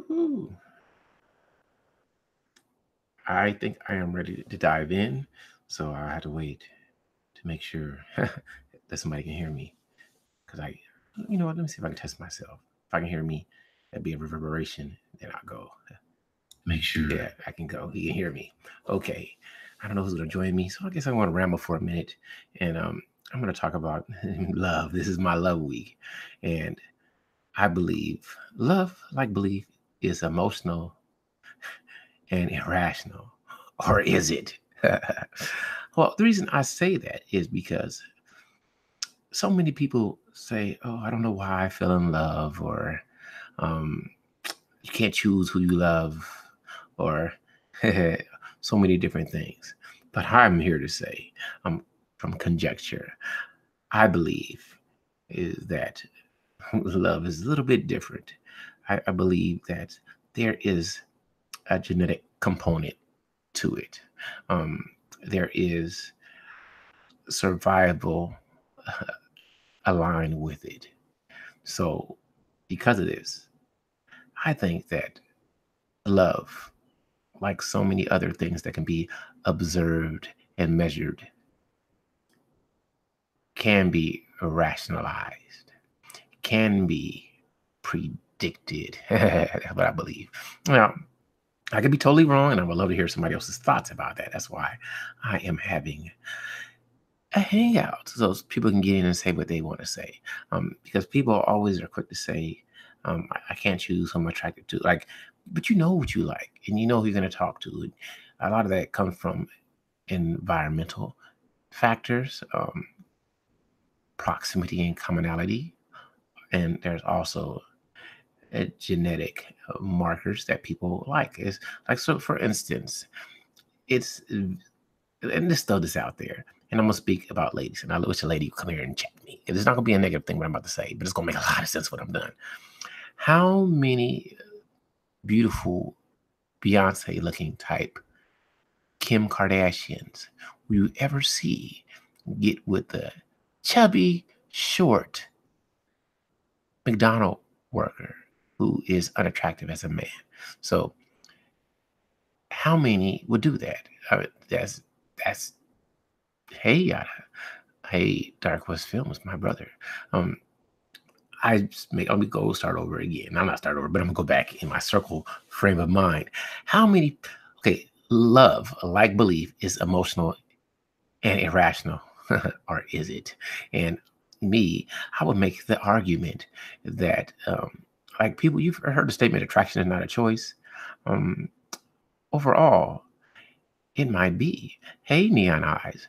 Woohoo! I think I am ready to dive in. So I had to wait to make sure that somebody can hear me. Because let me see if I can test myself. If I can hear me, that'd be a reverberation. Then I'll go. Make sure. Yeah, I can go. He can hear me. Okay. I don't know who's going to join me. So I guess I want to ramble for a minute. And I'm going to talk about love. This is my love week. And I believe love, like belief, is emotional and irrational. Or is it? Well, the reason I say that is because so many people say, "Oh, I don't know why I fell in love," or um, "You can't choose who you love," or so many different things. But I'm here to say, from conjecture, I believe is that love is a little bit different. I believe that there is a genetic component to it. Um, there is survival aligned with it. So, because of this, I think that love, like so many other things that can be observed and measured, can be rationalized, can be predicted. That's what I believe. Now, I could be totally wrong, and I would love to hear somebody else's thoughts about that. That's why I am having a hangout so people can get in and say what they want to say. Because people always are quick to say, I can't choose who I'm attracted to. Like, but you know what you like, and you know who you're going to talk to. And a lot of that comes from environmental factors, proximity and commonality, and there's also genetic markers that people like. It's like, so for instance, it's and just throw this out there. And I'm gonna speak about ladies, and I wish a lady would come here and check me. And it's not gonna be a negative thing what I'm about to say, but it's gonna make a lot of sense when I'm done. How many beautiful Beyonce looking type Kim Kardashians will you ever see get with the chubby, short McDonald worker who is unattractive as a man? So how many would do that? That's hey yada. Hey, Dark West Films, my brother. Um, let me go start over again. I'm not start over, but I'm gonna go back in my circle frame of mind. How many? Okay, love, like belief, is emotional and irrational, or is it? And me, I would make the argument that, like people, you've heard the statement, "Attraction is not a choice." Um, Overall, it might be. Hey, Neon Eyes.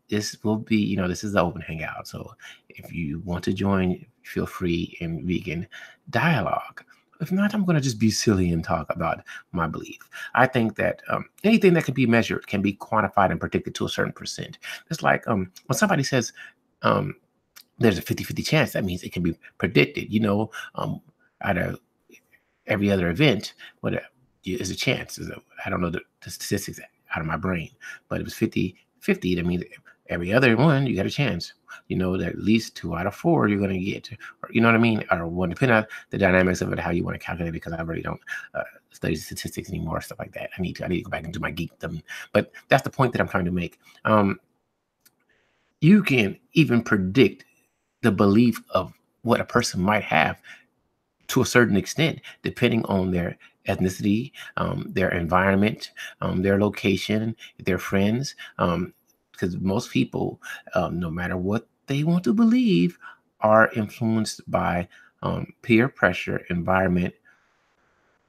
This will be, this is the open hangout. So if you want to join, feel free, and we can dialogue. If not, I'm going to just be silly and talk about my belief. I think that anything that can be measured can be quantified and predicted to a certain percent. It's like when somebody says um, there's a 50-50 chance, that means it can be predicted. Out of every other event, what is a chance? I don't know the statistics out of my brain, but it was 50-50. That means every other one, you got a chance. That at least 2 out of 4 you're going to get. Or, you know what I mean? Or one, depending on the dynamics of it, how you want to calculate it, because I really don't study statistics anymore, stuff like that. I need to go back and do my geekdom. But that's the point that I'm trying to make. You can even predict the belief of what a person might have to a certain extent, depending on their ethnicity, their environment, their location, their friends. Because most people, no matter what they want to believe, are influenced by peer pressure, environment,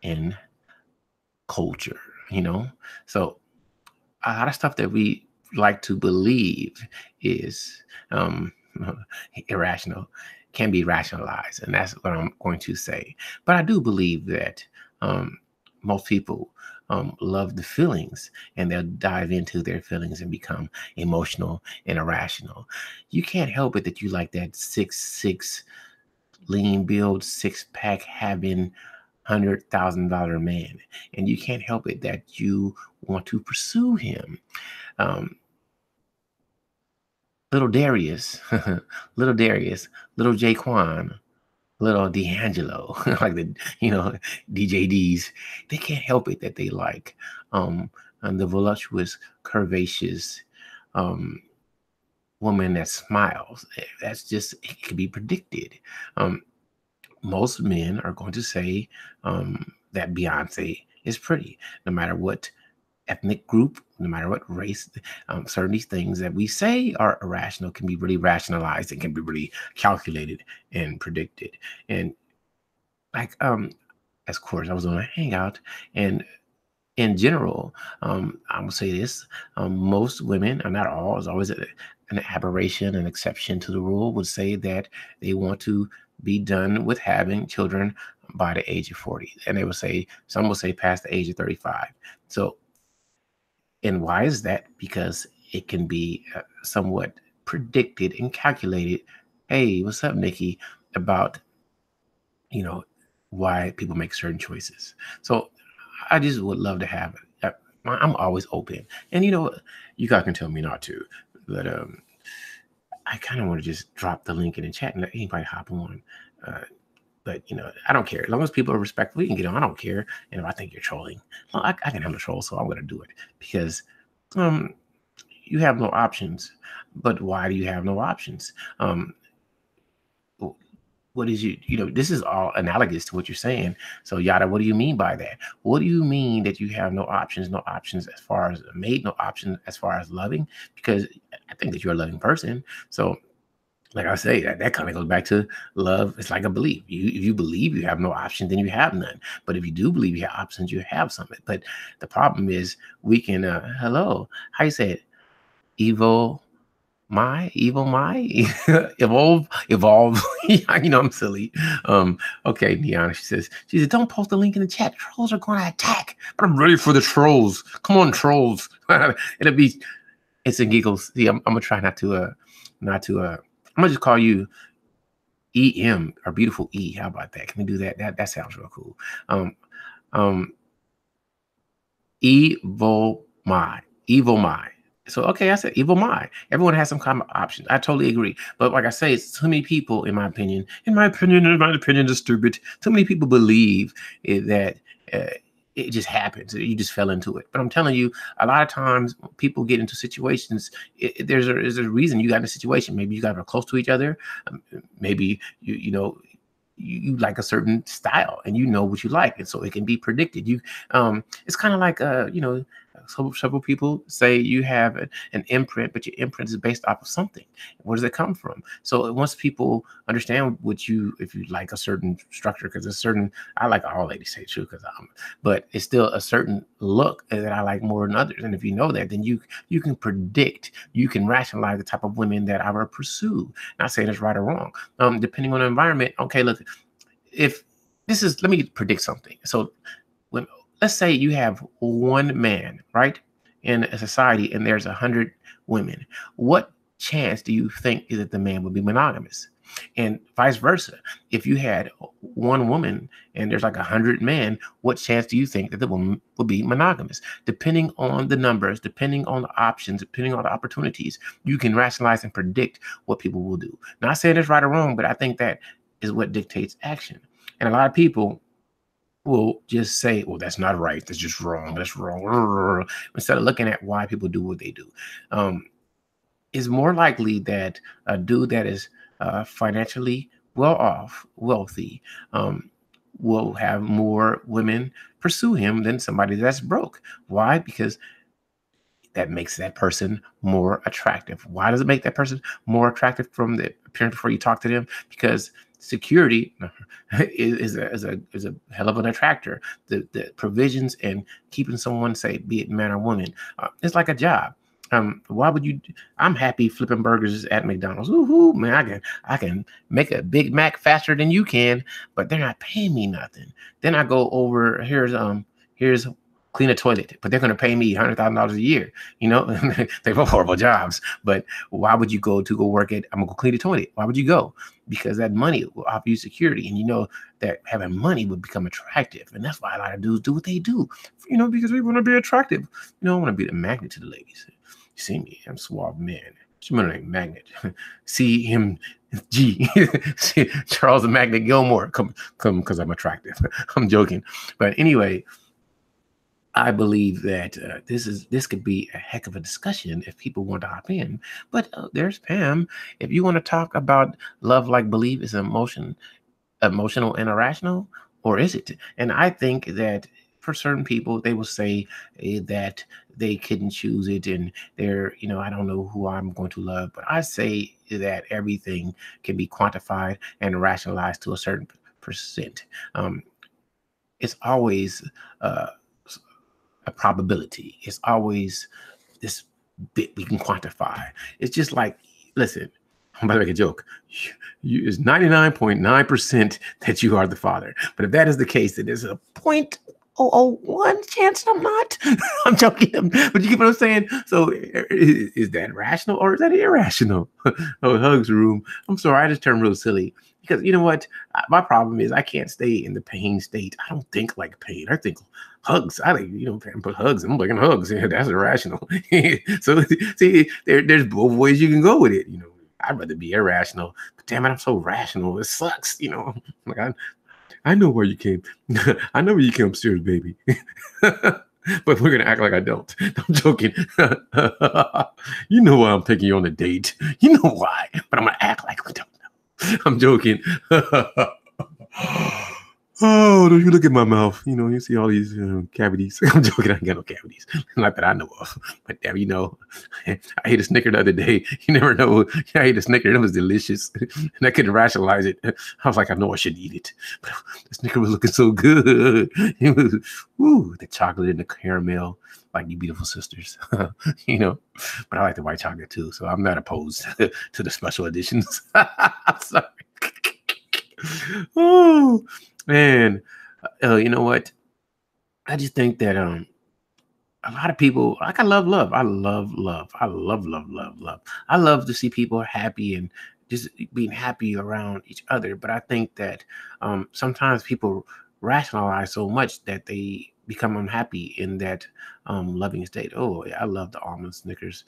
and culture. So a lot of stuff that we like to believe is irrational can be rationalized, and that's what I'm going to say. But I do believe that most people love the feelings, and they'll dive into their feelings and become emotional and irrational. You can't help it that you like that 6'6" lean build, six-pack having $100,000 man, and you can't help it that you want to pursue him. Um, little Darius, little Darius, little Jaquan little D'Angelo, like the DJDs. They can't help it that they like and the voluptuous, curvaceous um, woman that smiles. That's just it can be predicted. Um, Most men are going to say that Beyonce is pretty, no matter what ethnic group, no matter what race. Certain these things that we say are irrational can be really rationalized and can be really calculated and predicted. And like as course, I was on a hangout, and in general, I will say this: most women, and not all, is always an aberration, an exception to the rule, would say that they want to be done with having children by the age of 40, and they would say some will say past the age of 35. So, and why is that? Because it can be somewhat predicted and calculated. Hey, what's up, Nikki? About you know why people make certain choices. So I just would love to have it. I'm always open, and you guys can tell me not to, but I kind of want to just drop the link in the chat and let anybody hop on. Uh, but I don't care as long as people are respectful. You can get on. I don't care, and if I think you're trolling, well, I can handle troll, so I'm going to do it because um, you have no options. But why do you have no options? What is this is all analogous to what you're saying. So Yada, what do you mean by that? What do you mean that you have no options as far as made, no options as far as loving? Because I think that you're a loving person. So like I say, that kind of goes back to love. It's like a belief. If you believe you have no options, then you have none. But if you do believe you have options, you have something. But the problem is we can hello, how you say it? Evil evil my evolve. I'm silly. Okay, Niana, she said don't post the link in the chat, trolls are going to attack, but I'm ready for the trolls. Come on, trolls. It'll be it's in giggles. See, I'm gonna try I'm gonna just call you EM or beautiful E. How about that? Can we do that? That sounds real cool. um um Evil my. So okay, I said evil my. Everyone has some kind of options. I totally agree. But like I say, it's too many people, in my opinion, is stupid. Too many people believe that it just happens. You just fell into it. But I'm telling you, a lot of times people get into situations. There's a reason you got in a situation. Maybe you guys are close to each other. Maybe you like a certain style and you know what you like, and so it can be predicted. It's kind of like several people say you have an imprint, but your imprint is based off of something. Where does it come from? So once people understand if you like a certain structure, because a certain, I like all ladies, say true, because but it's still a certain look that I like more than others. And if you know that, then you can predict, you can rationalize the type of women that I will pursue. Not saying it's right or wrong, depending on the environment. Okay, look, if let me predict something. So when let's say you have one man, right, in a society, and there's 100 women, what chance do you think is that the man would be monogamous? And vice versa. If you had one woman and there's like 100 men, what chance do you think that the woman will be monogamous? Depending on the numbers, depending on the options, depending on the opportunities, you can rationalize and predict what people will do. Not saying it's right or wrong, but I think that is what dictates action. And a lot of people will just say, well, that's not right. That's just wrong. That's wrong. Instead of looking at why people do what they do. It's more likely that a dude that is financially wealthy, will have more women pursue him than somebody that's broke. Why? Because that makes that person more attractive. Why does it make that person more attractive from the appearance before you talk to them? Because security is a hell of an attractor. The provisions and keeping someone safe, be it man or woman, it's like a job. Why would you? I'm happy flipping burgers at McDonald's. Woohoo, man! I can make a Big Mac faster than you can, but they're not paying me nothing. Then I go over here's clean a toilet, but they're going to pay me $100,000 a year. They have horrible jobs, but why would you go work at? I'm gonna go clean the toilet. Why would you go? Because that money will offer you security, and that having money would become attractive, and that's why a lot of dudes do what they do. Because we want to be attractive. I want to be the magnet to the ladies. You see me? I'm a suave man. She's a magnet. See him G. Charles Magnet Gilmore. Come, because I'm attractive. I'm joking. But anyway, I believe that this could be a heck of a discussion if people want to hop in. But there's Pam. If you want to talk about love like belief is emotional and irrational, or is it? And I think that for certain people, they will say that they couldn't choose it, and they're, I don't know who I'm going to love. But I say that everything can be quantified and rationalized to a certain percent. It's always uh, a probability. It's always this bit we can quantify. It's just like, listen, I'm about to make a joke. It's 99.9% that you are the father. But if that is the case, then there's a 0.001 chance I'm not. I'm joking. But you get what I'm saying? So is that rational or is that irrational? Oh, hugs room. I'm sorry, I just turned real silly. Because you know what? My problem is I can't stay in the pain state. I don't think like pain. I think hugs. I like, put hugs. I'm looking hugs. Yeah, that's irrational. So see, there's both ways you can go with it. I'd rather be irrational. But damn it, I'm so rational. It sucks. Like I know where you came. I know where you came upstairs, baby. But we're gonna act like I don't. I'm joking. You know why I'm taking you on a date. You know why. But I'm gonna act like we don't know. I'm joking. Oh, don't you look at my mouth. You see all these cavities. I'm joking. I ain't got no cavities. Not that I know of. But damn, I ate a Snicker the other day. You never know. I ate a Snicker. It was delicious. And I couldn't rationalize it. I was like, I know I should eat it. But the Snicker was looking so good. It was, the chocolate and the caramel, like you beautiful sisters. But I like the white chocolate too. So I'm not opposed to the special editions. I'm sorry. Oh, man. You know what? I just think that a lot of people, like, I love love. I love love. I love love, love, love. I love to see people happy and just being happy around each other. But I think that sometimes people rationalize so much that they become unhappy in that loving state. Oh, yeah, I love the almond Snickers.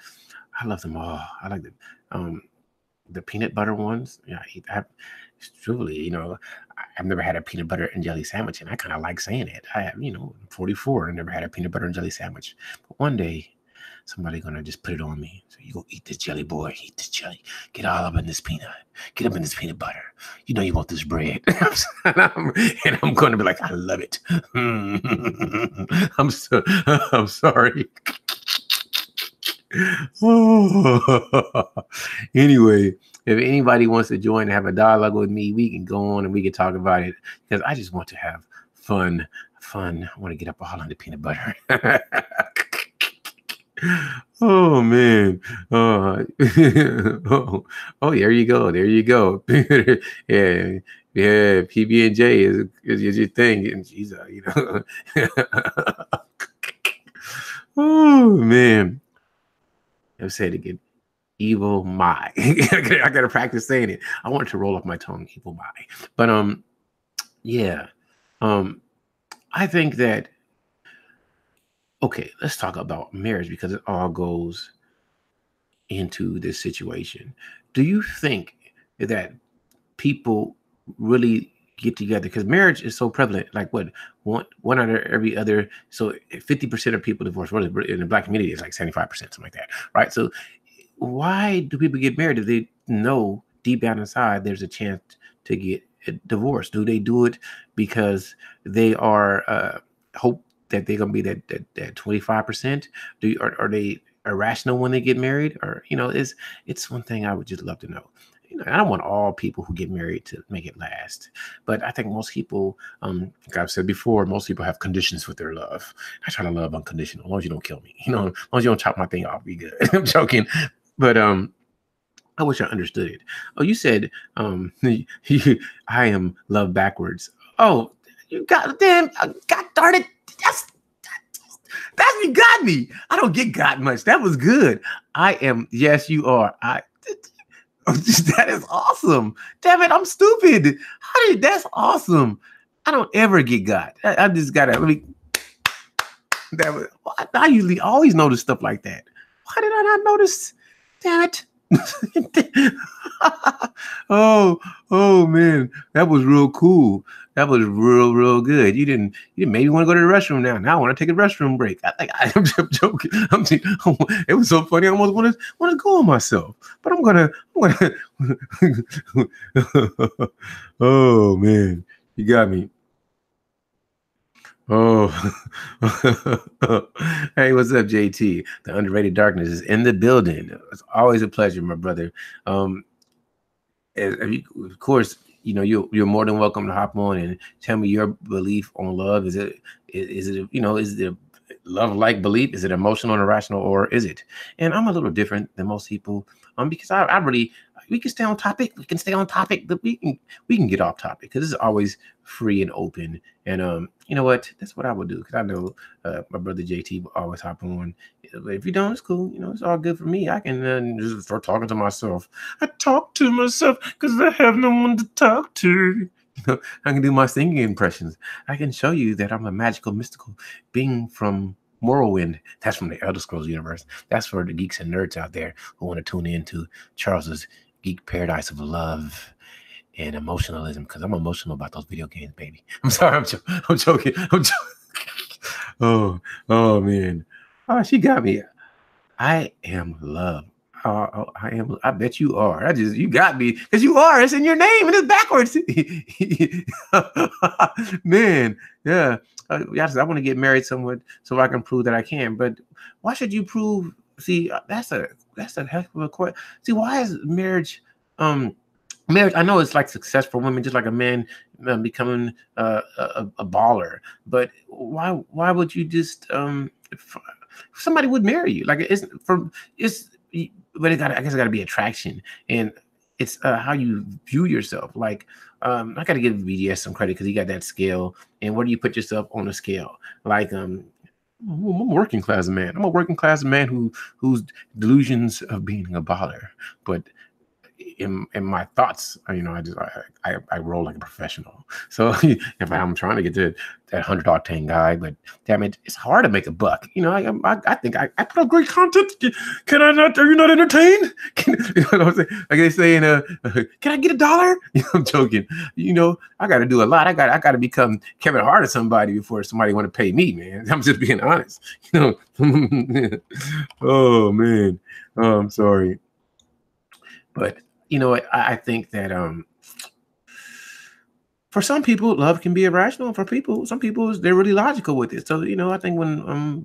I love them all. I like the peanut butter ones. Yeah, truly, I've never had a peanut butter and jelly sandwich, and I kind of like saying it. I have, 44, and never had a peanut butter and jelly sandwich. But one day, somebody gonna just put it on me. So you go eat this jelly, boy. Eat this jelly. Get all up in this peanut. Get up in this peanut butter. You want this bread. And I'm gonna be like, I love it. I'm sorry. Oh. Anyway, if anybody wants to join and have a dialogue with me, we can go on and we can talk about it, because I just want to have fun. I want to get up all on the peanut butter. Oh man. Oh, there you go. Yeah. PB&J is your thing, and she's Oh man. I've said it again. Evil my. I gotta practice saying it. I want it to roll off my tongue. Evil my. But yeah. I think that, okay, let's talk about marriage, because it all goes into this situation. Do you think that people really get together? Because marriage is so prevalent. Like what, one out of every other. So 50% of people divorce. In the Black community, it's like 75%, something like that, right? So why do people get married if they know deep down inside there's a chance to get divorced? Do they do it because they are hope that they're gonna be that 25%? Are they irrational when they get married? Or it's one thing I would just love to know. I don't want all people who get married to make it last, but I think most people, like I've said before, most people have conditions with their love. I try to love unconditional, as long as you don't kill me, as long as you don't chop my thing off, be good. I'm joking, but I wish I understood it. Oh, you said I am love backwards. Oh, you got damn, God darn it, that's you got me. I don't get got much. That was good. I am. Yes, you are. That is awesome. Damn it, I'm stupid. That's awesome. I don't ever get got. I just gotta I usually always notice stuff like that. Why did I not notice? Damn it. Oh, oh man, that was real cool. That was real good. You didn't maybe want to go to the restroom now. Now I want to take a restroom break. I'm just joking. It was so funny. I almost want to go on myself, but I'm gonna. Oh man, you got me. Oh, hey, what's up, JT? The underrated darkness is in the building. It's always a pleasure, my brother. Um, of course, you're more than welcome to hop on and tell me your belief on love. Is it is it a love like belief? Is it emotional and irrational, or is it? And I'm a little different than most people, because I really we can stay on topic. We can stay on topic, but we can get off topic because it's always free and open. And you know what? That's what I would do because I know my brother JT will always hop on. If you don't, it's cool. It's all good for me. I can just start talking to myself. I talk to myself because I have no one to talk to. I can do my singing impressions. I can show you that I'm a magical, mystical being from Morrowind. That's from the Elder Scrolls universe. That's for the geeks and nerds out there who want to tune in to Charles's Geek Paradise of Love and Emotionalism, because I'm emotional about those video games, baby. I'm sorry, I'm joking. I'm joking. Oh man. Oh, she got me. I am love. I am. I bet you are. You got me because you are. It's in your name and it's backwards. Man, yeah. Yes, I want to get married someone so I can prove that I can. But why should you prove? See, that's a heck of a question. See, why is marriage? I know it's like success for women, just like a man becoming a baller. But why would you just somebody would marry you? Like it's but I guess it got to be attraction, and it's how you view yourself. Like I got to give BDS some credit because he got that scale. And where do you put yourself on a scale? Like I'm a working class man. I'm a working class man whose delusions of being a baller, but in my thoughts, I roll like a professional. So if I'm trying to get to that 100 octane guy, but damn it, it's hard to make a buck. I think I put up great content. Can I not? Are you not entertained? You know what I'm saying? Like they say can I get $1? I'm joking. I got to do a lot. I got to become Kevin Hart or somebody before somebody want to pay me, man. I'm just being honest. Oh man, I'm sorry. But I think that for some people, love can be irrational. For some people, they're really logical with it. So I think when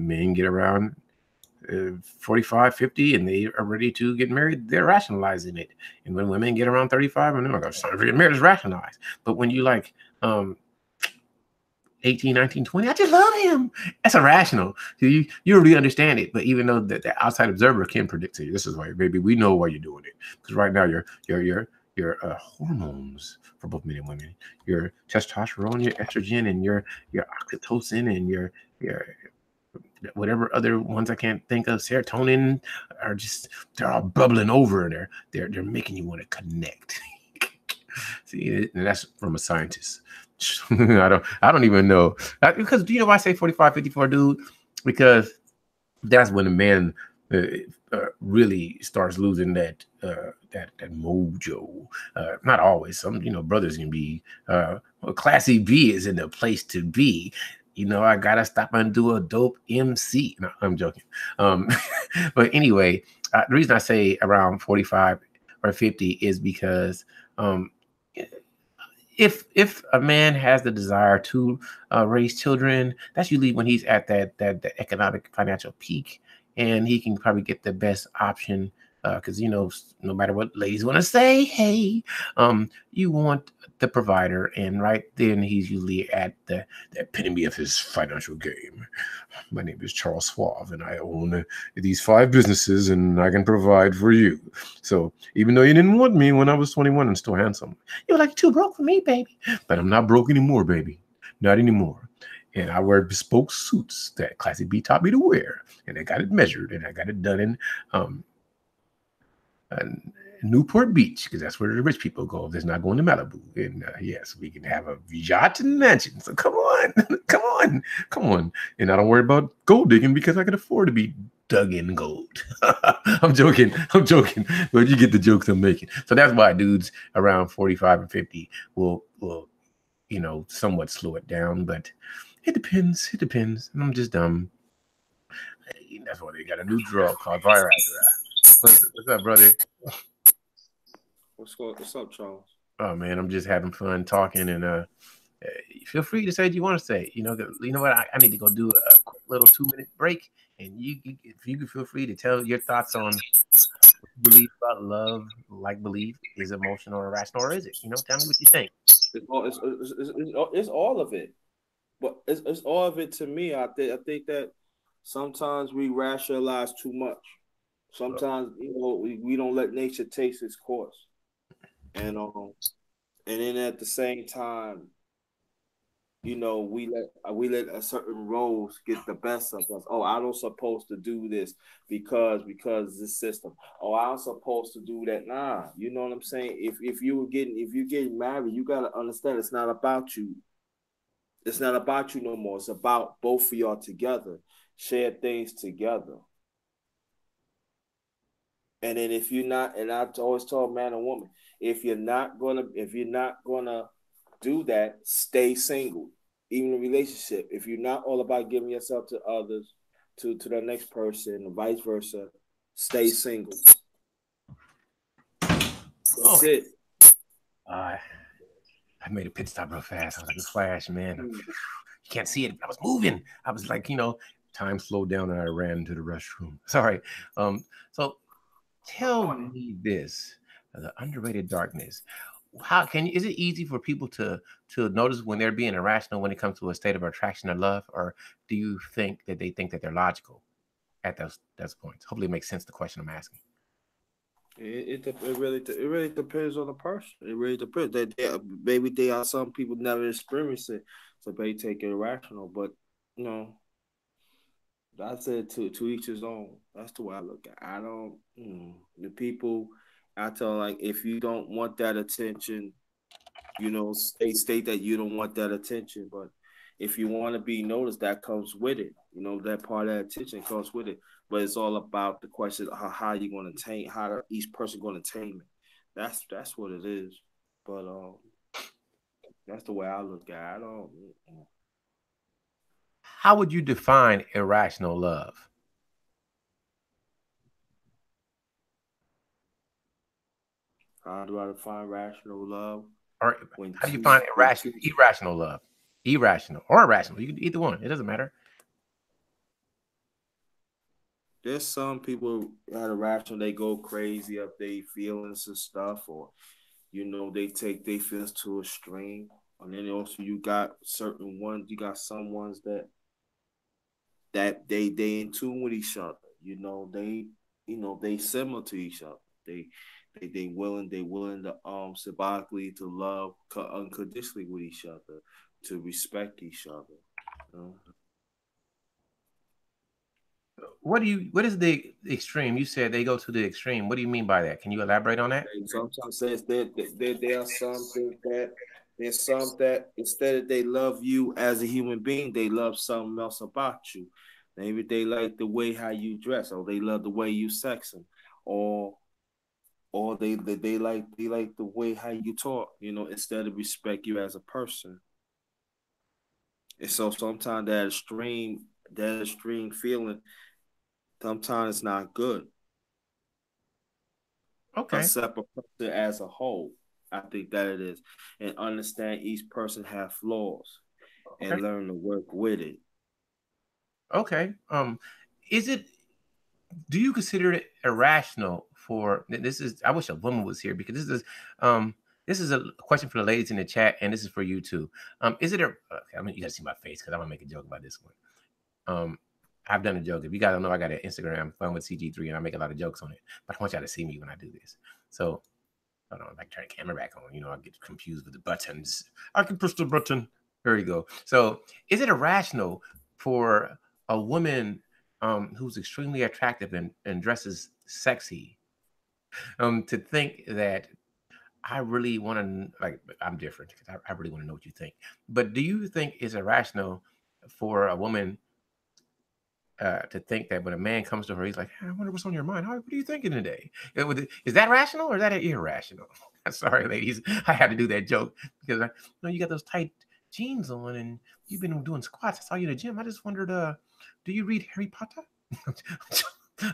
men get around 45, 50, and they are ready to get married, they're rationalizing it. And when women get around 35, and they're like, "It's time to get married," is rationalized. But when you like 18, 19, 20, I just love him. That's irrational. So you really understand it. But even though the outside observer can predict it, this is why, baby, we know why you're doing it. Because right now your hormones for both men and women, your testosterone, your estrogen, and your oxytocin, and your whatever other ones I can't think of, serotonin, they're all bubbling over. They're making you want to connect. See, and that's from a scientist. I don't even know. Because do you know why I say 45, 54, dude? Because that's when a man really starts losing that mojo. Not always. Some brothers can be classy B is in the place to be. I gotta stop and do a dope MC. No, I'm joking. But anyway, the reason I say around 45 or 50 is because if a man has the desire to raise children, that's usually when he's at that economic financial peak, and he can probably get the best option. Because no matter what ladies want to say, hey, you want the provider, and right then he's usually at the epitome of his financial game. My name is Charles Suave, and I own these 5 businesses, and I can provide for you. So even though you didn't want me when I was 21 and still handsome, you were like, too broke for me, baby. But I'm not broke anymore, baby. Not anymore. And I wear bespoke suits that Classic B taught me to wear, and I got it measured, and I got it done in Newport Beach, because that's where the rich people go. If they're not going to Malibu, and yes, we can have a yacht and mansion. So come on, come on, come on, and I don't worry about gold digging because I can afford to be dug in gold. I'm joking, but you get the jokes I'm making. So that's why dudes around 45 and 50 will somewhat slow it down, but it depends. It depends. I'm just dumb. That's why they got a new drug called Viagra. What's up, brother? What's up, Charles? Oh man, I'm just having fun talking, and feel free to say what you want to say. You know what? I need to go do a quick little 2 minute break, and if you could feel free to tell your thoughts on what you believe about love, like believe is emotional or irrational, or is it? Tell me what you think. It's all of it, but it's all of it to me. I think that sometimes we rationalize too much. Sometimes we don't let nature taste its course, and and then at the same time, we let a certain roles get the best of us. Oh, I don't supposed to do this because this system. Oh, I'm supposed to do that. Nah, you know what I'm saying. If you're getting married, you gotta understand it's not about you. It's not about you no more. It's about both of y'all together, share things together. And then if you're not, and I always told man and woman, if you're not gonna do that, stay single. Even in a relationship, if you're not all about giving yourself to others, to the next person, or vice versa, stay single. Oh, That's it. uh, I made a pit stop real fast. I was like a flash, man. Hmm. You can't see it. I was moving. I was like, time slowed down, and I ran into the restroom. Sorry. So tell me this: the underrated darkness. How can you? Is it easy for people to notice when they're being irrational when it comes to a state of attraction or love, or do you think that they think that they're logical at those points? Hopefully, it makes sense. The question I'm asking. It really depends on the person. It really depends. Maybe they are some people never experience it, so they take it irrational. But you know, I said to each his own. That's the way I look at it. I don't the people I tell like if you don't want that attention, state that you don't want that attention. But if you want to be noticed, that comes with it. That part of that attention comes with it. But it's all about the question of how you going to attain, each person going to attain it. That's what it is. But that's the way I look at it. I don't. How would you define irrational love? How do I define rational love? Or When how do you two, find when two, irrational love? Irrational or irrational. You can either one. It doesn't matter. there's some people that are rational. They go crazy up their feelings and stuff, or they take their feelings to a extreme. And then also you got certain ones. You got some ones that they in tune with each other. They similar to each other. They willing to symbolically to love unconditionally with each other, to respect each other. You know? What is the extreme? You said they go to the extreme. What do you mean by that? Can you elaborate on that? And sometimes says there are some that instead of they love you as a human being, they love something else about you. Maybe they like the way how you dress, or they love the way you sex them, or they like the way how you talk. Instead of respect you as a person. And so sometimes that extreme feeling, sometimes it's not good. A Okay. separate person as a whole. I think that it is, and understand each person have flaws Okay. and learn to work with it. Okay. Is it? Do you consider it irrational for this? Is I wish a woman was here because this is a question for the ladies in the chat, and this is for you too. Is it a? Okay, I mean, you gotta see my face because I'm gonna make a joke about this one. Um, I've done a joke. If you guys don't know, I got an Instagram, Fun with CG3, and I make a lot of jokes on it. But I want y'all to see me when I do this. So hold on, if I can turn the camera back on, I get confused with the buttons. I can push the button. There you go. So is it irrational for a woman who's extremely attractive and dresses sexy? To think that I really want to, like, I'm different because I really want to know what you think. But do you think it's irrational for a woman to think that when a man comes to her, he's like, "Hey, I wonder what's on your mind. What are you thinking today?" Is that rational or is that irrational? Sorry, ladies, I had to do that joke because you got those tight jeans on and you've been doing squats. I saw you in the gym. I just wondered, do you read Harry Potter?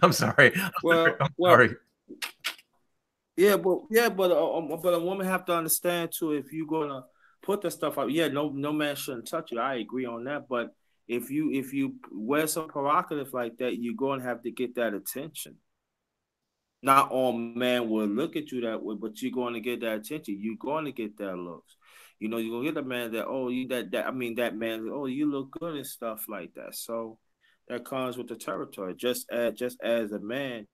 I'm sorry. Well, I'm well, sorry. but a woman have to understand too. If you gonna put the stuff up, yeah, no man shouldn't touch you. I agree on that. But if you wear some provocative like that, you're gonna have to get that attention. Not all men will look at you that way, but you're going to get that attention. You're going to get that looks. You're gonna get a man that, oh, you that I mean that man, oh, you look good and stuff like that. So that comes with the territory. Just as a man,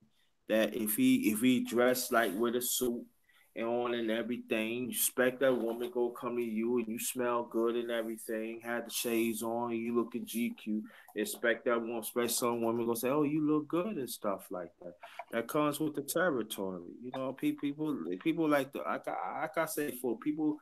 that if he dressed like with a suit and on and everything, you expect that woman go come to you and you smell good and everything, had the shades on, you looking GQ. Expect that one, especially some women gonna say, "Oh, you look good" and stuff like that. That comes with the territory. People like the I say for people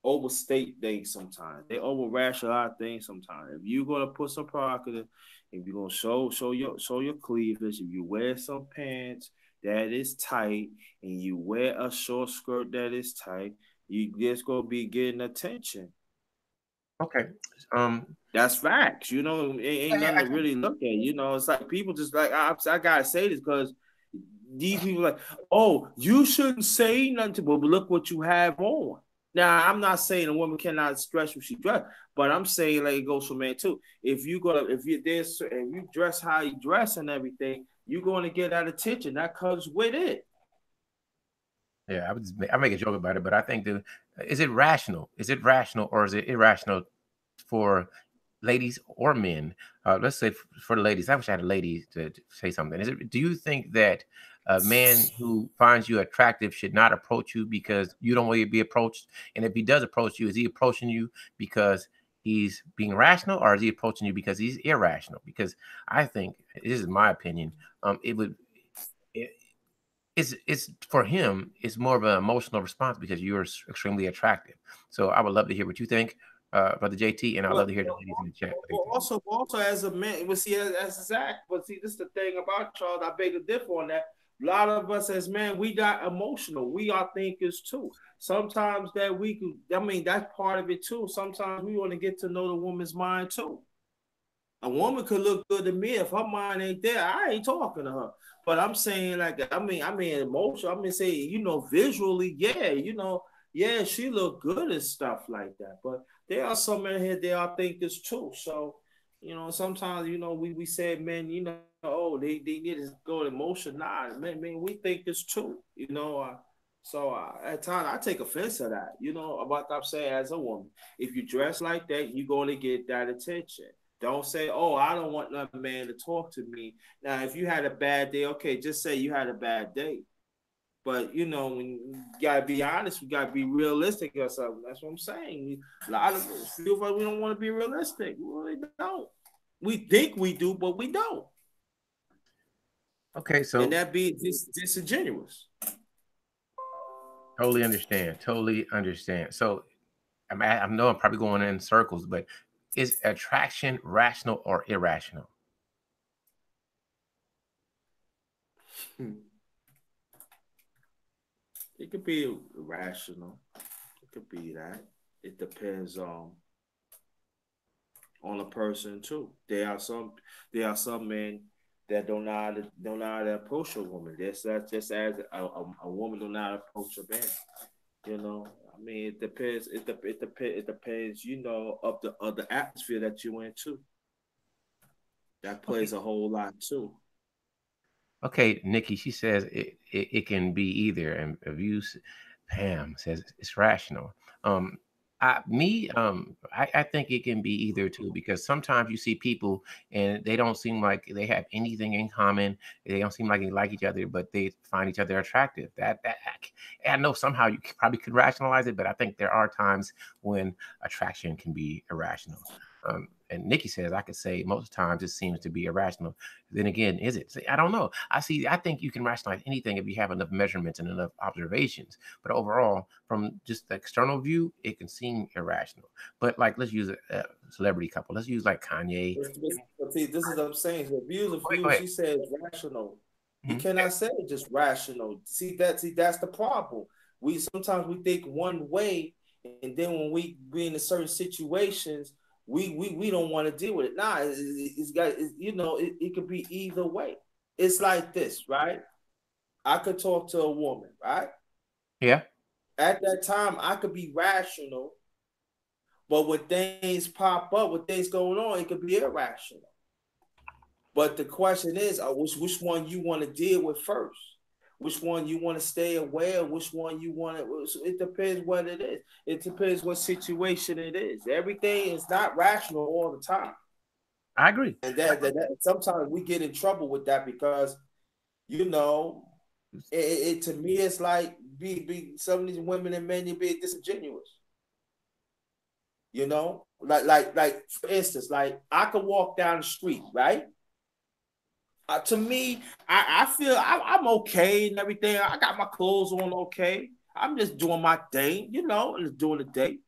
overstate things sometimes. They over rationalize things sometimes. If you're gonna put some provocative, if you're gonna show your cleavage, if you wear some pants that is tight and you wear a short skirt that is tight, you just gonna be getting attention. Okay. Um, That's facts. Ain't yeah, nothing to really look at. It's like people just like I gotta say this because these people like, oh, you shouldn't say nothing to, but look what you have on. Now, I'm not saying a woman cannot dress what she dress, but I'm saying like it goes for men too. If you dress how you dress and everything, you're going to get that attention that comes with it. yeah, I make a joke about it, but I think is it rational? Is it rational or is it irrational for ladies or men? Let's say for the ladies. I wish I had a lady to say something. Do you think that a man who finds you attractive should not approach you because you don't want to be approached? And if he does approach you, is he approaching you because he's being rational, or is he approaching you because he's irrational? Because I think this is my opinion. It would. It's for him, it's more of an emotional response because you're extremely attractive. So I would love to hear what you think, Brother JT, and I'd love But, to hear the but, ladies in the chat what they but think. also as a man, but see, as Zach, but see, this is the thing about Charles. I beg to differ on that. A lot of us as men, we got emotional. We are thinkers too. Sometimes that we could, I mean, that's part of it too. Sometimes we want to get to know the woman's mind too. A woman could look good to me if her mind ain't there. I ain't talking to her. But I'm saying like I mean emotional. I mean say visually, yeah, yeah, she look good and stuff like that. But there are some in here they are thinkers too. So sometimes we say men oh they need to go emotion. Nah, man, we think this too. So at times I take offense to that. About I'm saying as a woman, if you dress like that, you're going to get that attention. Don't say, "Oh, I don't want another man to talk to me." Now, if you had a bad day, okay, just say you had a bad day. But when you gotta be honest, we gotta be realistic or something. That's what I'm saying. A lot of us feel like we don't want to be realistic. We really don't. We think we do, but we don't, Okay, and so that be disingenuous. totally understand, totally understand. So I know I'm probably going in circles, but is attraction rational or irrational? Hmm. It could be rational. It could be that. It depends on a person too. There are some men that don't know how to approach a woman. That's just as a woman don't know how to approach a man. I mean, it depends. It depends. Of the atmosphere that you went to. That Okay. plays a whole lot too. Okay, Nikki, she says it can be either, and abuse. Pam says it's rational. Um, I think it can be either too because sometimes you see people and they don't seem like they have anything in common. They don't seem like they like each other, but they find each other attractive. I know somehow probably could rationalize it, but I think there are times when attraction can be irrational. And Nikki says I could say most times it seems to be irrational. Then again, is it? See, I don't know. I think you can rationalize anything if you have enough measurements and enough observations. But overall, from just the external view, it can seem irrational. But like, let's use a celebrity couple. Let's use like Kanye. But see, this is what I'm saying. The views of Go views, ahead. she says rational. You Mhm. cannot say it's just rational. See that's the problem. We sometimes we think one way, and then when we be in certain situations, we don't want to deal with it. Nah, it's got it could be either way. It's like this, right? I could talk to a woman, right? Yeah, At that time, I could be rational, but when things pop up, with things going on, it could be irrational. But the question is, which one you want to deal with first? Which one you want to stay aware of? Which one you want to? It depends what it is. It depends what situation it is. Everything is not rational all the time, I agree. and that sometimes we get in trouble with that because you know it to me it's like be some of these women and men you be disingenuous. Like for instance, like I could walk down the street, right? To me, I feel I'm okay and everything. I got my clothes on okay. I'm just doing my thing, and just doing the day.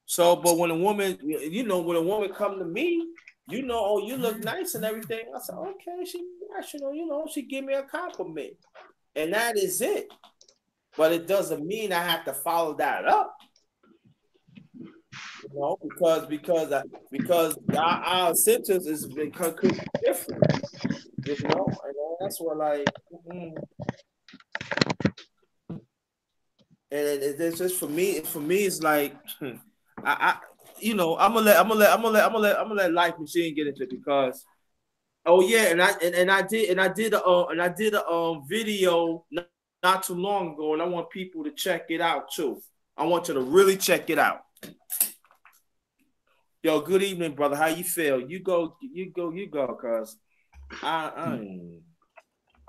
So, but when a woman, when a woman come to me, oh, you look nice and everything. I said, okay, she rational, she give me a compliment, and that is it. But it doesn't mean I have to follow that up, because our sentence is could be different. And that's what like, and it's just for me. For me, it's like, I I'm gonna let Life Machine get into it because, oh yeah, and I did a video not too long ago, and I want people to check it out too. I want you to really check it out. Yo, good evening, brother. How you feel? You go, cause I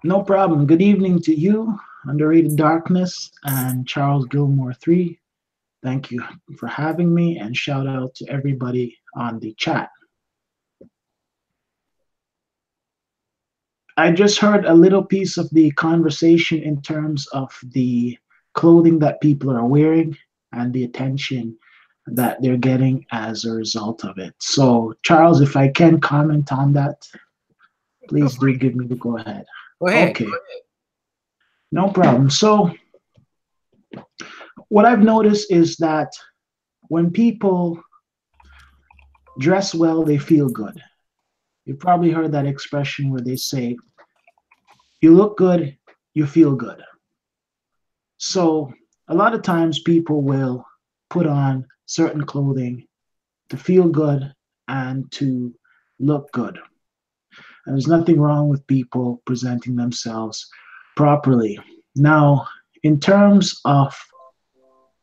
No problem. Good evening to you, Underrated Darkness, and Charles Gilmore 3. Thank you for having me, and shout out to everybody on the chat. I just heard a little piece of the conversation in terms of the clothing that people are wearing and the attention that they're getting as a result of it. So, Charles, if I can comment on that, please do give me the go ahead. Go ahead. Okay, no problem. So, what I've noticed is that when people dress well, they feel good. You've probably heard that expression where they say, you look good, you feel good. So, a lot of times people will put on certain clothing to feel good and to look good. And there's nothing wrong with people presenting themselves properly. Now, in terms of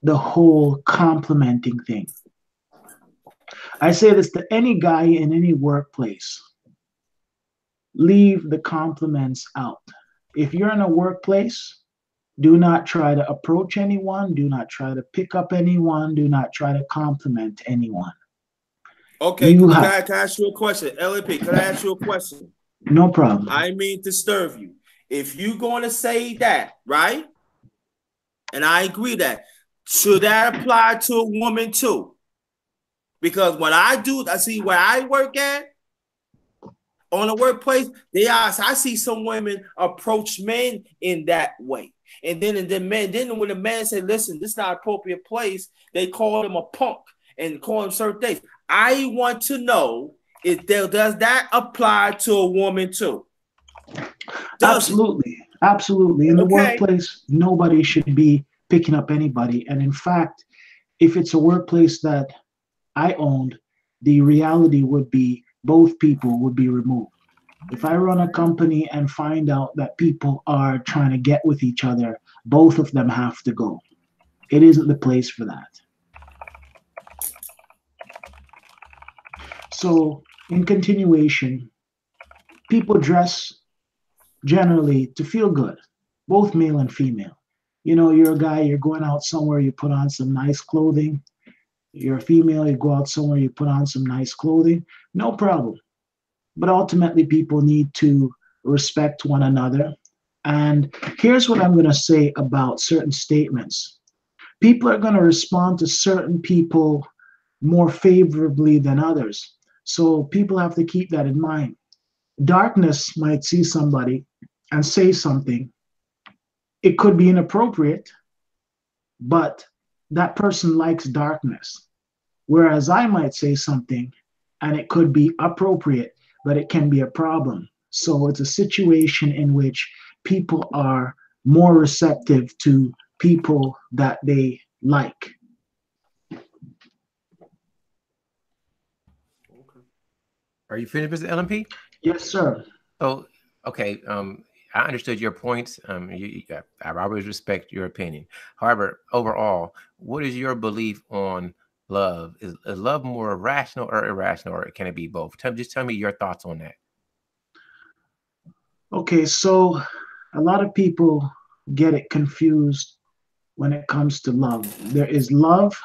the whole complimenting thing, I say this to any guy in any workplace: leave the compliments out. If you're in a workplace, do not try to approach anyone, do not try to pick up anyone, do not try to compliment anyone. okay. You Can have I ask you a question, LAP? Can I ask you a question? no problem. I mean to disturb you. If you're going to say that, right? And I agree that, should that apply to a woman too? Because when I see where I work at on the workplace, I see some women approach men in that way. Then when the man say, listen, this is not an appropriate place, they call him a punk and call him certain things. I want to know if does that apply to a woman too? Absolutely. Absolutely. In the Okay. workplace, nobody should be picking up anybody. And in fact, if it's a workplace that I owned, the reality would be both people would be removed. If I run a company and find out that people are trying to get with each other, both of them have to go. It isn't the place for that. So, in continuation, people dress generally to feel good, both male and female. You're a guy, you're going out somewhere, you put on some nice clothing, You're a female, you go out somewhere, you put on some nice clothing, no problem. But ultimately, people need to respect one another. And here's what I'm going to say about certain statements: people are going to respond to certain people more favorably than others. So people have to keep that in mind. Darkness might see somebody and say something. It could be inappropriate, but that person likes darkness. Whereas I might say something and it could be appropriate, but it can be a problem. So it's a situation in which people are more receptive to people that they like. Okay. Are you finished, Mr. LMP? Yes, sir. So, okay, I understood your points. I always respect your opinion. However, overall, what is your belief on love? Is love more rational or irrational, or can it be both? Just tell me your thoughts on that. Okay, so a lot of people get it confused when it comes to love. There is love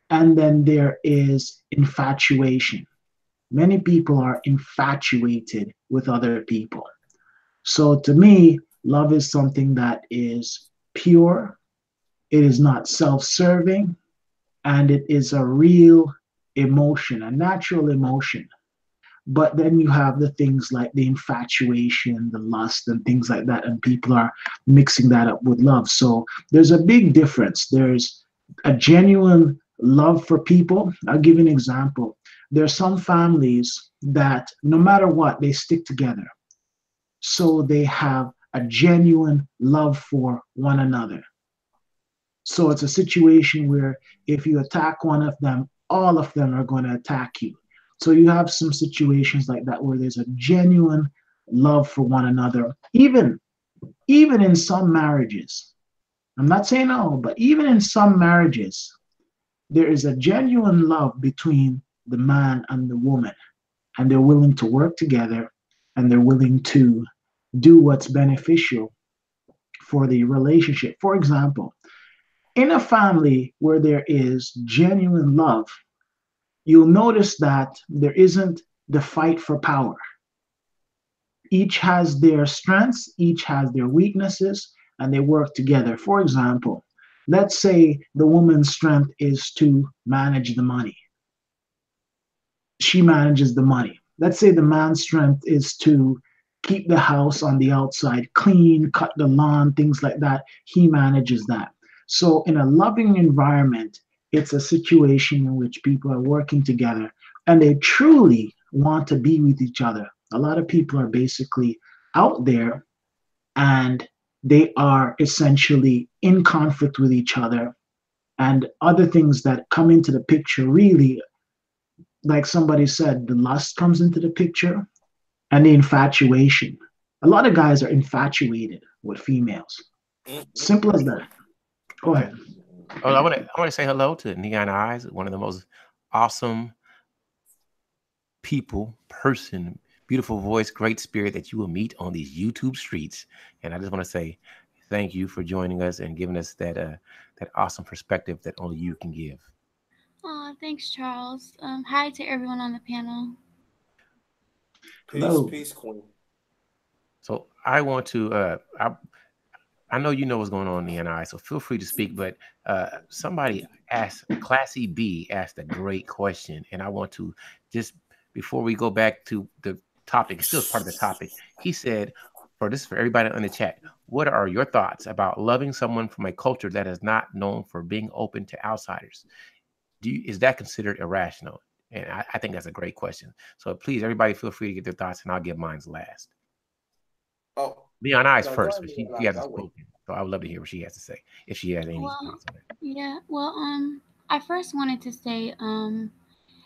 and then there is infatuation. Many people are infatuated with other people. So to me, love is something that is pure, it is not self serving, and it is a real emotion, a natural emotion. But then you have the things like the infatuation, the lust, and things like that, and people are mixing that up with love. So there's a big difference. There's a genuine love for people. I'll give you an example. There are some families that no matter what, they stick together. So they have a genuine love for one another. So it's a situation where if you attack one of them, all of them are going to attack you. So you have some situations like that where there's a genuine love for one another. Even in some marriages, I'm not saying all, but even in some marriages, there is a genuine love between the man and the woman, and they're willing to work together and they're willing to do what's beneficial for the relationship. For example, in a family where there is genuine love, you'll notice that there isn't the fight for power. Each has their strengths, each has their weaknesses, and they work together. For example, let's say the woman's strength is to manage the money. She manages the money. Let's say the man's strength is to keep the house on the outside clean, cut the lawn, things like that. He manages that. So, in a loving environment, it's a situation in which people are working together and they truly want to be with each other. A lot of people are basically out there and they are essentially in conflict with each other, and other things that come into the picture really, like somebody said, the lust comes into the picture and the infatuation. A lot of guys are infatuated with females. Simple as that. Go Okay. ahead. Oh, I want to say hello to Neon Eyes, one of the most awesome people, person, beautiful voice, great spirit that you will meet on these YouTube streets. And I just want to say thank you for joining us and giving us that awesome perspective that only you can give. Aw, thanks, Charles. Hi to everyone on the panel. Peace, Hello. peace, Queen. So I want to I know you know what's going on in the NI, so feel free to speak. But somebody asked, Classy B asked a great question, and I want to just before we go back to the topic, it's still part of the topic. He said, for everybody in the chat, what are your thoughts about loving someone from a culture that is not known for being open to outsiders? Is that considered irrational? And I think that's a great question. So please, everybody, feel free to get their thoughts, and I'll give mine last. Oh, Leon Eyes no, go first, ahead, but Leon. she hasn't I'll wait. spoken. So I would love to hear what she has to say, if she has any Well, thoughts on it. yeah, well, I first wanted to say,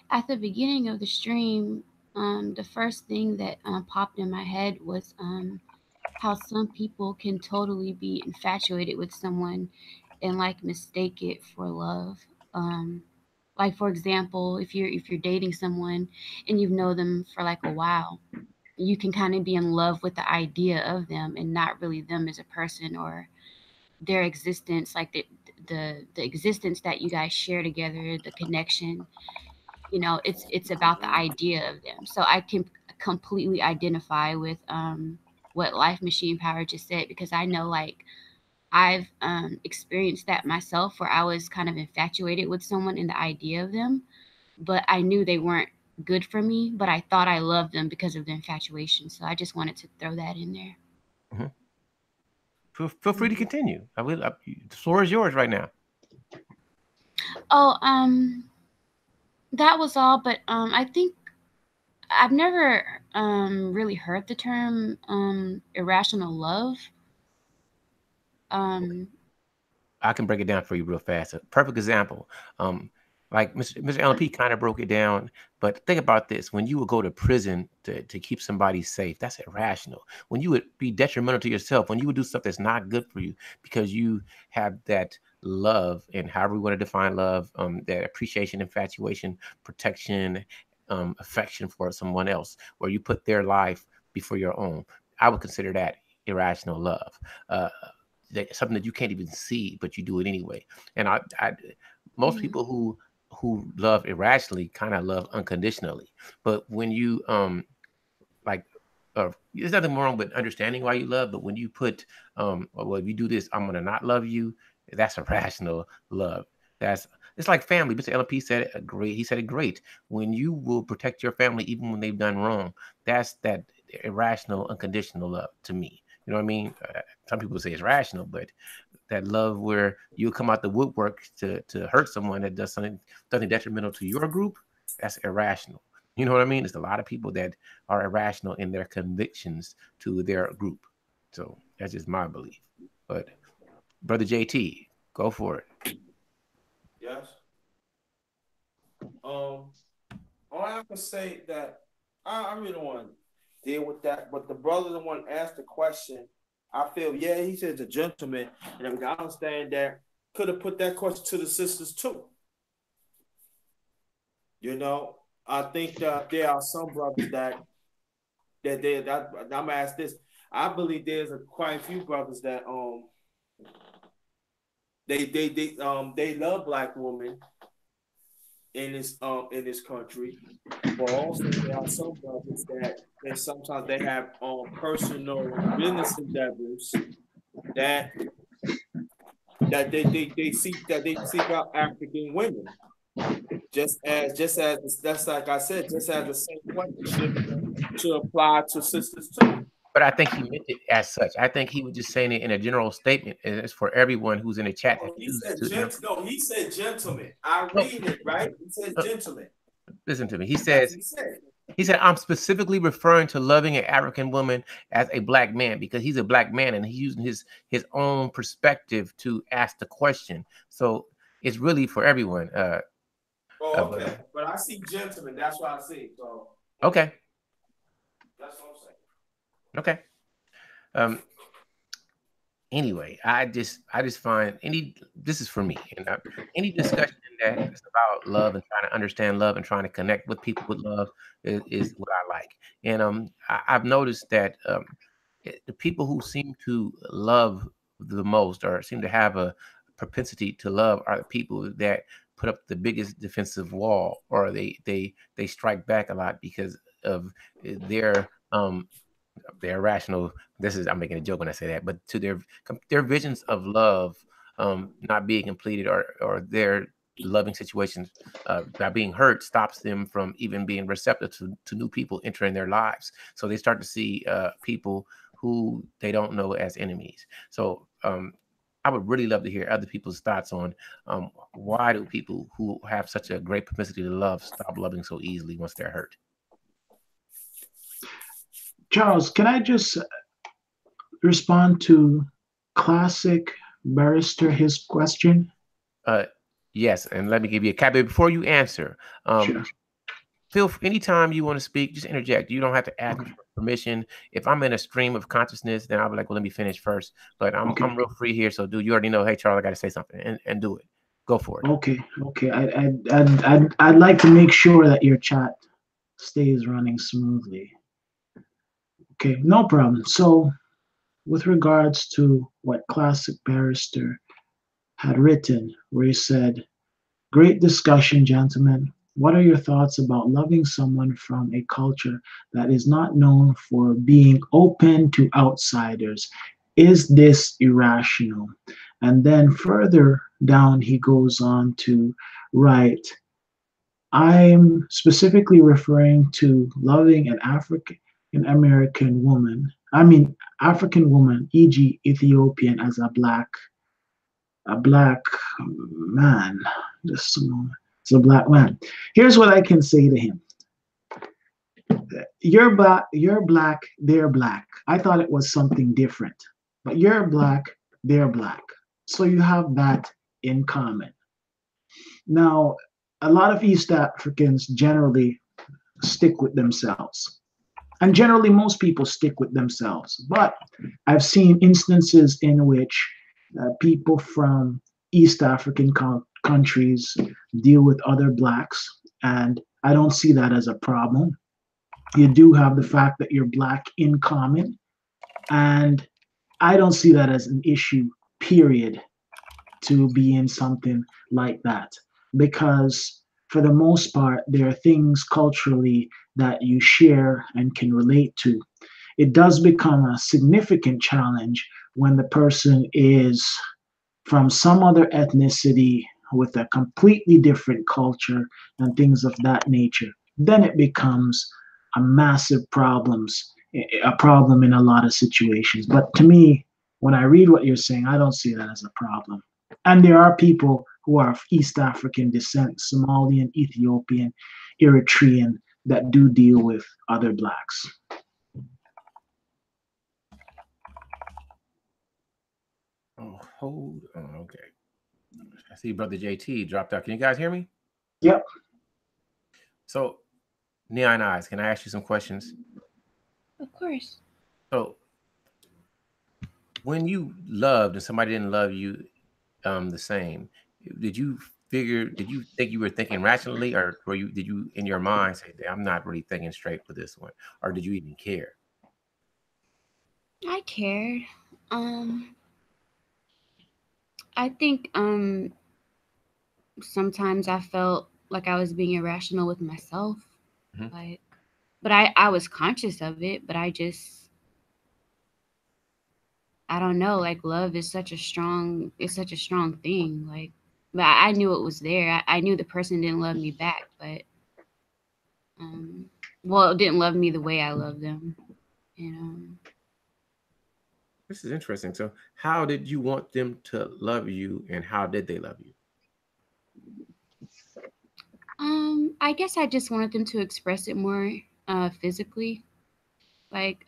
at the beginning of the stream, the first thing that popped in my head was how some people can totally be infatuated with someone and like mistake it for love. Um, like for example, if you're dating someone and you've known them for like a while, you can kind of be in love with the idea of them and not really them as a person or their existence, like the existence that you guys share together, the connection. It's about the idea of them. So I can completely identify with what Life Machine Power just said, because I know, like, I've experienced that myself, where I was kind of infatuated with someone and the idea of them, but I knew they weren't good for me, but I thought I loved them because of the infatuation. So I just wanted to throw that in there. Mhm. Feel free to continue. The floor is yours right now. Oh, that was all, but I think I've never really heard the term irrational love. Um, I can break it down for you real fast. A perfect example. Like Mr. LP kind of broke it down, but think about this. When you would go to prison to keep somebody safe, that's irrational. When you would be detrimental to yourself, when you would do stuff that's not good for you because you have that love, and however we want to define love, that appreciation, infatuation, protection, affection for someone else, where you put their life before your own. I would consider that irrational love. Uh, something that you can't even see, but you do it anyway. And most mhm, people who love irrationally kind of love unconditionally. But when you like, there's nothing wrong with understanding why you love, but when you put well, if you do this, I'm gonna not love you. That's irrational love. That's It's like family. Mr. LP said it great. He said it great. When you will protect your family even when they've done wrong, that's that irrational, unconditional love to me. You know what I mean? Some people say it's rational, but that love where you come out the woodwork to hurt someone that does something detrimental to your group, that's irrational. You know what I mean? There's a lot of people that are irrational in their convictions to their group. So that's just my belief. But brother JT, go for it. Yes. Um, all I can say that I really don't want to deal with that, but the brother the one asked the question. I feel, yeah, he says a gentleman, and I understand that could have put that question to the sisters too. You know, I think that there are some brothers that I'm gonna ask this. I believe there's quite a few brothers that they love black women in this country, but also there are some brothers that sometimes they have personal business endeavors that they seek out African women. Just as that's like I said, just as the same question should apply to sisters too. But I think he meant it as such. I think he was just saying it in a general statement, and it's for everyone who's in the chat that Oh, he chooses said to. no, he said gentleman. I No, read it right. He says no, gentleman. listen to me. That's what he said. He said, I'm specifically referring to loving an African woman as a black man because he's a black man and he's using his own perspective to ask the question. So it's really for everyone. Oh, But okay. But I see gentleman. That's what I see. So okay, that's what I'm saying. okay. Um, anyway, I just find this is for me, and any discussion that is about love and trying to understand love and trying to connect with people with love is what I like. And I've noticed that the people who seem to love the most or seem to have a propensity to love are the people that put up the biggest defensive wall, or they strike back a lot because of their they're irrational. I'm making a joke when I say that, but to their visions of love not being completed, or their loving situations by being hurt stops them from even being receptive to new people entering their lives. So they start to see people who they don't know as enemies. So I would really love to hear other people's thoughts on why do people who have such a great propensity to love stop loving so easily once they're hurt. Charles, can I just respond to classic barrister his question? Uh, yes, and let me give you a caveat before you answer. Sure. Feel anytime you want to speak, just interject. You don't have to ask me Okay. for permission. If I'm in a stream of consciousness, then I'll be like, well, let me finish first. But I'm Okay. real free here, so dude, you already know. Hey, Charles, I got to say something, and do it. Go for it. Okay. Okay. I'd like to make sure that your chat stays running smoothly. Okay. No problem. So, with regards to what classic barrister had written, where he said, "Great discussion, gentlemen. What are your thoughts about loving someone from a culture that is not known for being open to outsiders? Is this irrational?" And then further down, he goes on to write, "I'm specifically referring to loving an African American woman, I mean, African woman, e.g., Ethiopian, as a black man." Just a moment. It's a black man. Here's what I can say to him: you're black, they're black. I thought it was something different, but you're black, they're black. So you have that in common. Now, a lot of East Africans generally stick with themselves. And generally, most people stick with themselves. But I've seen instances in which people from East African countries deal with other blacks, and I don't see that as a problem. You do have the fact that you're black in common, and I don't see that as an issue, period, to be in something like that, because for the most part there are things culturally that you share and can relate to. It does become a significant challenge when the person is from some other ethnicity with a completely different culture and things of that nature. Then it becomes a massive a problem in a lot of situations. But to me, when I read what you're saying, I don't see that as a problem. And there are people who are of East African descent, Somalian, Ethiopian, Eritrean, that do deal with other blacks. Oh, hold on. Okay. I see Brother JT dropped out. Can you guys hear me? Yep. So, Neon Eyes, can I ask you some questions? Of course. So, when you loved and somebody didn't love you the same, did you did you think you were thinking rationally, or did you in your mind say, I'm not really thinking straight with this one, or did you even care? I cared. Um, I think sometimes I felt like I was being irrational with myself. Mhm. Like, but I was conscious of it, but I don't know, like love is such a strong thing. Like, but I knew it was there. I knew the person didn't love me back, but um well, didn't love me the way I love them. And This is interesting. So, how did you want them to love you, and how did they love you? I guess I just wanted them to express it more physically. Like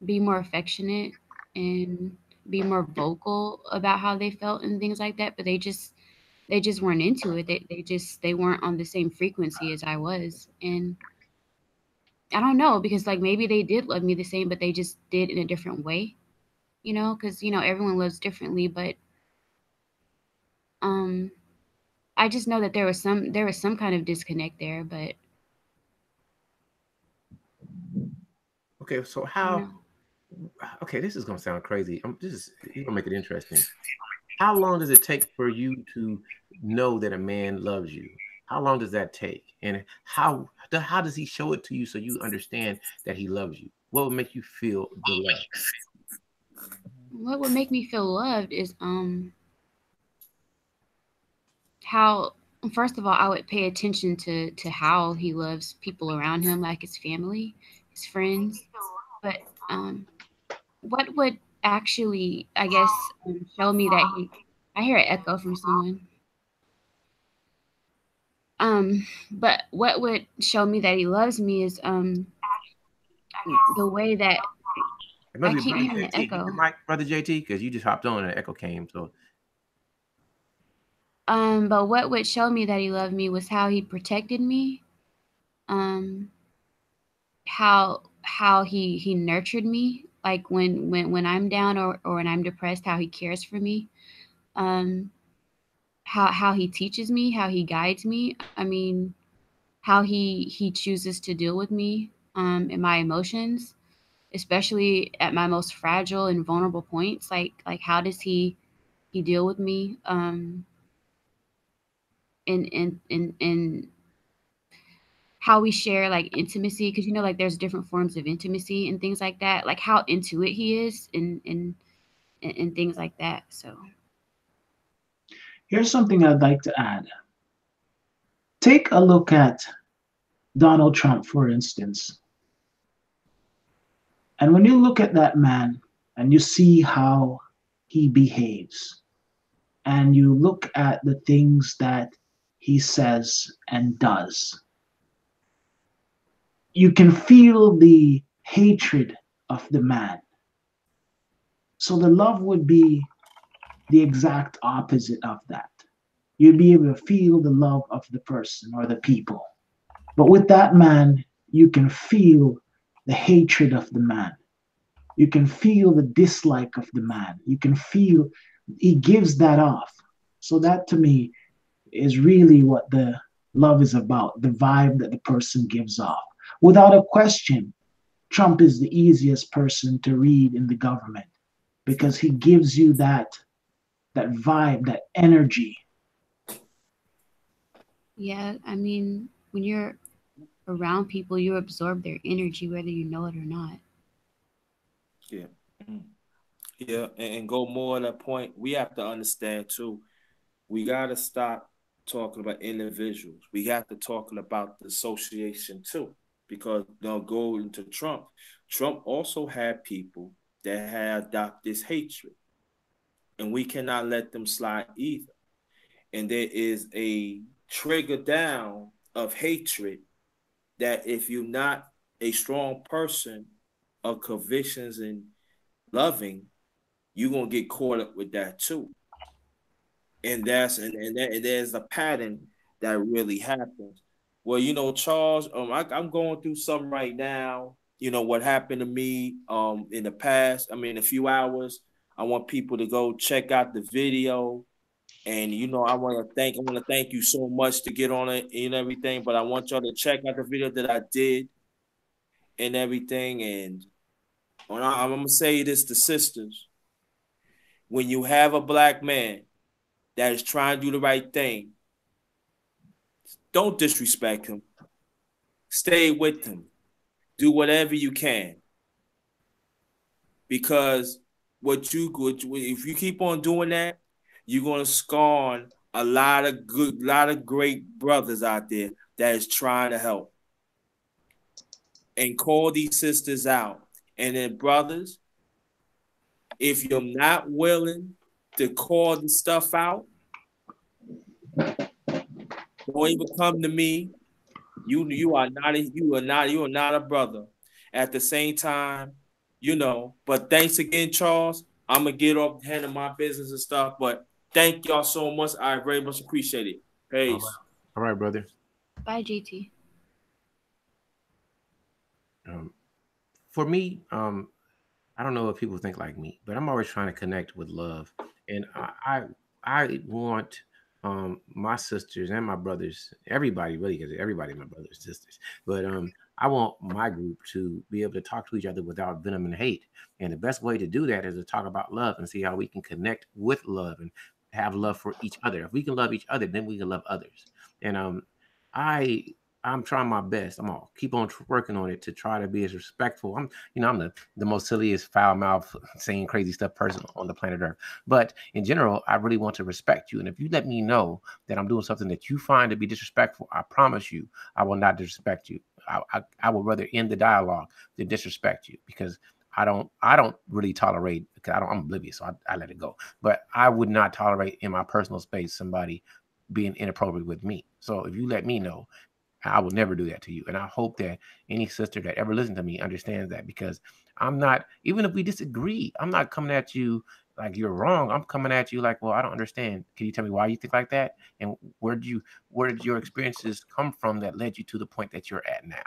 be more affectionate and be more vocal about how they felt and things like that, but they just weren't into it. They weren't on the same frequency as I was. And I don't know, because like maybe they did love me the same, but they just did in a different way, because everyone loves differently. But um I just know that there was some kind of disconnect there, but Okay, so I don't know. okay, this is gonna sound crazy. This is you're gonna make it interesting. How long does it take for you to know that a man loves you? How long does that take? And how does he show it to you so you understand that he loves you? What would make you feel the love? What would make me feel loved is how, first of all, I would pay attention to how he loves people around him, like his family, his friends. But um what would actually, I guess, show me that he, I hear an echo from someone. But what would show me that he loves me is the way that It must I be keep Brother hearing an JT. Get echo. your mic, Brother JT, because you just hopped on and the echo came. So But what would show me that he loved me was how he protected me. Um, how he nurtured me, like when I'm down, or when I'm depressed, how he cares for me. Um, how he teaches me, how he guides me. I mean, how he chooses to deal with me in my emotions, especially at my most fragile and vulnerable points. Like how does he he deal with me, and how we share like intimacy, because like there's different forms of intimacy and things like that, like how into it he is, and things like that. So Here's something I'd like to add. Take a look at Donald Trump, for instance. And when you look at that man and you see how he behaves, and you look at the things that he says and does, you can feel the hatred of the man. So the love would be the exact opposite of that. You'd be able to feel the love of the person or the people. But with that man, you can feel the hatred of the man. You can feel the dislike of the man. You can feel he gives that off. So that to me is really what the love is about, the vibe that the person gives off. Without a question, Trump is the easiest person to read in the government because he gives you that vibe, that energy. yeah, I mean, when you're around people, you absorb their energy whether you know it or not. Yeah. Mm. Yeah, and go more on that point. We have to understand too. We gotta stop talking about individuals. We got to talking about the association too, because go into Trump. Trump also had people that had adopted this hatred, and we cannot let them slide either. And there is a trigger down of hatred that if you're not a strong person of convictions and loving, you're gonna get caught up with that too. And there's a pattern that really happens. Well, Charles, I'm going through something right now. What happened to me in the past. I mean, a few hours. I want people to go check out the video. And I want to thank you so much to get on it and everything. But I want y'all to check out the video that I did and everything. And I'm gonna say this to sisters: when you have a black man that is trying to do the right thing, don't disrespect him. Stay with him. Do whatever you can, because if you keep on doing that, you're gonna scorn lot of great brothers out there that is trying to help, and call these sisters out. And then brothers, if you're not willing to call the stuff out, don't even come to me. You are not a brother. At the same time, But thanks again, Charles. I'm gonna get off handling my business and stuff. But thank y'all so much. I very much appreciate it. All right, Peace. all right, brother. Bye, JT. Um, for me, I don't know if people think like me, but I'm always trying to connect with love, and I want my sisters and my brothers, everybody really, because everybody my brothers and sisters, but I want my group to be able to talk to each other without venom and hate, and the best way to do that is to talk about love and see how we can connect with love and have love for each other. If we can love each other, then we can love others, and I. I'm trying my best. I'm gonna keep on working on it to try to be as respectful. I'm the most silliest, foul mouth, saying crazy stuff person on the planet Earth. But in general, I really want to respect you. And if you let me know that I'm doing something that you find to be disrespectful, I promise you, I will not disrespect you. I would rather end the dialogue than disrespect you, because I don't really tolerate, because I'm oblivious, so I let it go. But I would not tolerate in my personal space somebody being inappropriate with me. So if you let me know, I will never do that to you. And I hope that any sister that ever listened to me understands that, because I'm not, even if we disagree, I'm not coming at you like you're wrong. I'm coming at you like, well, I don't understand. Can you tell me why you think like that? And where did your experiences come from that led you to the point that you're at now?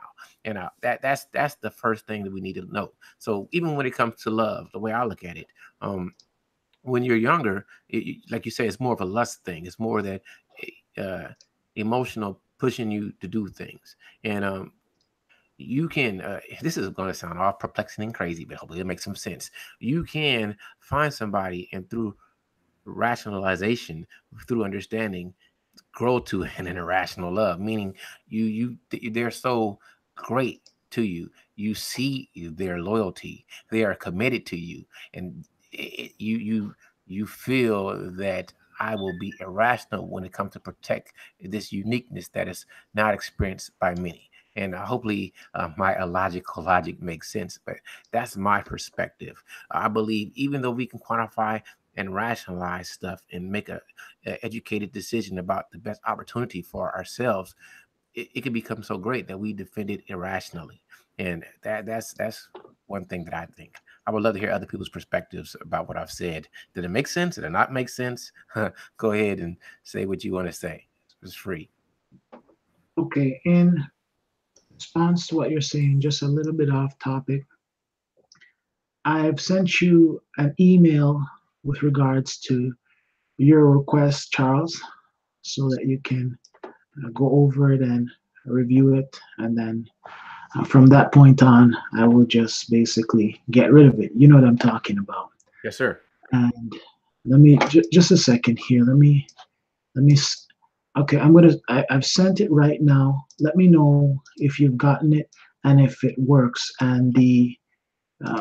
And that's the first thing that we need to know. So even when it comes to love, the way I look at it, when you're younger, like you say, it's more of a lust thing. It's more that uh, emotional pushing you to do things. And you can, this is going to sound all perplexing and crazy, but hopefully it makes some sense. You can find somebody, and through rationalization through understanding grow to an irrational love, meaning they're so great to you. You see their loyalty, they are committed to you, and you feel that I will be irrational when it comes to protect this uniqueness that is not experienced by many. And hopefully my illogical logic makes sense, but that's my perspective. I believe even though we can quantify and rationalize stuff and make a educated decision about the best opportunity for ourselves, it can become so great that we defend it irrationally. And that's one thing that I think. I would love to hear other people's perspectives about what I've said. Did it make sense? Did it not make sense? Go ahead and say what you want to say. It's free. Okay, in response to what you're saying, just a little bit off topic, I've sent you an email with regards to your request, Charles, so that you can go over it and review it. And then from that point on, I will just basically get rid of it. You know what I'm talking about. Yes, sir. And let me just a second here. Let me. Okay, I've sent it right now. Let me know if you've gotten it and if it works. And the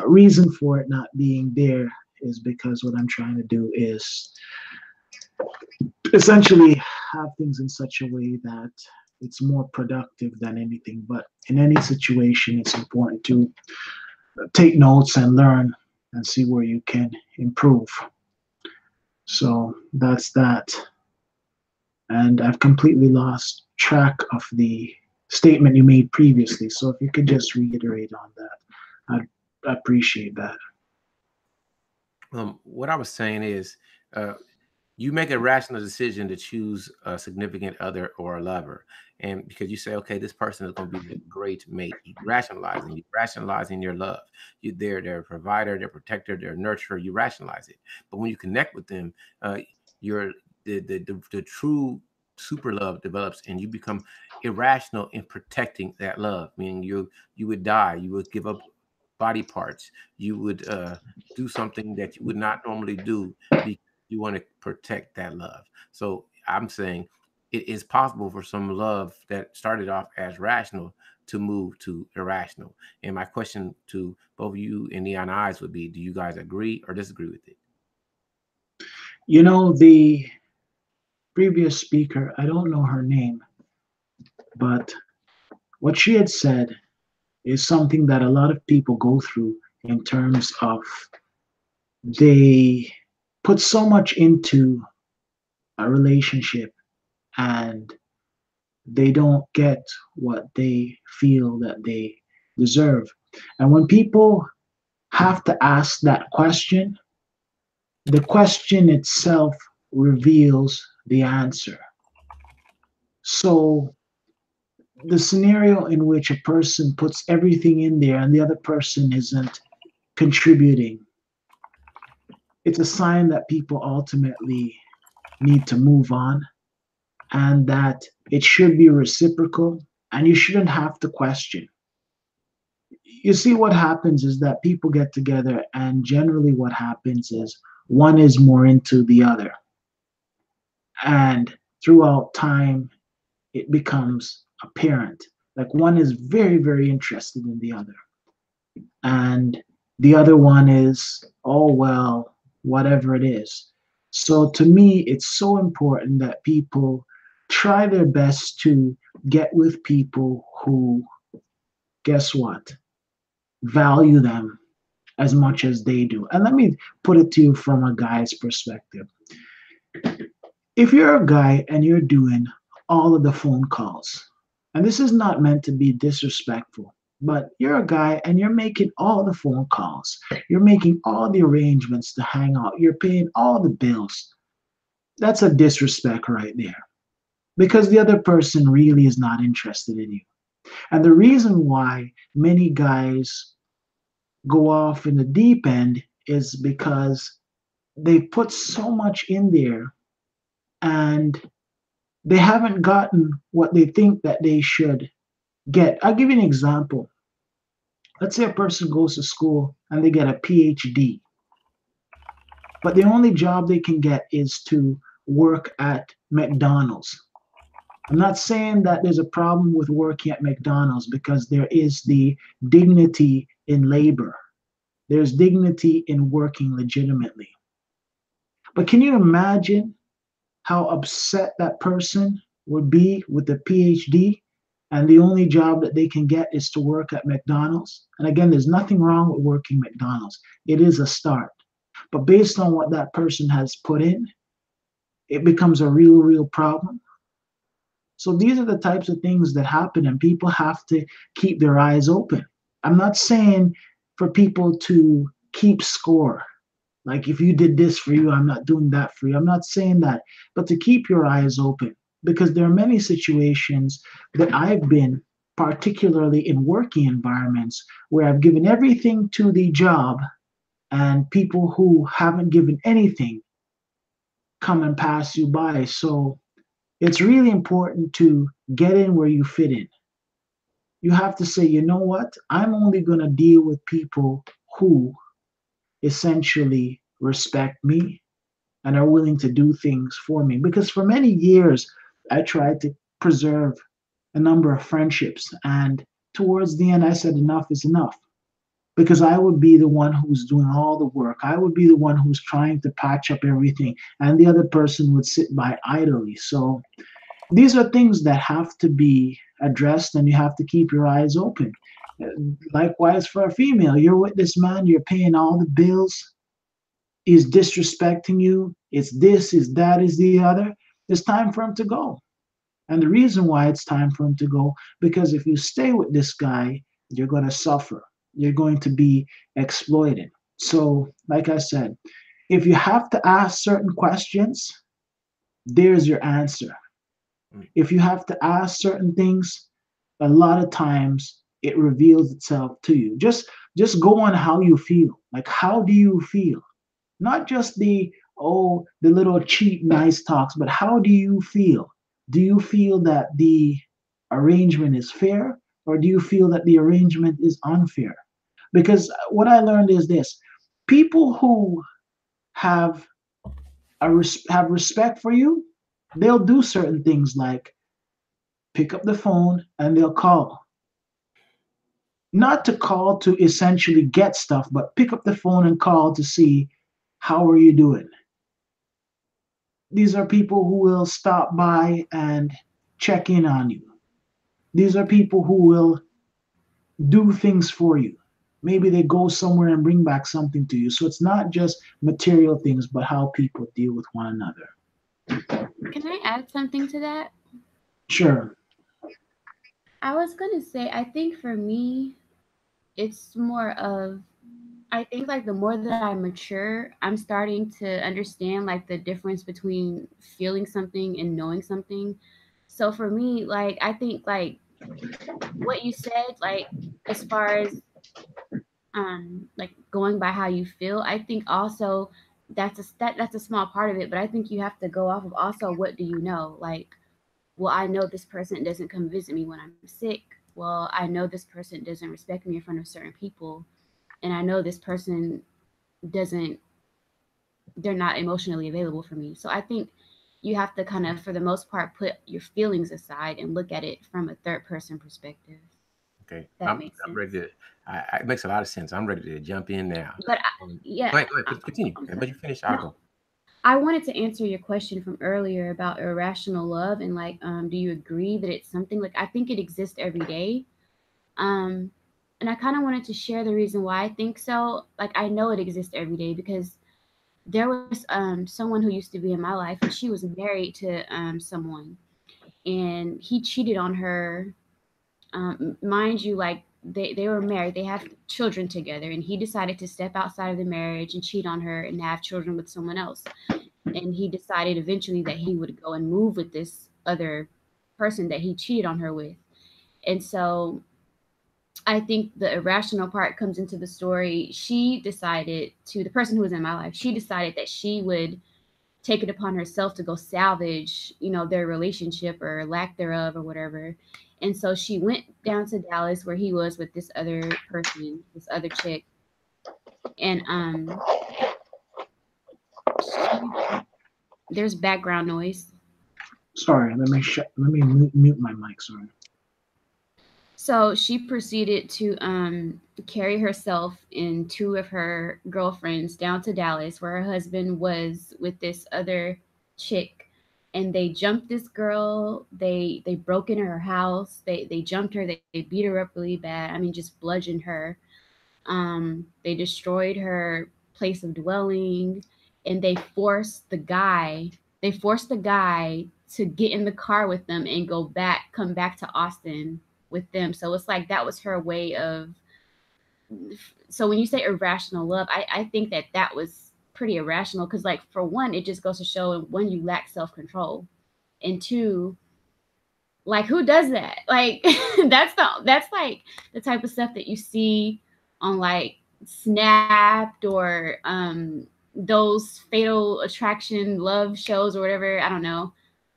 reason for it not being there is because what I'm trying to do is essentially have things in such a way that it's more productive than anything. But in any situation, it's important to take notes and learn and see where you can improve. So that's that. And I've completely lost track of the statement you made previously. So if you could just reiterate on that, I'd appreciate that. What I was saying is, uh, you make a rational decision to choose a significant other or a lover, and because you say, okay, this person is going to be the great mate, you rationalizing your love. They're a provider, they're a protector, they're a nurturer. You rationalize it, but when you connect with them, your the true super love develops, and you become irrational in protecting that love. Meaning you would die, you would give up body parts, you would do something that you would not normally do because you want to protect that love. So I'm saying it is possible for some love that started off as rational to move to irrational. And my question to both you and Neon Eyes would be: do you guys agree or disagree with it? You know, the previous speaker, I don't know her name, but what she had said is something that a lot of people go through in terms of they put so much into a relationship and they don't get what they feel that they deserve. And when people have to ask that question, the question itself reveals the answer. So, the scenario in which a person puts everything in there and the other person isn't contributing, it's a sign that people ultimately need to move on and that it should be reciprocal and you shouldn't have to question. You see, what happens is that people get together, and generally, what happens is one is more into the other. And throughout time, it becomes apparent. Like one is very, very interested in the other. And the other one is, oh, well, whatever it is. So to me, it's so important that people try their best to get with people who, guess what, value them as much as they do. And let me put it to you from a guy's perspective. If you're a guy and you're doing all of the phone calls, and this is not meant to be disrespectful, but you're a guy and you're making all the phone calls, you're making all the arrangements to hang out, you're paying all the bills. That's a disrespect right there because the other person really is not interested in you. And the reason why many guys go off in the deep end is because they put so much in there and they haven't gotten what they think that they should get. I'll give you an example. Let's say a person goes to school and they get a PhD. but the only job they can get is to work at McDonald's. I'm not saying that there's a problem with working at McDonald's because there is the dignity in labor. There's dignity in working legitimately. But can you imagine how upset that person would be with a PhD and the only job that they can get is to work at McDonald's? And again, there's nothing wrong with working McDonald's. It is a start. But based on what that person has put in, it becomes a real problem. So these are the types of things that happen, and people have to keep their eyes open. I'm not saying for people to keep score. Like if you did this for you, I'm not doing that for you. I'm not saying that, but to keep your eyes open because there are many situations that I've been, particularly in working environments, where I've given everything to the job and people who haven't given anything come and pass you by. So it's really important to get in where you fit in. You have to say, you know what? I'm only going to deal with people who essentially respect me and are willing to do things for me. Because for many years, I tried to preserve a number of friendships. And towards the end, I said, enough is enough. Because I would be the one who's doing all the work. I would be the one who's trying to patch up everything. And the other person would sit by idly. So these are things that have to be addressed and you have to keep your eyes open. Likewise, for a female, you're with this man, you're paying all the bills, he's disrespecting you, it's this, is that, is the other. It's time for him to go. And the reason why it's time for him to go, because if you stay with this guy, you're going to suffer. You're going to be exploited. So, like I said, if you have to ask certain questions, there's your answer. Mm. If you have to ask certain things, a lot of times it reveals itself to you. Just go on how you feel. Like how do you feel? Not just the little cheap nice talks, but how do you feel? Do you feel that the arrangement is fair or do you feel that the arrangement is unfair? Because what I learned is this: people who have have respect for you, they'll do certain things like pick up the phone and they'll call. Not to call to essentially get stuff, but pick up the phone and call to see how are you doing. These are people who will stop by and check in on you. These are people who will do things for you. Maybe they go somewhere and bring back something to you. So it's not just material things, but how people deal with one another. Can I add something to that? Sure. I was gonna say, I think for me, it's more of, I think like the more that I mature, I'm starting to understand like the difference between feeling something and knowing something. So for me, like I think like what you said, like as far as like going by how you feel, I think also that's a small part of it, but I think you have to go off of also what do you know? Like, well, I know this person doesn't come visit me when I'm sick. Well, I know this person doesn't respect me in front of certain people, and I know this person doesn't they're not emotionally available for me. So I think you have to kind of for the most part put your feelings aside and look at it from a third person perspective. Okay, That makes I'm sense. ready to. It makes a lot of sense. I'm ready to jump in now. But yeah, Go ahead, continue. I'm But sorry. you finish, I'll No, go. I wanted to answer your question from earlier about irrational love and like, do you agree that it's something like I think it exists every day? Um, and I kind of wanted to share the reason why I think so. Like, I know it exists every day because there was someone who used to be in my life, and she was married to someone, and he cheated on her. Mind you, like they were married, they have children together, and he decided to step outside of the marriage and cheat on her and have children with someone else. And he decided eventually that he would go and move with this other person that he cheated on her with. And so I think the irrational part comes into the story. She decided to, the person who was in my life, she decided that she would take it upon herself to go salvage, their relationship or lack thereof or whatever. And so she went down to Dallas where he was with this other person, this other chick. And There's background noise. Sorry, let me mute my mic. Sorry. So she proceeded to carry herself and two of her girlfriends down to Dallas, where her husband was with this other chick, and they jumped this girl. They broke into her house. They jumped her. They beat her up really bad. I mean, just bludgeoned her. They destroyed her place of dwelling, and They forced the guy to get in the car with them and come back to Austin with them. So it's like that was her way of. So when you say irrational love, I think that that was pretty irrational because, like, for one, it just goes to show one, you lack self control, and two, like, who does that? Like, that's like the type of stuff that you see on like Snapped or those Fatal Attraction love shows or whatever. I don't know.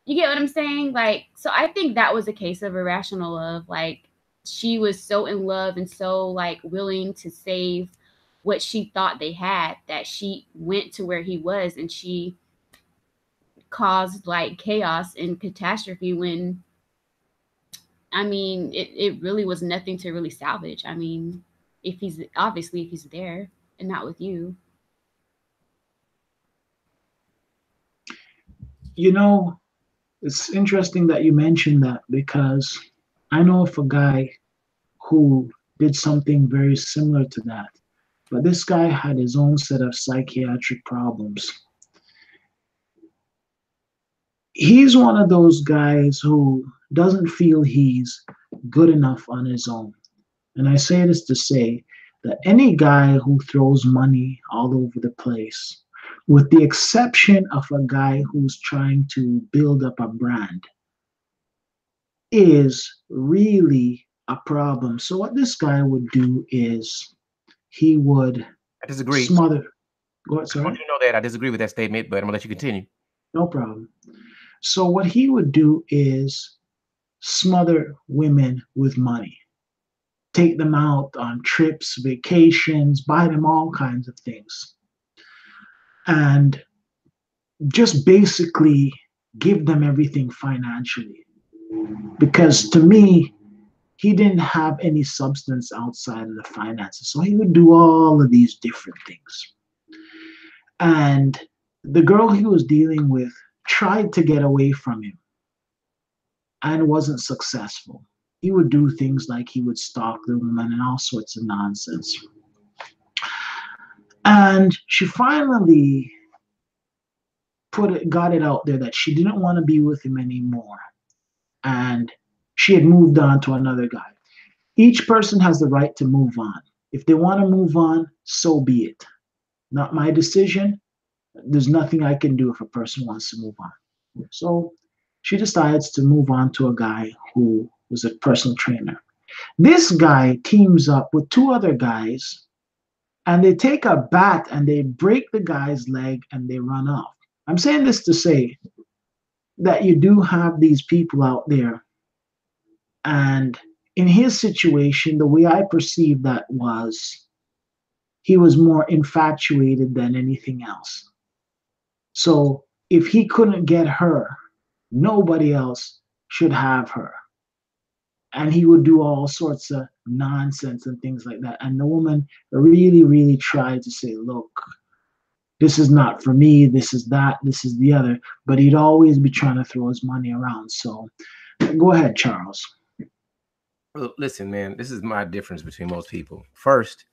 You get what I'm saying? Like, so I think that was a case of irrational love. Like, she was so in love and so like willing to save what she thought they had that she went to where he was, and she caused like chaos and catastrophe when, I mean, it really was nothing to really salvage. I mean, if he's obviously if he's there and not with you. You know, it's interesting that you mentioned that because I know of a guy who did something very similar to that. But this guy had his own set of psychiatric problems. He's one of those guys who doesn't feel he's good enough on his own. And I say this to say that any guy who throws money all over the place, with the exception of a guy who's trying to build up a brand, is really a problem. So what this guy would do is he would I disagree. smother. Go ahead, I want sorry. you to know that I disagree with that statement, but I'm gonna let you continue. No problem. So what he would do is smother women with money, take them out on trips, vacations, buy them all kinds of things, and just basically give them everything financially. Because to me, he didn't have any substance outside of the finances. So he would do all of these different things. And the girl he was dealing with tried to get away from him and wasn't successful. He would do things like he would stalk the woman and all sorts of nonsense. And she finally got it out there that she didn't want to be with him anymore. And she had moved on to another guy. Each person has the right to move on. If they want to move on, so be it. Not my decision. There's nothing I can do if a person wants to move on. So she decides to move on to a guy who was a personal trainer. This guy teams up with two other guys and they take a bat and they break the guy's leg and they run off. I'm saying this to say that you do have these people out there. And in his situation, the way I perceived that was he was more infatuated than anything else. So if he couldn't get her, nobody else should have her. And he would do all sorts of nonsense and things like that. And the woman really, really tried to say, look, this is not for me, this is that, this is the other. But he'd always be trying to throw his money around. So go ahead, Charles. Well, listen, man, this is my difference between most people. First,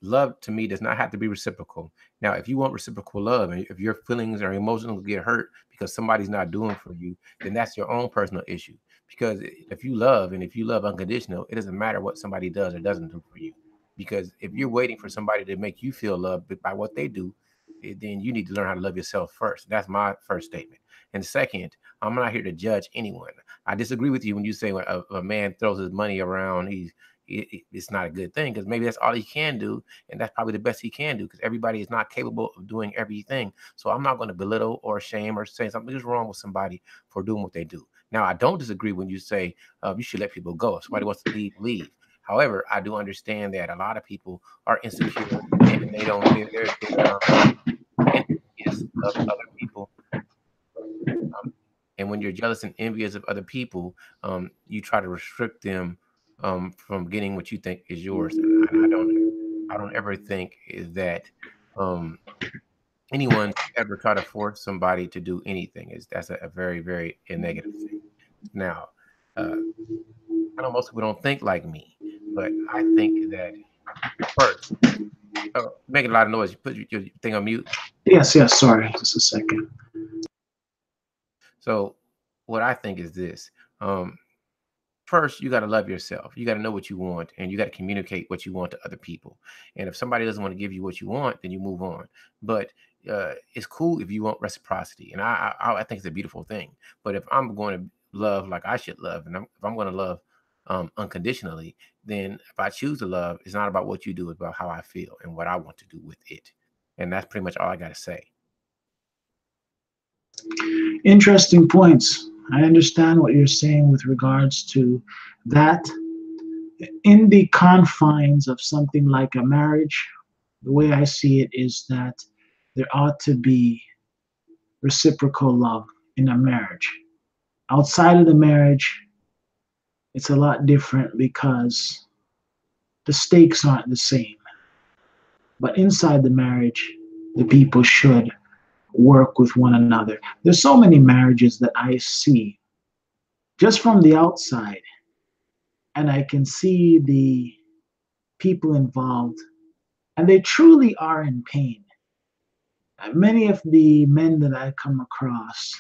love to me does not have to be reciprocal. Now, if you want reciprocal love and if your feelings or emotions get hurt because somebody's not doing for you, then that's your own personal issue. Because if you love and if you love unconditional, it doesn't matter what somebody does or doesn't do for you. Because if you're waiting for somebody to make you feel loved by what they do, then you need to learn how to love yourself first. That's my first statement. And second, I'm not here to judge anyone. I disagree with you when you say when a man throws his money around, it's not a good thing because maybe that's all he can do, and that's probably the best he can do because everybody is not capable of doing everything. So I'm not going to belittle or shame or say something is wrong with somebody for doing what they do. Now, I don't disagree when you say you should let people go. If somebody wants to leave, leave. However, I do understand that a lot of people are insecure and they don't. They're envious love other people. Um, and when you're jealous and envious of other people, you try to restrict them from getting what you think is yours. And I don't ever think is that um, anyone should ever try to force somebody to do anything. Is That's a very, very a negative thing. Now, uh, I know most people don't think like me, but I think that first, making a lot of noise. You put your thing on mute. Yes, yes, sorry, just a second. So, what I think is this. Um, First, you got to love yourself. You got to know what you want, and you got to communicate what you want to other people. And if somebody doesn't want to give you what you want, then you move on. But it's cool if you want reciprocity, and I think it's a beautiful thing. But if I'm going to love like I should love, and if I'm going to love unconditionally, then if I choose to love, it's not about what you do; it's about how I feel and what I want to do with it. And that's pretty much all I got to say. Interesting points. I understand what you're saying with regards to that. In the confines of something like a marriage, the way I see it is that there ought to be reciprocal love in a marriage. Outside of the marriage, it's a lot different because the stakes aren't the same. But inside the marriage, the people should work with one another. There's so many marriages that I see just from the outside, and I can see the people involved, and they truly are in pain. Many of the men that I come across,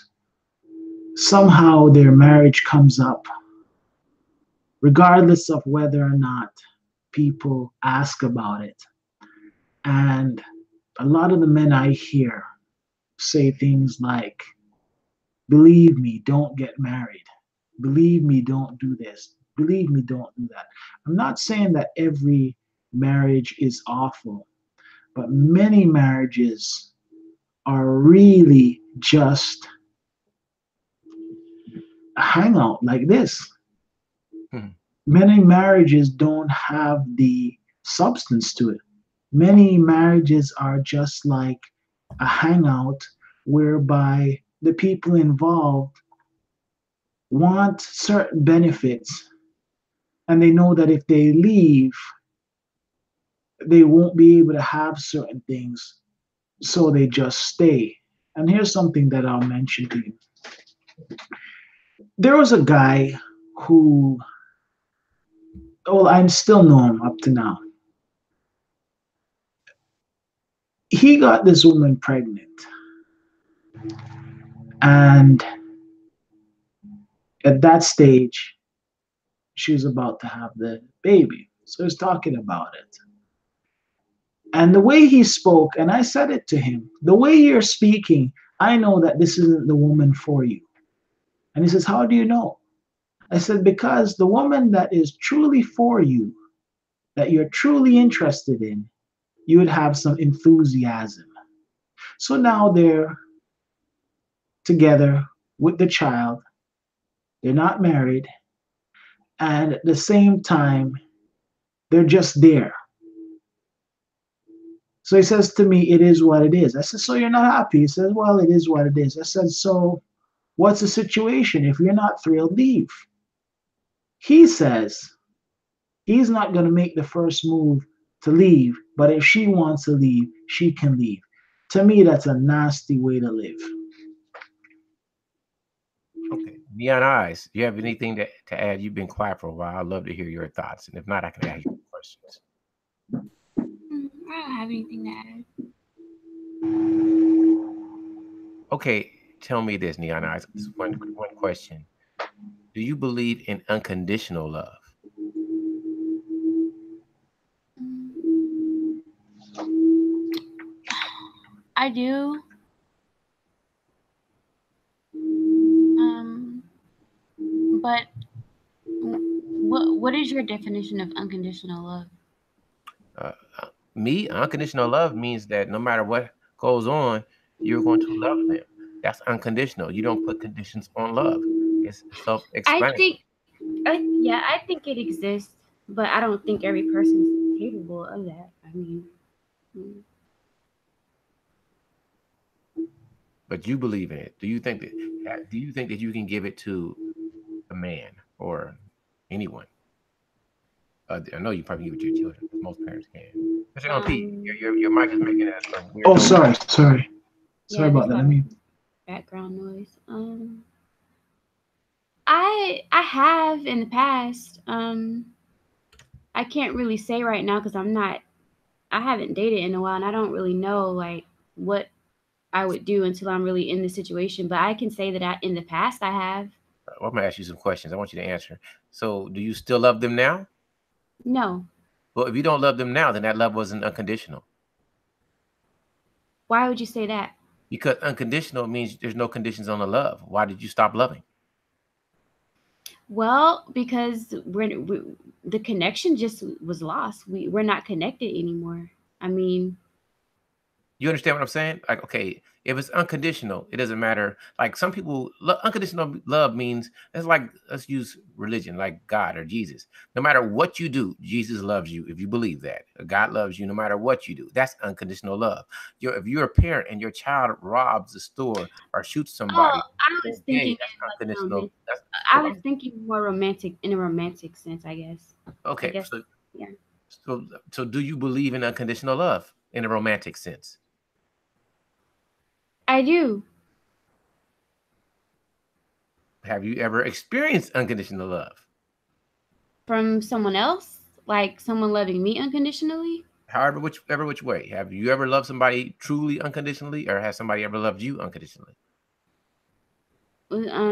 somehow their marriage comes up, regardless of whether or not people ask about it. And a lot of the men I hear say things like, believe me, don't get married. Believe me, don't do this. Believe me, don't do that. I'm not saying that every marriage is awful, but many marriages are really just a hangout like this. Mhm. Many marriages don't have the substance to it. Many marriages are just like a hangout whereby the people involved want certain benefits and they know that if they leave, they won't be able to have certain things, so they just stay. And here's something that I'll mention to you. There was a guy who, well, I still know him up to now. He got this woman pregnant, and at that stage, she was about to have the baby. So he's talking about it. And the way he spoke, and I said it to him, the way you're speaking, I know that this isn't the woman for you. And he says, how do you know? I said, because the woman that is truly for you, that you're truly interested in, you would have some enthusiasm. So now they're together with the child, they're not married, and at the same time, they're just there. So he says to me, it is what it is. I said, so you're not happy? He says, well, it is what it is. I said, so what's the situation? If you're not thrilled, leave. He says he's not going to make the first move to leave, but if she wants to leave, she can leave. To me, that's a nasty way to live. Okay. Neon Eyes, do you have anything to add? You've been quiet for a while. I'd love to hear your thoughts. And if not, I can ask you questions. I don't have anything to add. Okay. Tell me this, Neon Eyes. This is one question. Do you believe in unconditional love? Mm, I do. Um, but what is your definition of unconditional love? Uh, Me, unconditional love means that no matter what goes on, you're going to love them. That's unconditional. You don't put conditions on love. It's I self-explanatory. think, yeah, I think it exists, but I don't think every person is capable of that. I mean, mm, but you believe in it. Do you think that you can give it to a man or anyone? I know you probably give it to your children, because most parents can. Mr. LP, your mic is making a weird Oh, noise. sorry Yeah, about there's a that. lot Let of me. background noise. I have in the past. I can't really say right now because I haven't dated in a while, and I don't really know like what I would do until I'm really in the situation. But I can say that in the past I have. Well, I'm gonna ask you some questions. I want you to answer. So, do you still love them now? No. Well, if you don't love them now, then that love wasn't unconditional. Why would you say that? Because unconditional means there's no conditions on the love. Why did you stop loving? Well, because the connection just was lost. We're not connected anymore. I mean, You understand what I'm saying? Like, okay, if it's unconditional, it doesn't matter. Like some people, unconditional love means it's like, let's use religion, like God or Jesus. No matter what you do, Jesus loves you. If you believe that, God loves you, no matter what you do. That's unconditional love. If you're a parent and your child robs the store or shoots oh, somebody, I was that's thinking gay. in That's like unconditional. That's I hold was on. thinking more romantic in a romantic sense, I guess. I Okay, guess yeah. so do you believe in unconditional love in a romantic sense? I do. Have you ever experienced unconditional love? From someone else, like someone loving me unconditionally. However, which way. Have you ever loved somebody truly unconditionally, or has somebody ever loved you unconditionally?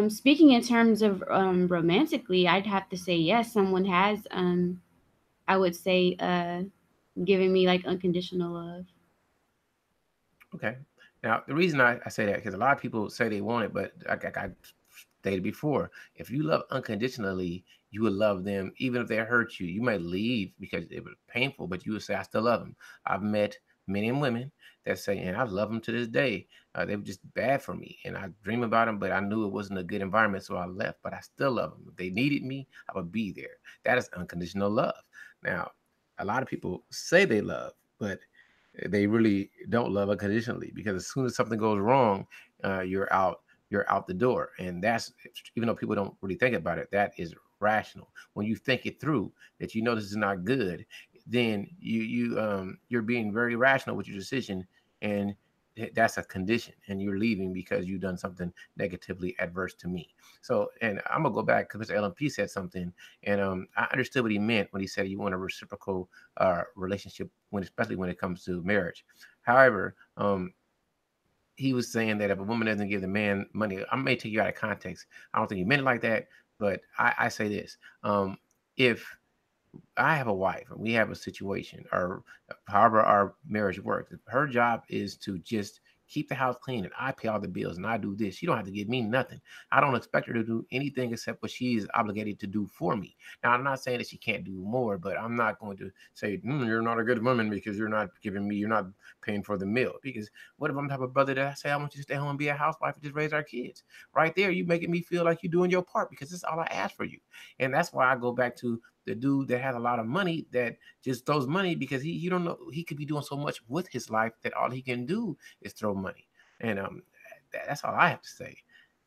Speaking in terms of romantically, I'd have to say yes. Someone has I would say giving me like unconditional love. Okay. Now, the reason I say that because a lot of people say they want it, but I stated before, if you love unconditionally, you would love them even if they hurt you. You might leave because it was painful, but you would say, "I still love them." I've met men and women that say, "And I love them to this day. They were just bad for me, and I dream about them, but I knew it wasn't a good environment, so I left. But I still love them. If they needed me, I would be there." That is unconditional love. Now, a lot of people say they love, but they really don't love unconditionally because as soon as something goes wrong, you're out. You're out the door, and that's even though people don't really think about it. That is rational. When you think it through, that you know this is not good, then you're being very rational with your decision, and that's a condition, and you're leaving because you've done something negatively adverse to me. So, and I'm gonna go back because Mr. LMP said something, and I understood what he meant when he said you want a reciprocal relationship when especially when it comes to marriage. However, he was saying that if a woman doesn't give the man money, I may take you out of context. I don't think he meant it like that, but I say this: if I have a wife and we have a situation, or however our marriage works. If her job is to just keep the house clean and I pay all the bills and I do this, she don't have to give me nothing. I don't expect her to do anything except what she is obligated to do for me. Now, I'm not saying that she can't do more, but I'm not going to say, you're not a good woman because you're not giving me, you're not paying for the meal. Because what if I'm the type of brother that I say, I want you to stay home and be a housewife and just raise our kids? Right there, you making me feel like you're doing your part because this is all I ask for you. And that's why I go back to the dude that has a lot of money that just throws money because he you don't know he could be doing so much with his life that all he can do is throw money. And that's all I have to say.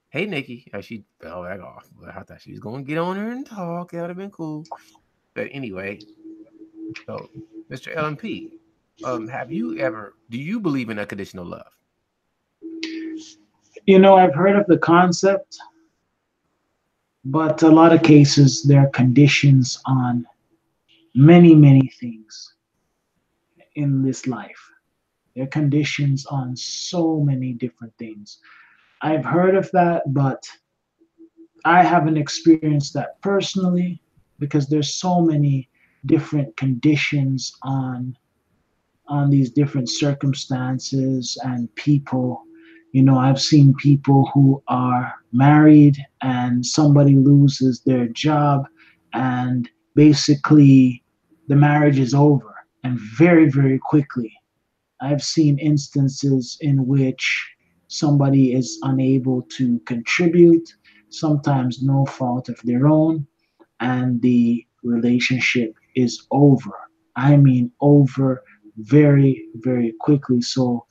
Hey Nikki, she fell back off. I thought she was going to get on her and talk. That would have been cool. But anyway, so Mr. LMP, have you ever? Do you believe in unconditional love? I've heard of the concept, but a lot of cases there are conditions on many things in this life. There are conditions on so many different things. I've heard of that, but I haven't experienced that personally because there's so many different conditions on these different circumstances and people. I've seen people who are married and somebody loses their job and basically the marriage is over and very quickly. I've seen instances in which somebody is unable to contribute, sometimes no fault of their own, and the relationship is over. I mean, over very quickly. So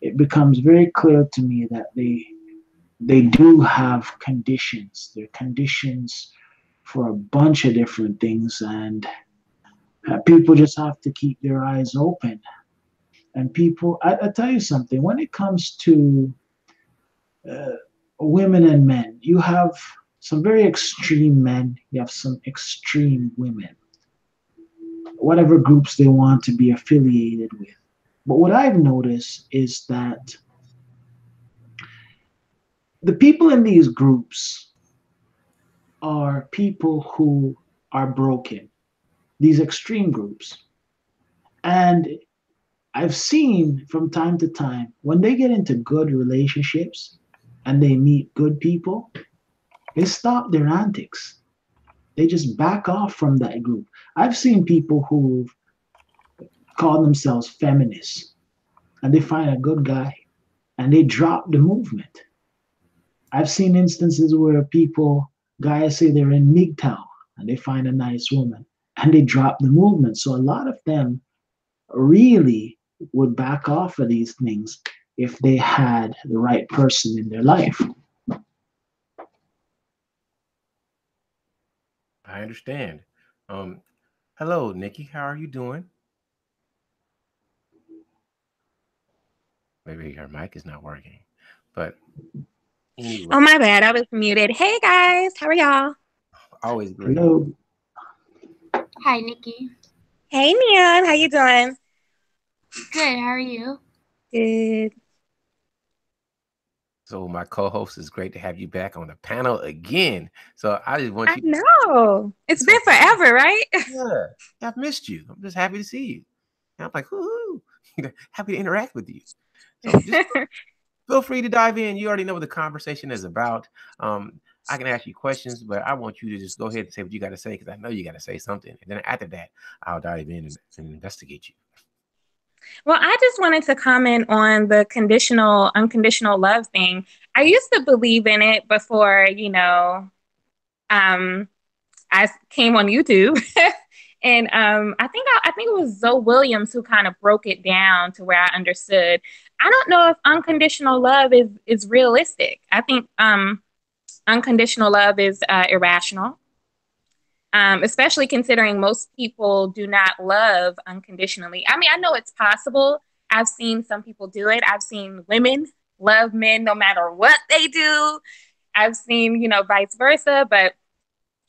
it becomes very clear to me that they do have conditions. They're conditions for a bunch of different things, and people just have to keep their eyes open. And people, I tell you something, when it comes to uh, women and men, you have some very extreme men, you have some extreme women, whatever groups they want to be affiliated with. But what I've noticed is that the people in these groups are people who are broken, these extreme groups. And I've seen from time to time when they get into good relationships and they meet good people, they stop their antics. They just back off from that group. I've seen people who call themselves feminists and they find a good guy and they drop the movement. I've seen instances where people, guys say they're in MGTOW and they find a nice woman and they drop the movement. So a lot of them really would back off of these things if they had the right person in their life. I understand. Um, Hello, Nikki. How are you doing? Maybe her mic is not working. But anyway, Oh, my bad. I was muted. Hey, guys. How are y'all? always great. Hello. Hi, Nikki. Hey, Neon. How you doing? Good. How are you? Good. So my co-host, is great to have you back on the panel again. So I just want I you. know. It's So been forever, right? yeah, I've missed you. I'm just happy to see you. And I'm like, woohoo! Happy to interact with you. So just feel free to dive in. You already know what the conversation is about. I can ask you questions, but I want you to just go ahead and say what you got to say because I know you got to say something. And then after that, I'll dive in and investigate you. Well, I just wanted to comment on the conditional, unconditional love thing. I used to believe in it before, I came on YouTube. And I think it was Zoe Williams who kind of broke it down to where I understood. I don't know if unconditional love is realistic. I think unconditional love is irrational, especially considering most people do not love unconditionally. I mean, I know it's possible. I've seen some people do it. I've seen women love men no matter what they do. I've seen, vice versa. But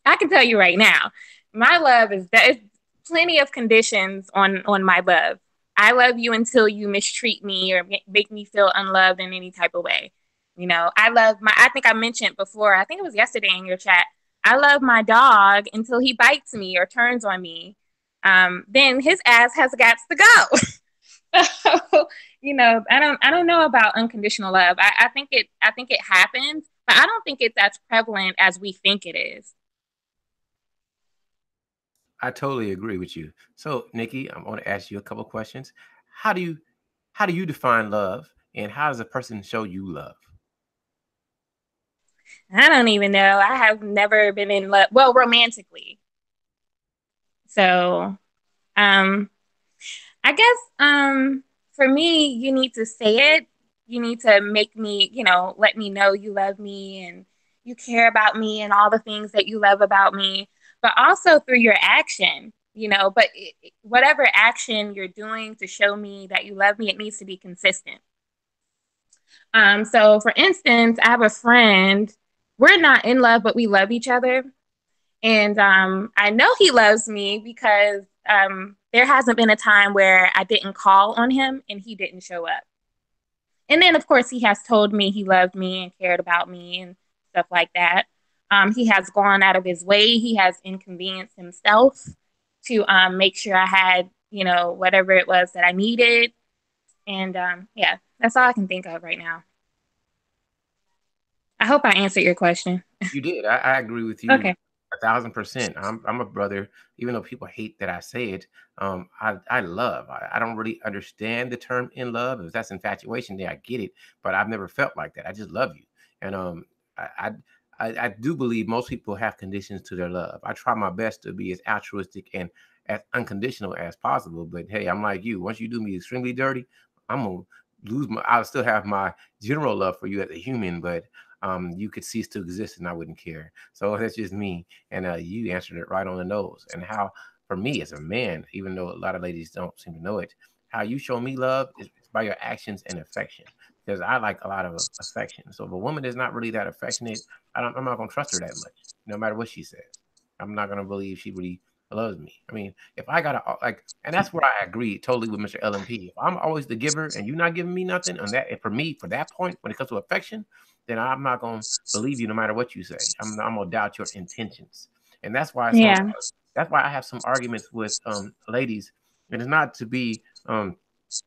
I can tell you right now, my love is that it's plenty of conditions on my love. I love you until you mistreat me or make me feel unloved in any type of way. I think I mentioned before, I think it was yesterday in your chat, I love my dog until he bites me or turns on me. Then his ass has got to go. So, I don't know about unconditional love. I think it happens, but I don't think it's as prevalent as we think it is. I totally agree with you. So, Nikki, I want to ask you a couple of questions. How do you how do you define love, and how does a person show you love? I don't even know. I have never been in love, well, romantically. So, um, I guess for me, you need to say it. You need to make me, let me know you love me and you care about me and all the things that you love about me, but also through your action, but whatever action you're doing to show me that you love me, it needs to be consistent. So for instance, I have a friend, we're not in love, but we love each other. And I know he loves me because there hasn't been a time where I didn't call on him and he didn't show up. And then, of course, he has told me he loved me and cared about me and stuff like that. He has gone out of his way. He has inconvenienced himself to make sure I had, whatever it was that I needed. And yeah, that's all I can think of right now. I hope I answered your question. You did. I agree with you Okay. 1,000%. I'm a brother, even though people hate that I say it. I love. I don't really understand the term in love. If that's infatuation, then I get it. But I've never felt like that. I just love you, and I, I do believe most people have conditions to their love. I try my best to be as altruistic and as unconditional as possible. But hey, I'm like you. Once you do me extremely dirty, I'm gonna I'll still have my general love for you as a human, but you could cease to exist and I wouldn't care. So that's just me. And you answered it right on the nose. And how, for me as a man, even though a lot of ladies don't seem to know it, how you show me love is by your actions and affection. Because I like a lot of affection. So if a woman is not really that affectionate, I'm not going to trust her that much, no matter what she says. I'm not going to believe she really loves me. I mean, if I gotta like, and that's where I agree totally with Mr. LMP. If I'm always the giver and you're not giving me nothing on that, and for me, for that point, when it comes to affection, then I'm not gonna believe you no matter what you say. I'm gonna doubt your intentions, and that's why Yeah. that's why I have some arguments with ladies, and it's not to be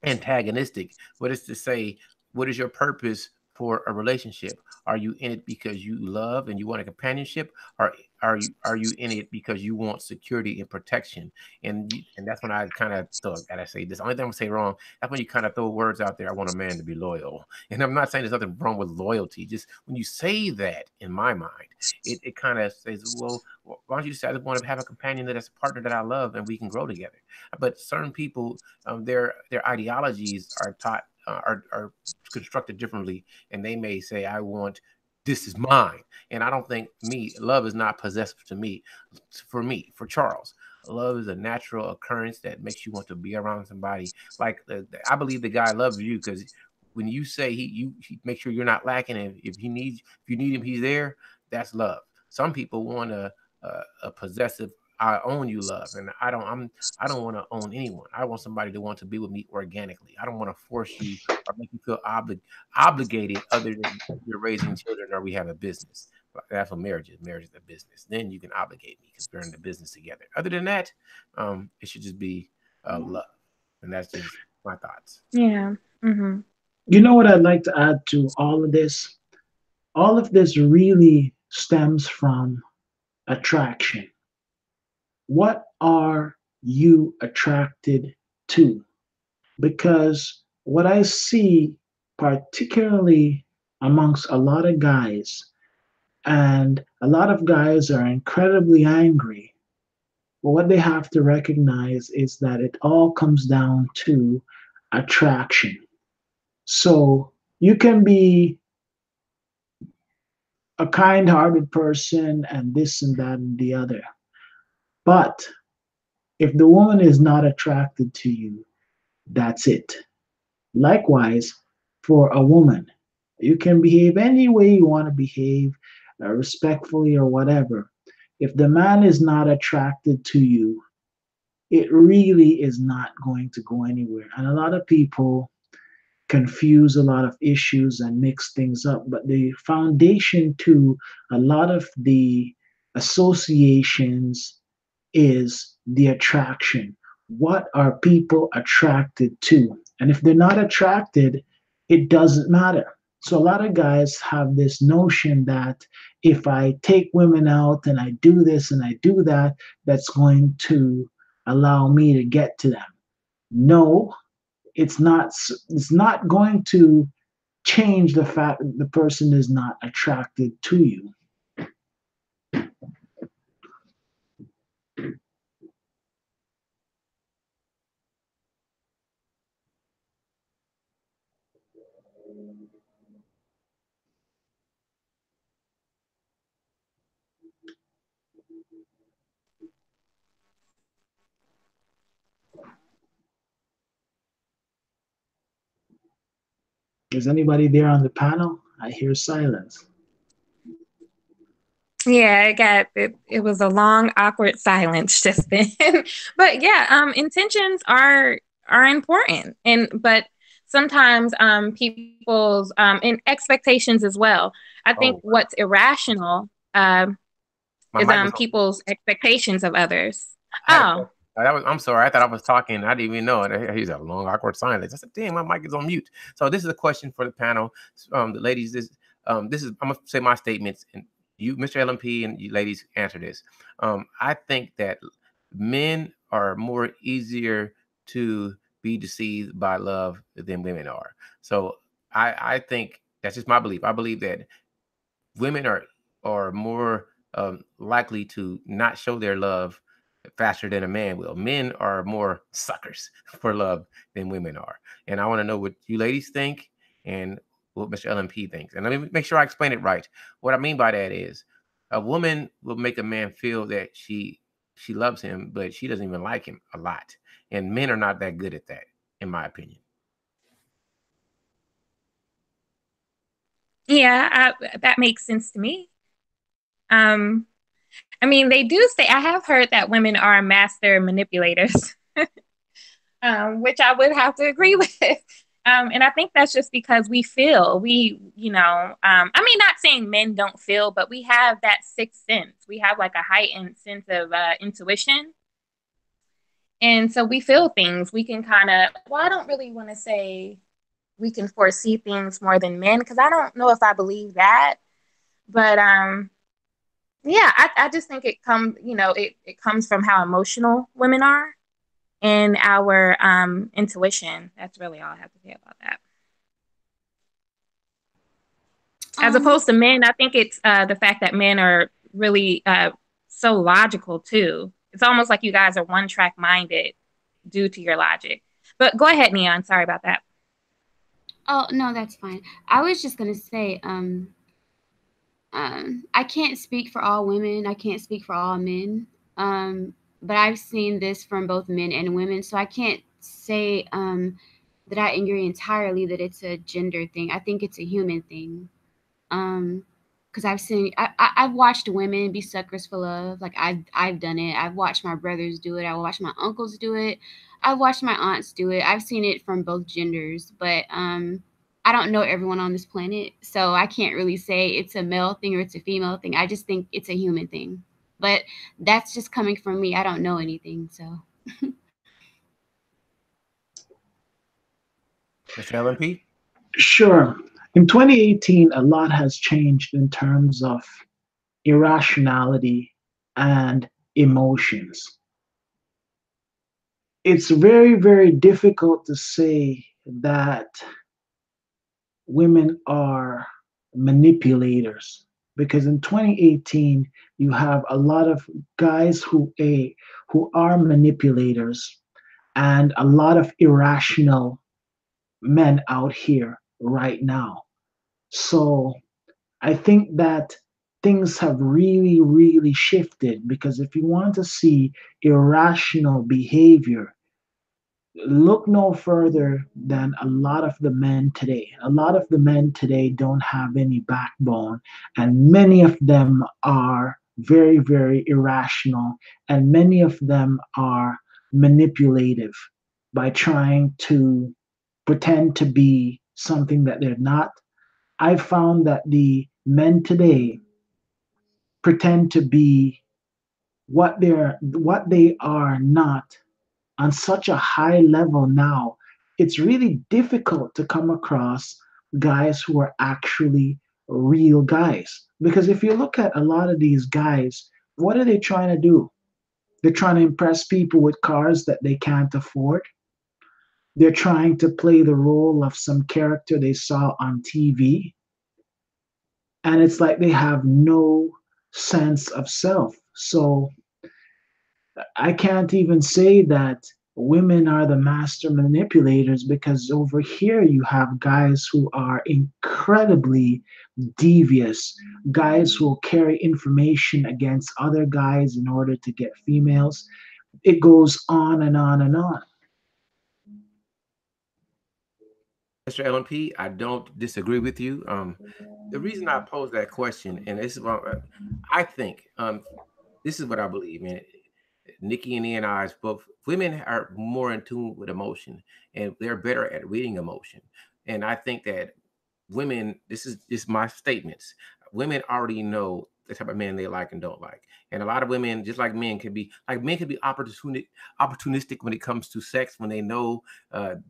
antagonistic, but it's to say, what is your purpose for a relationship? Are you in it because you love and you want a companionship, or are you in it because you want security and protection? And that's when I kind of thought, gotta say this. Only thing I'm gonna say wrong. That's when you kind of throw words out there. I want a man to be loyal, and I'm not saying there's nothing wrong with loyalty. Just when you say that, in my mind, it kind of says, well, why don't you just say I just want to have a companion that's a partner that I love and we can grow together? But certain people, their ideologies are taught are constructed differently, and they may say, "I want this is mine," and I don't think love is not possessive to me. For me, for Charles, love is a natural occurrence that makes you want to be around somebody. Like I believe the guy loves you because when you say he make sure you're not lacking, and if you need him, he's there. That's love. Some people want a possessive I own you love, and I don't want to own anyone. I want somebody to want to be with me organically. I don't want to force you or make you feel obligated, other than you're raising children or we have a business. That's what marriage is. Marriage is a business. Then you can obligate me because we're in the business together. Other than that, it should just be love, and that's just my thoughts. Yeah. Hmm. You know what I'd like to add to all of this? All of this really stems from attraction. What are you attracted to? Because what I see, particularly amongst a lot of guys, and a lot of guys are incredibly angry, but what they have to recognize is that it all comes down to attraction. So you can be a kind hearted person and this and that and the other. But if the woman is not attracted to you, that's it. Likewise, for a woman, you can behave any way you want to behave, respectfully or whatever. If the man is not attracted to you, it really is not going to go anywhere. And a lot of people confuse a lot of issues and mix things up. But the foundation to a lot of the associations is the attraction. What are people attracted to? And if they're not attracted, it doesn't matter. So a lot of guys have this notion that if I take women out and I do this and I do that, that's going to allow me to get to them. No, it's not going to change the fact that the person is not attracted to you. Is anybody there on the panel? I hear silence. Yeah, it was a long, awkward silence just then. But yeah, intentions are important, and but sometimes people's and expectations as well. I think Oh, what's irrational my is mic was on. people's expectations of others. I had a Oh, question. I'm sorry. I thought I was talking. I didn't even know it. He's a long, awkward silence. I said, "Damn, my mic is on mute." So this is a question for the panel, the ladies. This is. I'm gonna say my statements, and you, Mr. LMP, and you ladies, answer this. I think that men are more easier to be deceived by love than women are. So I think that's just my belief. I believe that women are more likely to not show their love faster than a man will. Men are more suckers for love than women are. And I want to know what you ladies think and what Mr. LMP thinks. And let me make sure I explain it right. What I mean by that is a woman will make a man feel that she loves him, but she doesn't even like him a lot. And men are not that good at that, in my opinion. Yeah, that makes sense to me. Um, I mean, they do say, I have heard that women are master manipulators, which I would have to agree with. And I think that's just because we feel, I mean, not saying men don't feel, but we have that sixth sense. We have like a heightened sense of intuition. And so we feel things. We can kind of, well, I don't really want to say we can foresee things more than men, because I don't know if I believe that. But yeah, I just think it comes from how emotional women are and our intuition. That's really all I have to say about that. As opposed to men, I think it's the fact that men are really so logical too. It's almost like you guys are one track minded due to your logic. But go ahead, Neon. Sorry about that. Oh no, that's fine. I was just gonna say, I can't speak for all women. I can't speak for all men. But I've seen this from both men and women, so I can't say that I agree entirely that it's a gender thing. I think it's a human thing. Um, because I've watched women be suckers for love. Like I've done it. I've watched my brothers do it. I watched my uncles do it. I've watched my aunts do it. I've seen it from both genders, but I don't know everyone on this planet, so I can't really say it's a male thing or it's a female thing. I just think it's a human thing. But that's just coming from me. I don't know anything, so. Mr. LMP? Sure. In 2018, a lot has changed in terms of irrationality and emotions. It's very, very difficult to say that women are manipulators because in 2018 you have a lot of guys who are manipulators and a lot of irrational men out here right now. So I think that things have really, really shifted because if you want to see irrational behavior, look no further than a lot of the men today. A lot of the men today don't have any backbone, and many of them are very, very irrational, and many of them are manipulative by trying to pretend to be something that they're not. I found that the men today pretend to be what they are not on such a high level now. It's really difficult to come across guys who are actually real guys. Because if you look at a lot of these guys, what are they trying to do? They're trying to impress people with cars that they can't afford. They're trying to play the role of some character they saw on TV. And it's like they have no sense of self. So I can't even say that women are the master manipulators because over here you have guys who are incredibly devious, guys who will carry information against other guys in order to get females. It goes on and on and on. Mr. LMP, I don't disagree with you. The reason I pose that question, and this is what I think, this is what I believe, man. Nikki and I's both women are more in tune with emotion and they're better at reading emotion. And I think that women, this is just my statements. Women already know the type of men they like and don't like. And a lot of women, just like men can be opportunistic when it comes to sex, when they know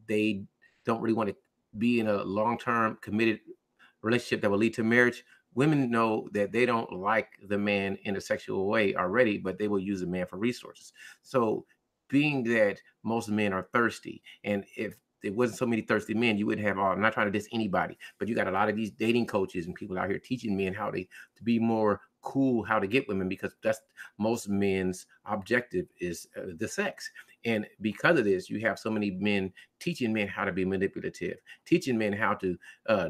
they don't really want to be in a long-term committed relationship that will lead to marriage. Women know that they don't like the man in a sexual way already, but they will use the man for resources. So being that most men are thirsty, and if there wasn't so many thirsty men, you wouldn't have all. I'm not trying to diss anybody, but you got a lot of these dating coaches and people out here teaching men how to be more cool how to get women, because that's most men's objective is the sex. And because of this, you have so many men teaching men how to be manipulative, teaching men how to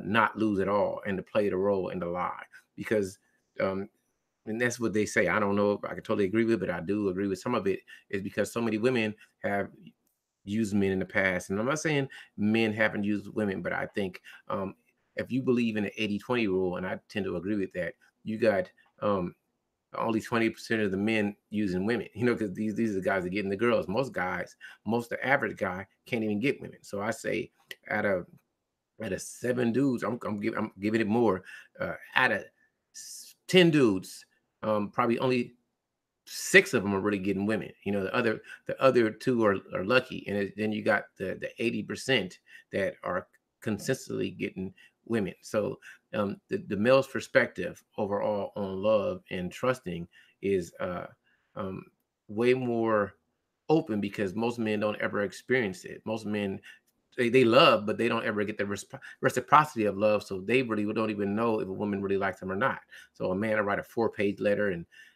not lose at all and to play the role and to lie. Because and that's what they say. I don't know if I can totally agree with it, but I do agree with some of it, is because so many women have used men in the past. And I'm not saying men haven't used women, but I think if you believe in the 80-20 rule, and I tend to agree with that, you got only 20% of the men using women, because these are the guys that get in the girls. Most guys, the average guy can't even get women. So I say out of 7 dudes, I'm giving it more. Out of 10 dudes, probably only 6 of them are really getting women. The other 2 are lucky, and then you got the 80% that are consistently getting women. So the male's perspective overall on love and trusting is um, way more open, because most men don't ever experience it. Most men, they love, but they don't ever get the reciprocity of love. So they really don't even know if a woman really likes them or not. So a man will write a 4-page letter,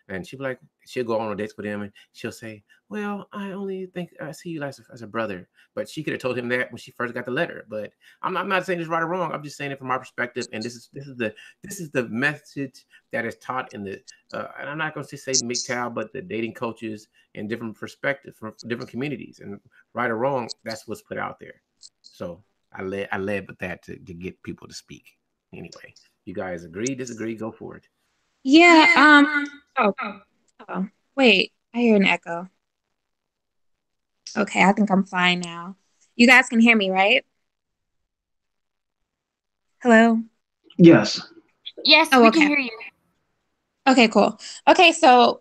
and she'll be like, she'll go on dates with him, and she'll say, well, I only think I see you as a brother. But she could have told him that when she first got the letter. But I'm not saying it's right or wrong. I'm just saying it from our perspective. And this is the message that is taught in the and I'm not going to say MGTOW, but the dating coaches in different perspectives from different communities. And right or wrong, that's what's put out there. So I led with that to get people to speak. Anyway, you guys agree, disagree, go for it. Yeah. Oh, oh, wait. I hear an echo. Okay, I think I'm fine now. You guys can hear me, right? Hello? Yes. Yes, Oh, we can okay. hear you. Okay, cool. Okay, so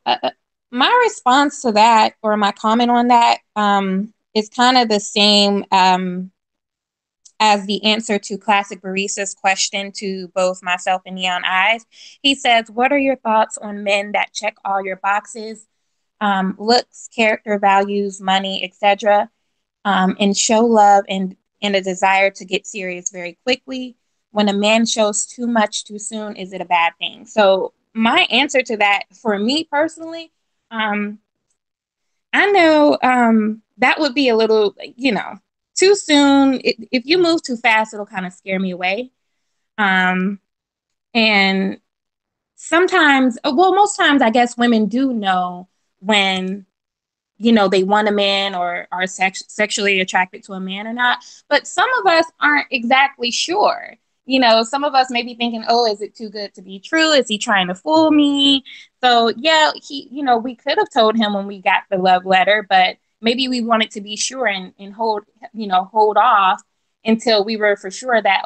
my response to that, or my comment on that, is kind of the same as the answer to Classic Barista's question to both myself and Neon Eyes. He says, what are your thoughts on men that check all your boxes, looks, character, values, money, etc., and show love and a desire to get serious very quickly? When a man shows too much too soon, is it a bad thing? So my answer to that, for me personally, I know that would be a little, too soon. If you move too fast, it'll kind of scare me away. And sometimes, well, most times, I guess women do know when, they want a man or are sexually attracted to a man or not. But some of us aren't exactly sure. Some of us may be thinking, oh, is it too good to be true? Is he trying to fool me? So, yeah, we could have told him when we got the love letter, but maybe we wanted to be sure and hold off until we were for sure that,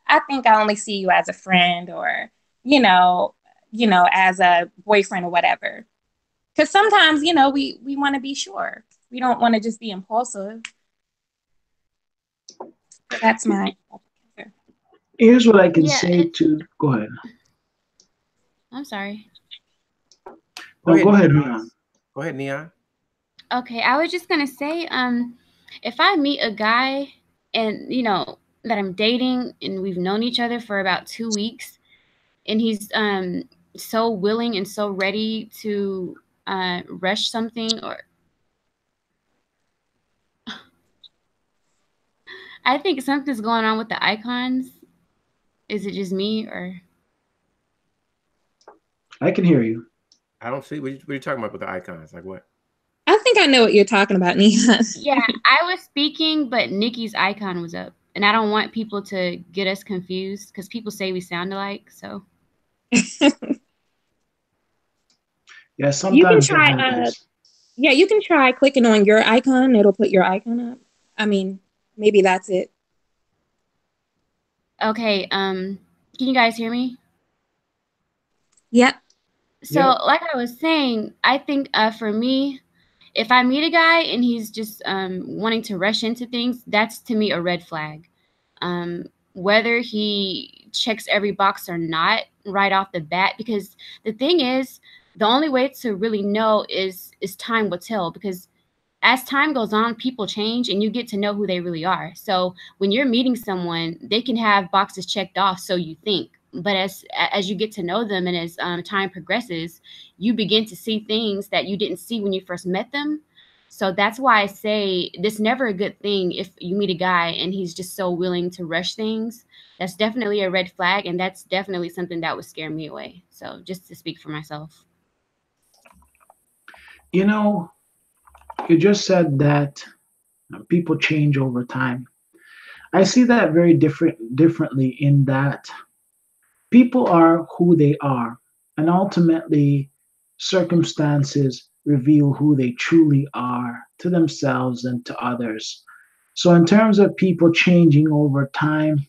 I think I only see you as a friend, or, as a boyfriend or whatever. Because sometimes, we want to be sure. We don't want to just be impulsive. So that's my answer. Here's what I can Yeah, say to. Go ahead. I'm sorry. Go No, go ahead, Neon. Neon. Go ahead, Neon. Okay, I was just gonna say, if I meet a guy and that I'm dating and we've known each other for about 2 weeks, and he's so willing and so ready to rush something, or I think something's going on with the icons. Is it just me, or? I can hear you. I don't see what you talking about with the icons. Like what? I think I know what you're talking about, Neon. Yeah, I was speaking, but Nikki's icon was up, and I don't want people to get us confused because people say we sound alike. So Yeah, You can sometimes that try, happens. yeah, you can try clicking on your icon. It'll put your icon up. I mean, maybe that's it. okay, can you guys hear me? Yep. So, Yep. like I was saying, I think for me, if I meet a guy and he's just wanting to rush into things, that's to me a red flag. Whether he checks every box or not right off the bat, because the thing is, the only way to really know is time will tell. Because as time goes on, people change and you get to know who they really are. So when you're meeting someone, they can have boxes checked off, so you think. but as you get to know them and as time progresses, you begin to see things that you didn't see when you first met them. So that's why I say this never a good thing if you meet a guy and he's just so willing to rush things. That's definitely a red flag, and that's definitely something that would scare me away. So just to speak for myself. You know, you just said that people change over time. I see that very differently in that people are who they are, and ultimately, circumstances reveal who they truly are to themselves and to others. So, in terms of people changing over time,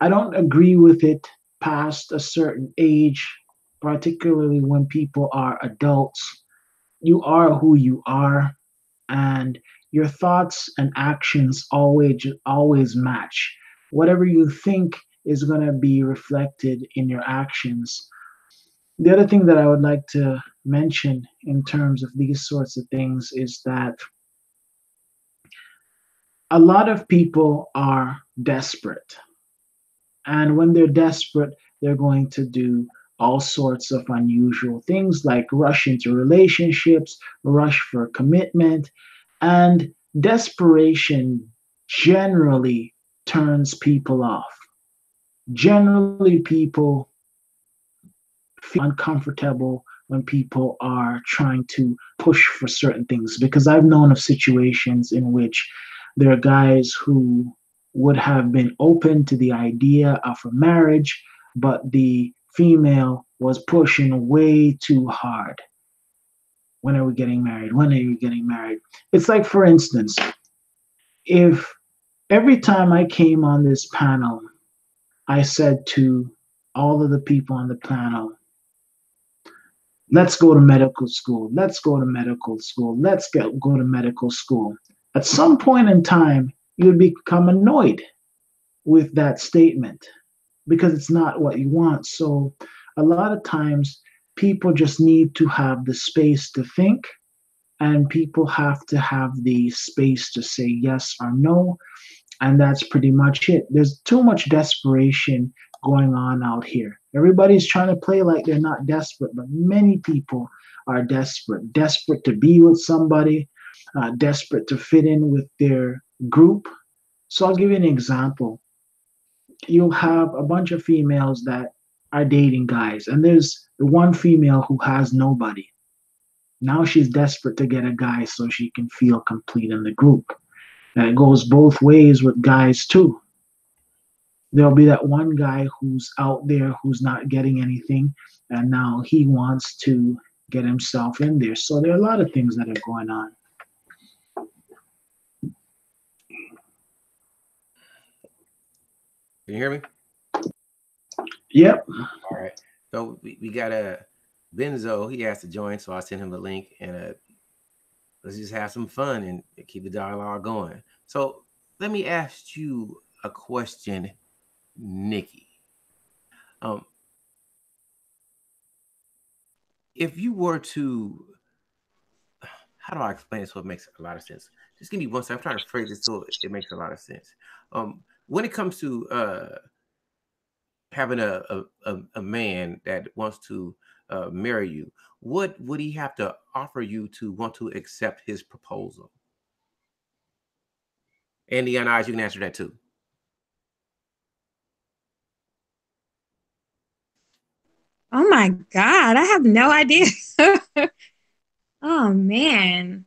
I don't agree with it past a certain age, particularly when people are adults. You are who you are, and your thoughts and actions always match. Whatever you think is going to be reflected in your actions. The other thing that I would like to mention in terms of these sorts of things is that a lot of people are desperate. And when they're desperate, they're going to do all sorts of unusual things like rush into relationships, rush for commitment, and desperation generally turns people off. Generally, people feel uncomfortable when people are trying to push for certain things because I've known of situations in which there are guys who would have been open to the idea of a marriage, but the female was pushing way too hard. When are we getting married? When are you getting married? It's like, for instance, if every time I came on this panel, I said to all of the people on the panel, let's go to medical school, let's go to medical school, go to medical school. At some point in time, you would become annoyed with that statement because it's not what you want. So, a lot of times, people just need to have the space to think, and people have to have the space to say yes or no. And that's pretty much it. There's too much desperation going on out here. Everybody's trying to play like they're not desperate, but many people are desperate, desperate to be with somebody, desperate to fit in with their group. So I'll give you an example. You'll have a bunch of females that are dating guys, and there's the one female who has nobody. Now she's desperate to get a guy so she can feel complete in the group. And it goes both ways with guys too. There'll be that one guy who's out there who's not getting anything, and now he wants to get himself in there. So there are a lot of things that are going on. Can you hear me? Yep. All right. So we got a Benzo. He has to join, so I sent him a link, and let's just have some fun and keep the dialogue going. So let me ask you a question, Nikki. If you were to, how do I explain this so it makes a lot of sense? Just give me one second. I'm trying to phrase it so it makes a lot of sense. When it comes to having a man that wants to marry you, what would he have to offer you to want to accept his proposal? And the eyes, you can answer that too. Oh my God, I have no idea. Oh man.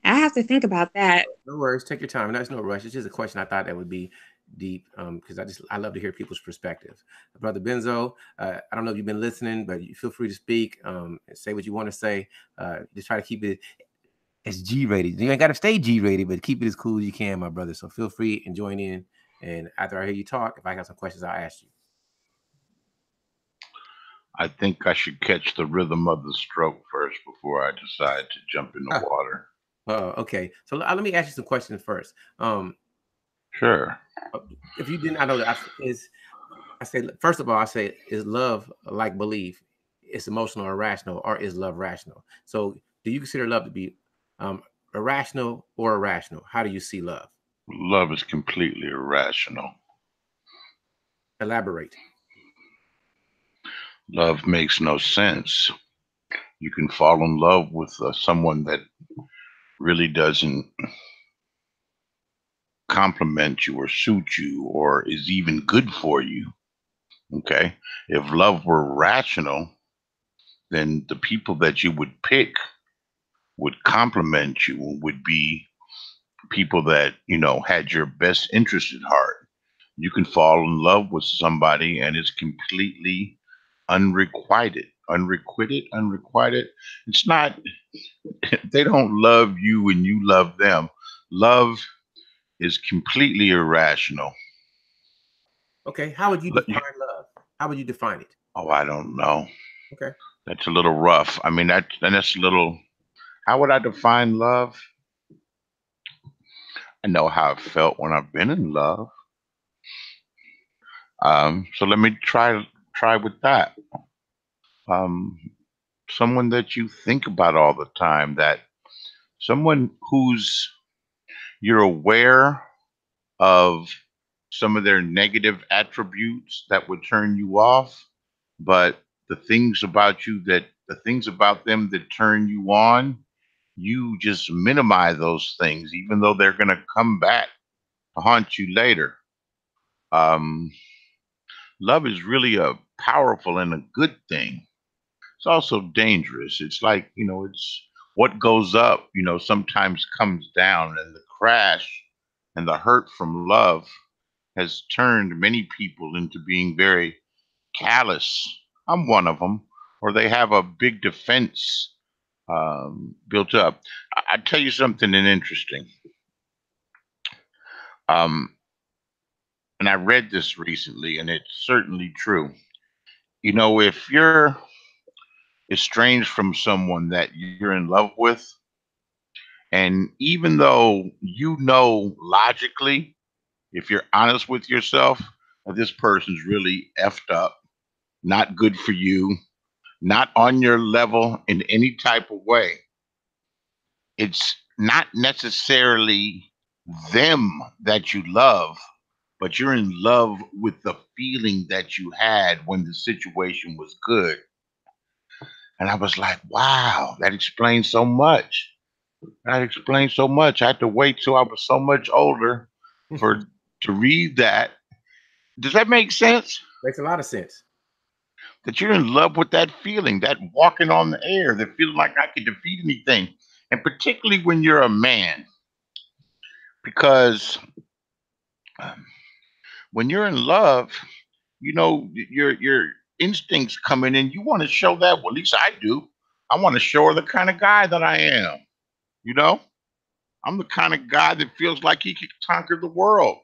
I have to think about that. No worries, take your time. There's no rush. It's just a question I thought that would be deep because I love to hear people's perspectives. Brother Benzo, I don't know if you've been listening, but you feel free to speak and say what you want to say. Just try to keep it as G-rated. You ain't got to stay G-rated, but keep it as cool as you can, my brother. So feel free and join in. And after I hear you talk, if I got some questions, I'll ask you. I think I should catch the rhythm of the stroke first before I decide to jump in the water. Oh, okay. So let me ask you some questions first. Sure. If you didn't, I know that I say, first of all, I say, is love like belief? It's emotional or irrational, or is love rational? So do you consider love to be irrational or irrational? How do you see love? Love is completely irrational. Elaborate. Love makes no sense. You can fall in love with someone that really doesn't compliment you or suit you or is even good for you. Okay. If love were rational, then the people that you would pick would compliment you, would be people that, had your best interest at heart. You can fall in love with somebody and it's completely unrequited. It's not, they don't love you and you love them. Love is completely irrational. Okay. How would you You- define love? How would you define it? Oh, I don't know. Okay. That's a little rough. I mean, that's a little. How would I define love? I know how I felt when I've been in love. So let me try with that. Um, Someone that you think about all the time. That someone who's you're aware of some of their negative attributes that would turn you off, but the things about them that turn you on, you just minimize those things, even though they're going to come back to haunt you later. Um, Love is really a powerful and a good thing. It's also dangerous. It's like, it's what goes up, sometimes comes down, and the crash and the hurt from love has turned many people into being very callous. I'm one of them, or they have a big defense built up. I tell you something interesting. Um, and I read this recently, and it's certainly true. If you're estranged from someone that you're in love with, and even though logically, if you're honest with yourself, that this person's really effed up, not good for you, not on your level in any type of way, it's not necessarily them that you love, but you're in love with the feeling that you had when the situation was good. And I was like, wow, that explains so much. That explains so much. I had to wait till I was so much older for to read that. Does that make sense? Makes a lot of sense. That you're in love with that feeling, that walking on the air, that feeling like I can defeat anything. And particularly when you're a man, because um, when you're in love, your instincts come in and you want to show that. Well, at least I do. I want to show her the kind of guy that I am. You know, I'm the kind of guy that feels like he could conquer the world.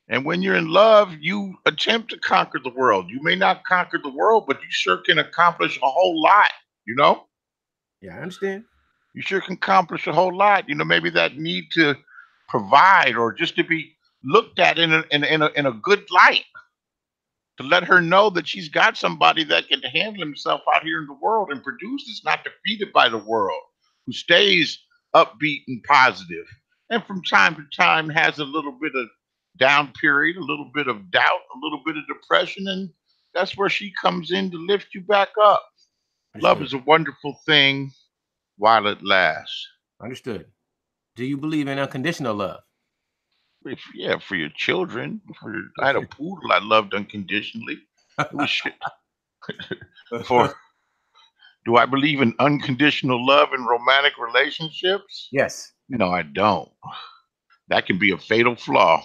And when you're in love, you attempt to conquer the world. You may not conquer the world, but you sure can accomplish a whole lot, you know? Yeah, I understand. You sure can accomplish a whole lot. Maybe that need to provide or just to be looked at in a good light, to let her know that she's got somebody that can handle himself out here in the world and produce, is not defeated by the world, who stays upbeat and positive, and from time to time has a little bit of down period, a little bit of doubt, a little bit of depression, and that's where she comes in to lift you back up. Love Understood. is a wonderful thing while it lasts. Understood. Do you believe in unconditional love? Yeah, for your children. I had a poodle I loved unconditionally. It was shit. For Do I believe in unconditional love in romantic relationships? Yes. No, I don't. That can be a fatal flaw.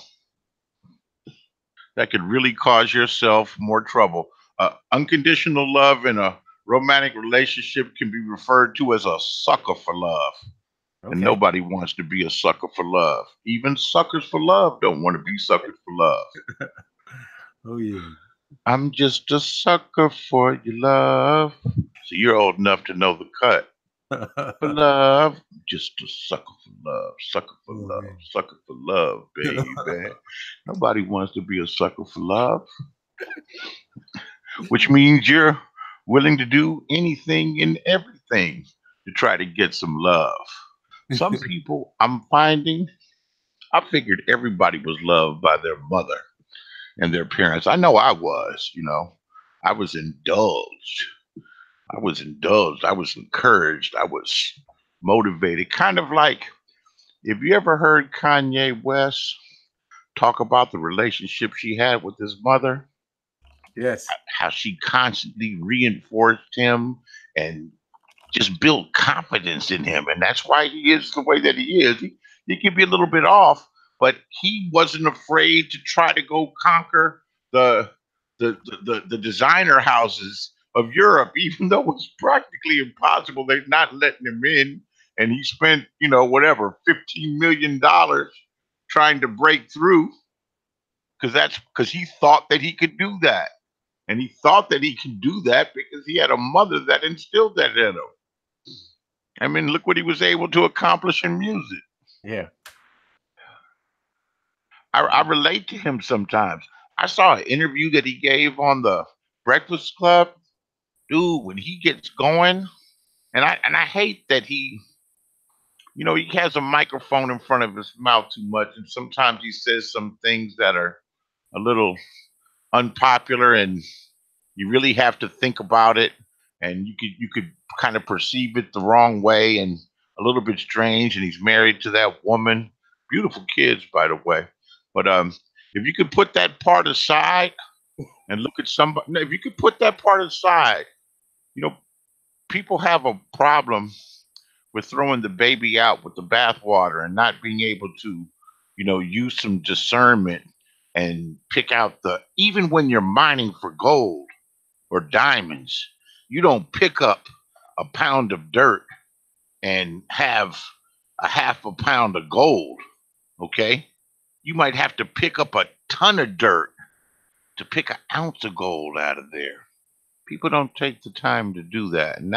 That could really cause yourself more trouble. Unconditional love in a romantic relationship can be referred to as a sucker for love. And Okay. nobody wants to be a sucker for love. Even suckers for love don't want to be suckers for love. Oh yeah. I'm just a sucker for your love. So you're old enough to know the cut. For love, just a Oh man. sucker for love, baby. Nobody wants to be a sucker for love, which means you're willing to do anything and everything to try to get some love. Some people, I'm finding, I figured everybody was loved by their mother. and their parents. I know I was, I was indulged. I was indulged. I was encouraged. I was motivated. Kind of like, if you ever heard Kanye West talk about the relationship she had with his mother, Yes. how she constantly reinforced him and just built confidence in him. And that's why he is the way that he is. He can be a little bit off, but he wasn't afraid to try to go conquer the the designer houses of Europe, even though it was practically impossible. They're not letting him in. And he spent, whatever, $15 million trying to break through because he thought that he could do that. And he thought that he could do that because he had a mother that instilled that in him. I mean, look what he was able to accomplish in music. Yeah. I relate to him sometimes. I saw an interview that he gave on the Breakfast Club. Dude, when he gets going, and I hate that he has a microphone in front of his mouth too much, and sometimes he says some things that are a little unpopular, and you really have to think about it, and you could kind of perceive it the wrong way and a little bit strange. And he's married to that woman, beautiful kids, by the way. But if you could put that part aside and look at somebody, no, if you could put that part aside, you know, people have a problem with throwing the baby out with the bathwater and not being able to, use some discernment and pick out even when you're mining for gold or diamonds, you don't pick up a pound of dirt and have a half a pound of gold. Okay. You might have to pick up a ton of dirt to pick an ounce of gold out of there. People don't take the time to do that. And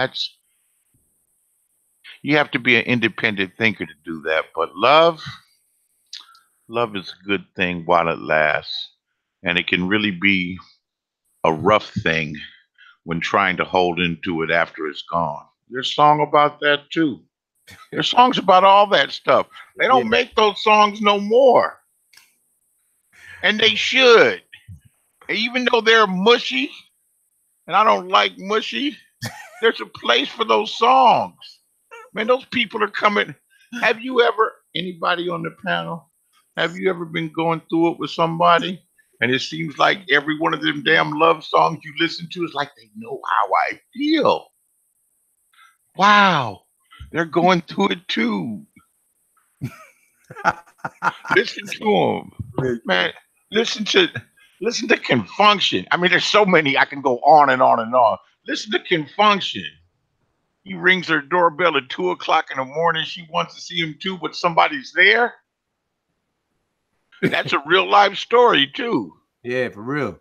you have to be an independent thinker to do that. But love is a good thing while it lasts. And it can really be a rough thing when trying to hold into it after it's gone. There's a song about that too. There's songs about all that stuff. They don't make those songs no more. And they should. Even though they're mushy, and I don't like mushy, there's a place for those songs. Man, those people are coming. Have you ever, anybody on the panel, have you ever been going through it with somebody? And it seems like every one of them damn love songs you listen to is like they know how I feel. Wow, they're going through it too. Listen to them, man. Listen to Confunction. I mean, there's so many. I can go on and on and on. Listen to Confunction. He rings her doorbell at 2 o'clock in the morning. She wants to see him too, but somebody's there. That's a real life story too. Yeah, for real.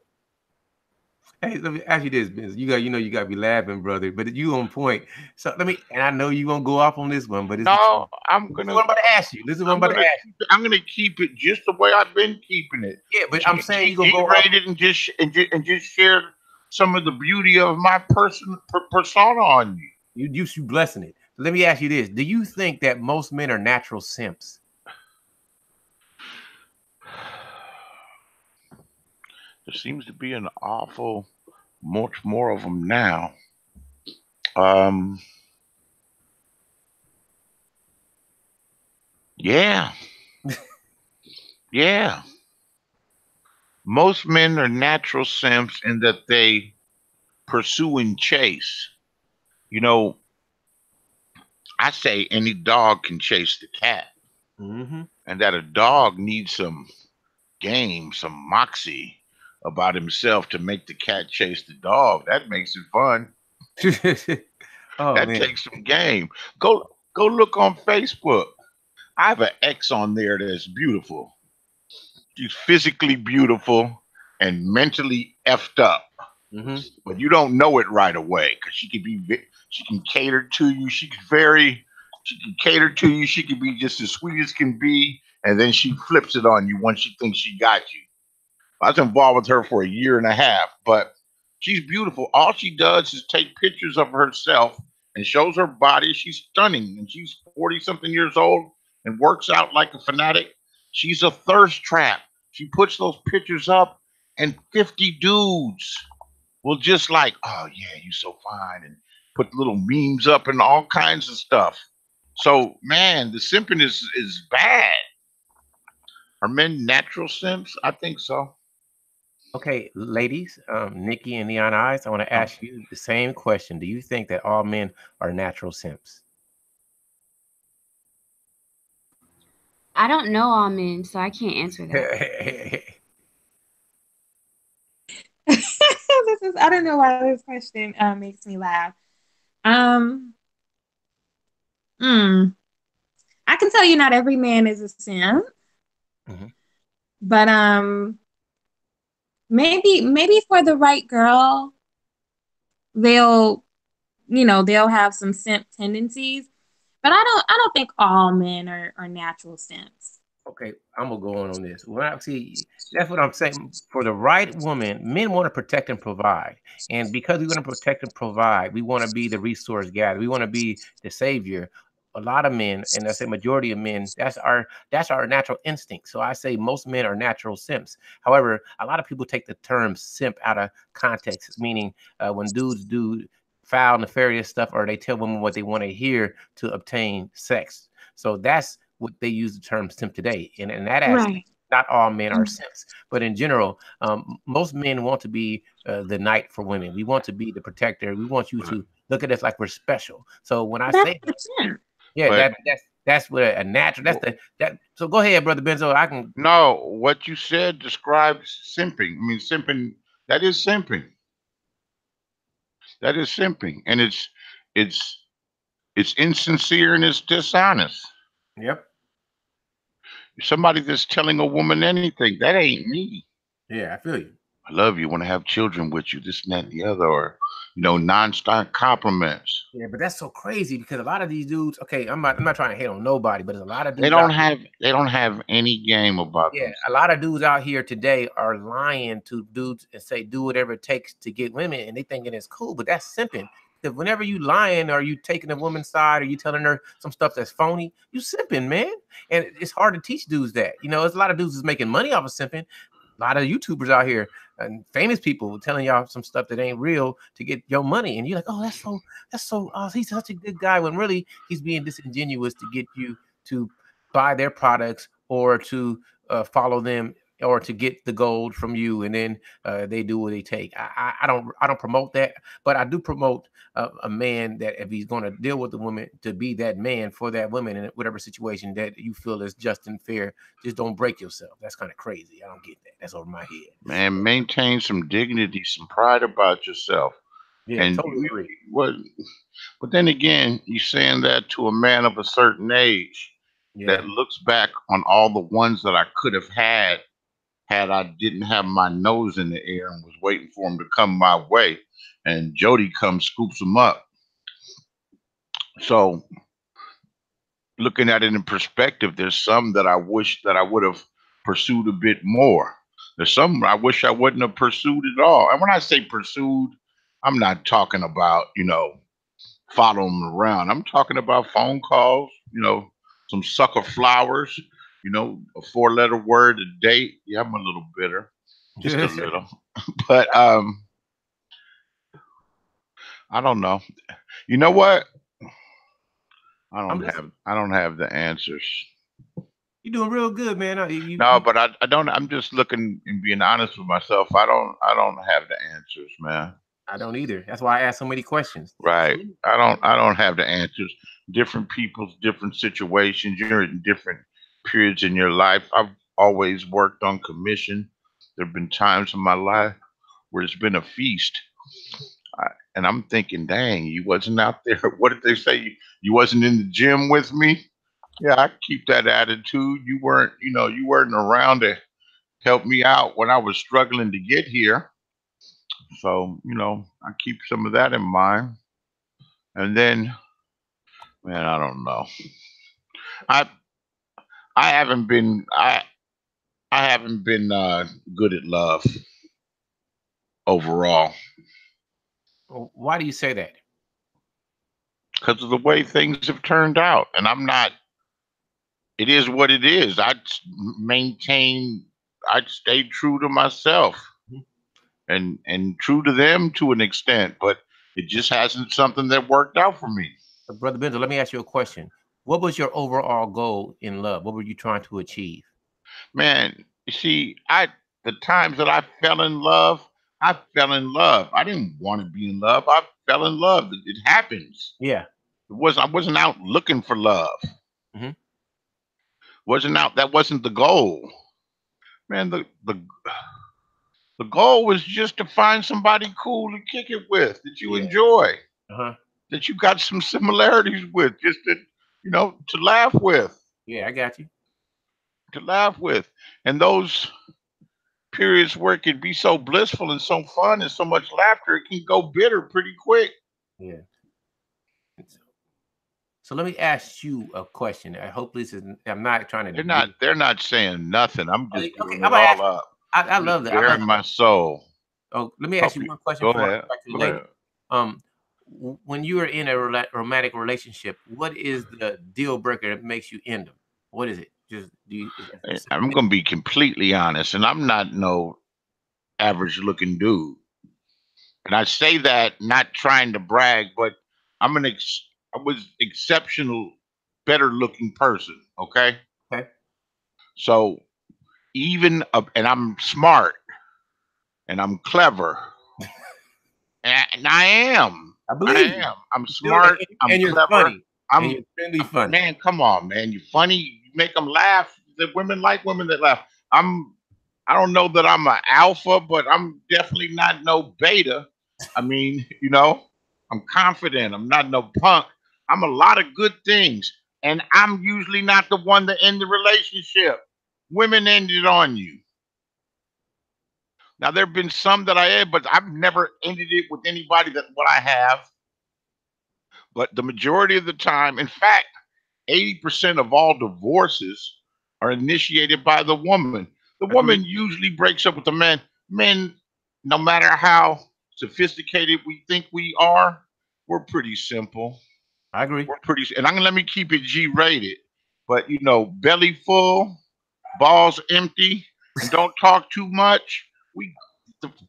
Hey, let me ask you this, Vince. You got to be laughing, brother. But you on point. So and I know you won't go off on this one, but it's no, I'm about to ask you. This is what I'm about to ask you. I'm gonna keep it just the way I've been keeping it. Yeah, but I'm saying you gonna go rated and just share some of the beauty of my persona on you. You blessing it. Let me ask you this: do you think that most men are natural simps? There seems to be an awful much more of them now. Yeah. Yeah. Most men are natural simps in that they pursue and chase. I say any dog can chase the cat. Mm-hmm. And that a dog needs some game, some moxie about himself to make the cat chase the dog. That makes it fun. That takes some game. Go look on Facebook. I have an ex on there that's beautiful. She's physically beautiful and mentally effed up. Mm-hmm. But you don't know it right away because she can cater to you. She can cater to you. She can be just as sweet as can be. And then she flips it on you once she thinks she got you. I was involved with her for a year and a half, but she's beautiful. All she does is take pictures of herself and shows her body. She's stunning, and she's 40-something years old and works out like a fanatic. She's a thirst trap. She puts those pictures up, and 50 dudes will just like, oh yeah, you so fine, and put little memes up and all kinds of stuff. So man, the simping is bad. Are men natural simps? I think so. Okay, ladies, Nikki and Neon Eyes, I want to Um, ask you the same question. Do you think that all men are natural simps? I don't know all men, so I can't answer that. I don't know why this question makes me laugh. Um, hmm. I can tell you not every man is a simp, Mhm. but maybe for the right girl, they'll they'll have some simp tendencies. But I don't think all men are natural simps. Okay, I'm gonna go on this. When I see, that's what I'm saying. For the right woman, men want to protect and provide, and because we want to protect and provide, we want to be the resource gatherer. We want to be the savior. A lot of men, and I say majority of men, that's our natural instinct. So I say most men are natural simps. However, a lot of people take the term simp out of context, meaning when dudes do foul, nefarious stuff, or they tell women what they want to hear to obtain sex. So that's what they use the term simp today. And in that aspect, Right. not all men are simps, but in general, most men want to be the knight for women. We want to be the protector. We want you but to look at us like we're special. So when I That's say the that, simp. yeah, but that's what a natural. That's w- the that. So go ahead, brother Benzo. I can. no, what you said describes simping. I mean, simping. That is simping. That is simping, and it's it's insincere and it's dishonest. Yep. Somebody that's telling a woman anything, that ain't me. Yeah, I feel you. I love you, want to have children with you, this and that and the other, or nonstop compliments. Yeah, but that's so crazy because a lot of these dudes. Okay, I'm not trying to hate on nobody, but there's a lot of They dudes don't out here. have they don't have any game about Yeah, themselves. a lot of dudes out here today are lying to dudes and say do whatever it takes to get women, and they thinking it's cool, but that's simping. Because whenever you lying or you taking a woman's side or you telling her some stuff that's phony, you simping, man. And it's hard to teach dudes that. There's a lot of dudes that's making money off of simping. A lot of YouTubers out here and famous people telling y'all some stuff that ain't real to get your money, and you're like, oh, that's so. Oh, he's such a good guy. When really he's being disingenuous to get you to buy their products or to follow them or to get the gold from you, and then they do what they take. I don't promote that, but I do promote a man that if he's going to deal with the woman, to be that man for that woman in whatever situation that you feel is just and fair. Just don't break yourself. That's kind of crazy. I don't get that. That's over my head. Man, maintain some dignity, some pride about yourself. Yeah, And totally agree. what but then again, you're saying that to a man of a certain age Yeah. that looks back on all the ones that I could have had I didn't have my nose in the air and was waiting for him to come my way. And Jody comes, scoops him up. So looking at it in perspective, there's some that I wish that I would have pursued a bit more. There's some I wish I wouldn't have pursued at all. And when I say pursued, I'm not talking about, following them around. I'm talking about phone calls, some sucker flowers, a four-letter word a date. Yeah, I'm a little bitter, just a little. But I don't know. You know what? I'm listening. I don't have the answers. You're doing real good, man. No, but I don't. I'm just looking and being honest with myself. I don't have the answers, man. I don't either. That's why I ask so many questions. Right. I don't have the answers. Different people's different situations. You're in different periods in your life. I've always worked on commission. There have been times in my life where it's been a feast. And I'm thinking, dang, you wasn't out there. What did they say? You wasn't in the gym with me? Yeah, I keep that attitude. You weren't around to help me out when I was struggling to get here. So, I keep some of that in mind. And then, man, I don't know. I I haven't been I haven't been good at love overall Why do you say that? because of the way things have turned out, and I'm not. It is what it is. Maintain. I stayed true to myself. and true to them to an extent, but it just hasn't something that worked out for me. Brother Benzo, let me ask you a question. What was your overall goal in love? What were you trying to achieve? Man, you see, the times that I fell in love, I fell in love. I didn't want to be in love. I fell in love. It happens. Yeah. I wasn't out looking for love. Hmm. Wasn't out. That wasn't the goal. Man, the goal was just to find somebody cool to kick it with that you Yeah. enjoy, Uh-huh. that you got some similarities with, just to laugh with, Yeah, I got you. to laugh with. And those periods where it can be so blissful and so fun and so much laughter, it can go bitter pretty quick. Yeah. So let me ask you a question. I hope this is. I'm not trying to dig. They're not saying nothing. I'm just Okay, giving I'm it gonna all ask. up. I I'm just love that. I love bearing that. my soul. Oh, let me ask Hope you you one question go before I go ahead. back to the Go lady. ahead. Um, when you are in a romantic relationship, what is the deal breaker that makes you end them? What is it? Just do you? Is it a I'm specific? gonna be completely honest, and I'm not no average looking dude. And I say that not trying to brag, but I was exceptional, better looking person. Okay, Okay, so and I'm smart and I'm clever, and I am. I I believe you. am. I'm You still, smart. I'm and you're clever. funny, and I'm, you're extremely funny. man. Come on, man. You funny. You make them laugh. The women like women that laugh. I'm. I don't know that I'm an alpha, but I'm definitely not no beta. I mean, I'm confident. I'm not no punk. I'm a lot of good things, and I'm usually not the one to end the relationship. Women end it on you. Now there have been some that I had, but I've never ended it with anybody that what I have. But the majority of the time, in fact, 80% of all divorces are initiated by the woman. The woman Agree. usually breaks up with the man. Men, no matter how sophisticated we think we are, we're pretty simple. I agree. And I'm gonna let me keep it G rated. But belly full, balls empty, and don't talk too much. We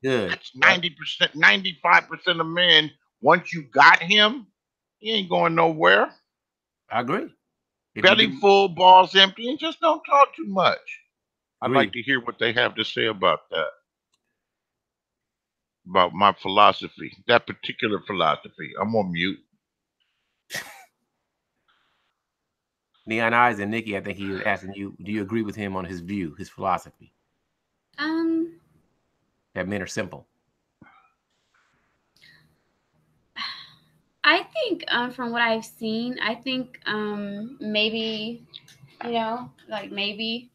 Good. That's Yep. 90%, 95% of men. Once you got him, he ain't going nowhere. I agree. If you Belly do, full, balls empty, and just don't talk too much. I'd like agree. to hear what they have to say about that, about my philosophy, that particular philosophy. I'm on mute. Neon Eyes and Nikki, I think he was asking you, do you agree with him on his view, his philosophy, Um, that men are simple? I think from what I've seen, I think maybe like maybe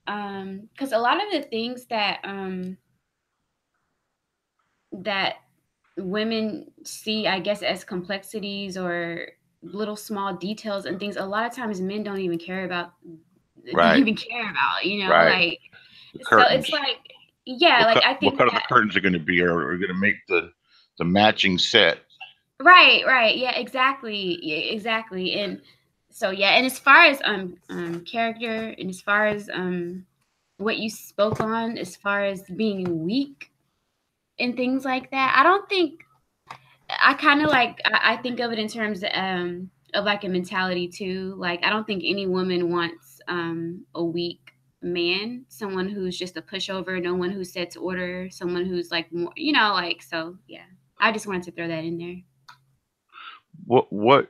because a lot of the things that women see, I guess, as complexities or little small details and things, a lot of times men don't even care about. Don't Right, even care about, right. like. The So it's curtains. like, yeah, like I What think color the that. curtains are going to be? Are going to make the matching set? Right, right. Yeah, exactly. Yeah, exactly. And so yeah, and as far as character and as far as what you spoke on as far as being weak and things like that, I don't think I kind of like I think of it in terms of like a mentality too. Like I don't think any woman wants a weak man, someone who's just a pushover, no one who sets order, someone who's like more, like so yeah. I just wanted to throw that in there. What what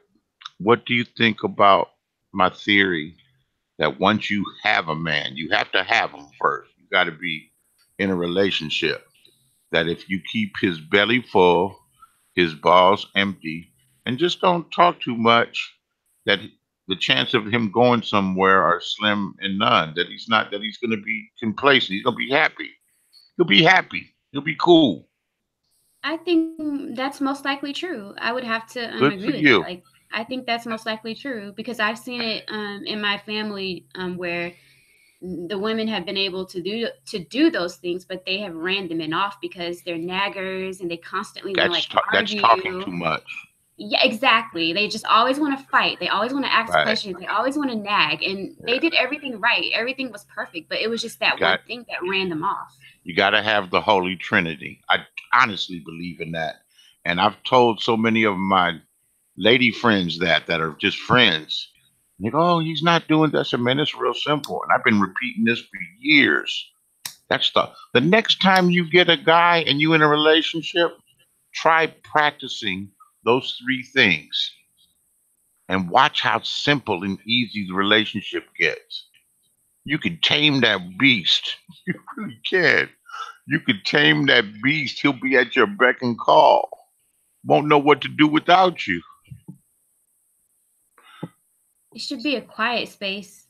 what do you think about my theory that once you have a man, you have to have him first. You got to be in a relationship. That if you keep his belly full, his balls empty, and just don't talk too much, that the chance of him going somewhere are slim and none. That he's going to be complacent. He's going to be happy. He'll be happy. He'll be cool. I think that's most likely true. I would have to Good agree for with that. you. Like, I think that's most likely true because I've seen it in my family where the women have been able to do those things, but they have ran the men off because they're naggers and they constantly want to like That's talking argue. too much. Yeah, exactly. They just always want to fight. They always want to ask Right. questions. They always want to nag. And they Yeah. did everything right. Everything was perfect. But it was just You that one got thing that ran them off. you got to have the Holy Trinity. I honestly believe in that, and I've told so many of my lady friends that are just friends. And they go, "Oh, he's not doing that." I said, "Man, it's real simple." And I've been repeating this for years. That's the next time you get a guy and you in a relationship, try practicing those three things and watch how simple and easy the relationship gets. You can tame that beast. You really can. You could tame that beast. He'll be at your beck and call. Won't know what to do without you. It should be a quiet space.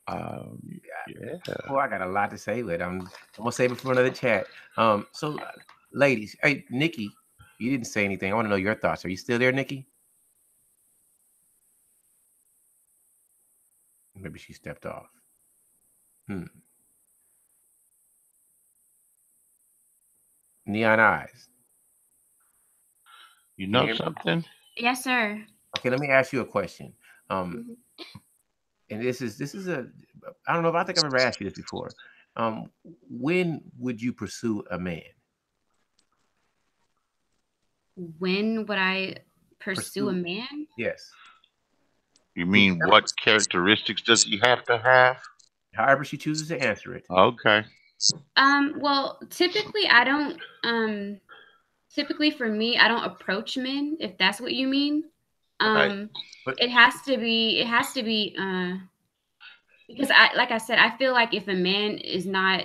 Yeah. Well, I got a lot to say, but I'm gonna save it for another chat. So, ladies, hey, Nikki, you didn't say anything. I want to know your thoughts. Are you still there, Nikki? Maybe she stepped off. Hmm. Neon eyes. You Can you know hear me? something? Yes, sir. Okay, let me ask you a question. Mhm. And this is a I don't know if I think I've ever asked you this before. When would you pursue a man? When would I pursue a Pursue, man? yes. You Would you mean ever, what characteristics does he have to have? however she chooses to answer it. Okay. Well, typically I don't typically for me, I don't approach men, if that's what you mean. Right. Um But it has to be because like I said, I feel like if a man is not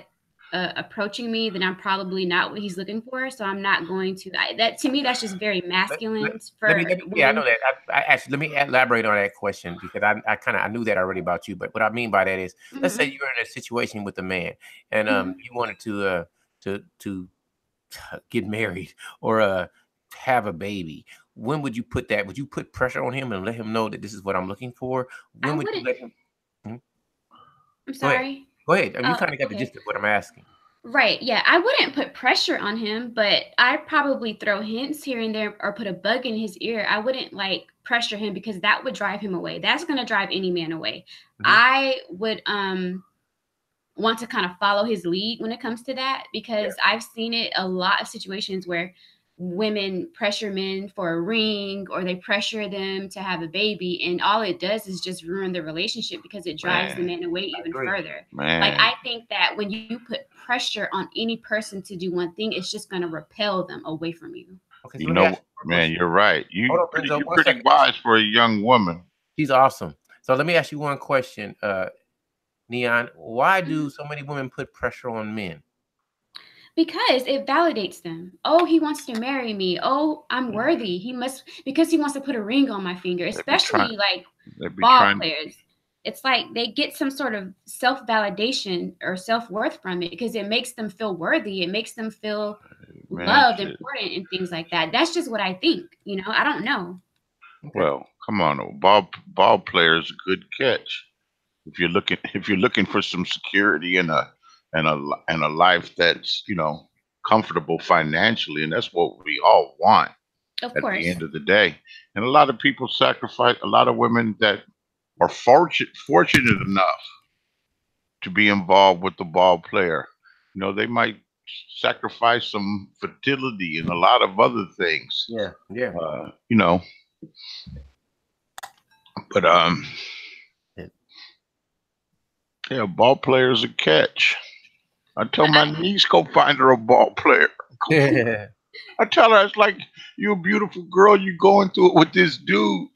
approaching me, then I'm probably not what he's looking for. So I'm not going to. That to me, that's just very let, let, masculine let for me yeah, I know women. that. I actually let me elaborate on that question because I knew that already about you. But what I mean by that is, let's say Hmm. you're in a situation with a man and Hmm. you wanted to get married or have a baby. When would you put that? Would you put pressure on him and let him know that this is what I'm looking for? I When would you wouldn't. let him? Mhm. I'm Go ahead. sorry. Go ahead. I mean, you Oh, kind of got the okay. gist of what I'm asking. Right. Yeah. I wouldn't put pressure on him, but I'd probably throw hints here and there or put a bug in his ear. I wouldn't like pressure him because that would drive him away. That's going to drive any man away. Mhm. I would want to kind of follow his lead when it comes to that Yeah. because I've seen it a lot of situations where women pressure men for a ring or they pressure them to have a baby and all it does is just ruin the relationship because it drives the Man. man away I even agree. further. Like Man. I think that when you put pressure on any person to do one thing, it's just going to repel them away from you. Okay, so You let me ask know, you one more man, question. you're right. Hold on, Benzo, You're one pretty second. wise for a young woman. She's awesome. So let me ask you one question, Neon. Why do Mhm. so many women put pressure on men? Because it validates them. Oh, he wants to marry me. Oh, I'm Yeah. worthy. He must because he wants to put a ring on my finger, They be trying. especially like They be ball trying. players. It's like they get some sort of self validation or self worth from it because it makes them feel worthy. It makes them feel Man, loved, shit. important, and things like that. That's just what I think. I don't know. Okay. Well, come on, ball player is a good catch. If you're looking for some security and a life that's comfortable financially, and that's what we all want Of at the course. end of the day. And a lot of people sacrifice. A lot of women that are fortunate enough to be involved with the ball player. They might sacrifice some fertility and a lot of other things. Yeah. Yeah. Uh, you know, but Yeah. yeah, ball players a catch. I tell But my niece go find her a ball player. I tell her it's like you a beautiful girl. You going through it with this dude.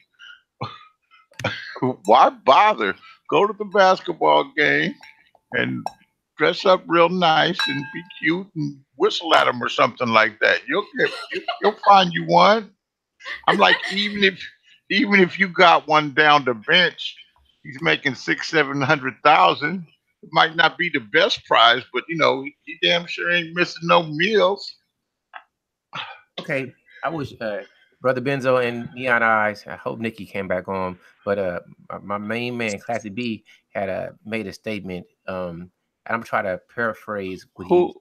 Why bother? Go to the basketball game and dress up real nice and be cute and whistle at him or something like that. You'll find you one. I'm like, even if you got one down the bench, he's making 600,000, 700,000. It might not be the best prize, but he damn sure ain't missing no meals. Okay. I wish Brother Benzo and Neon Eyes. I hope Nikki came back on. But my main man, Classy B, had made a statement. And I'm trying to paraphrase what he Who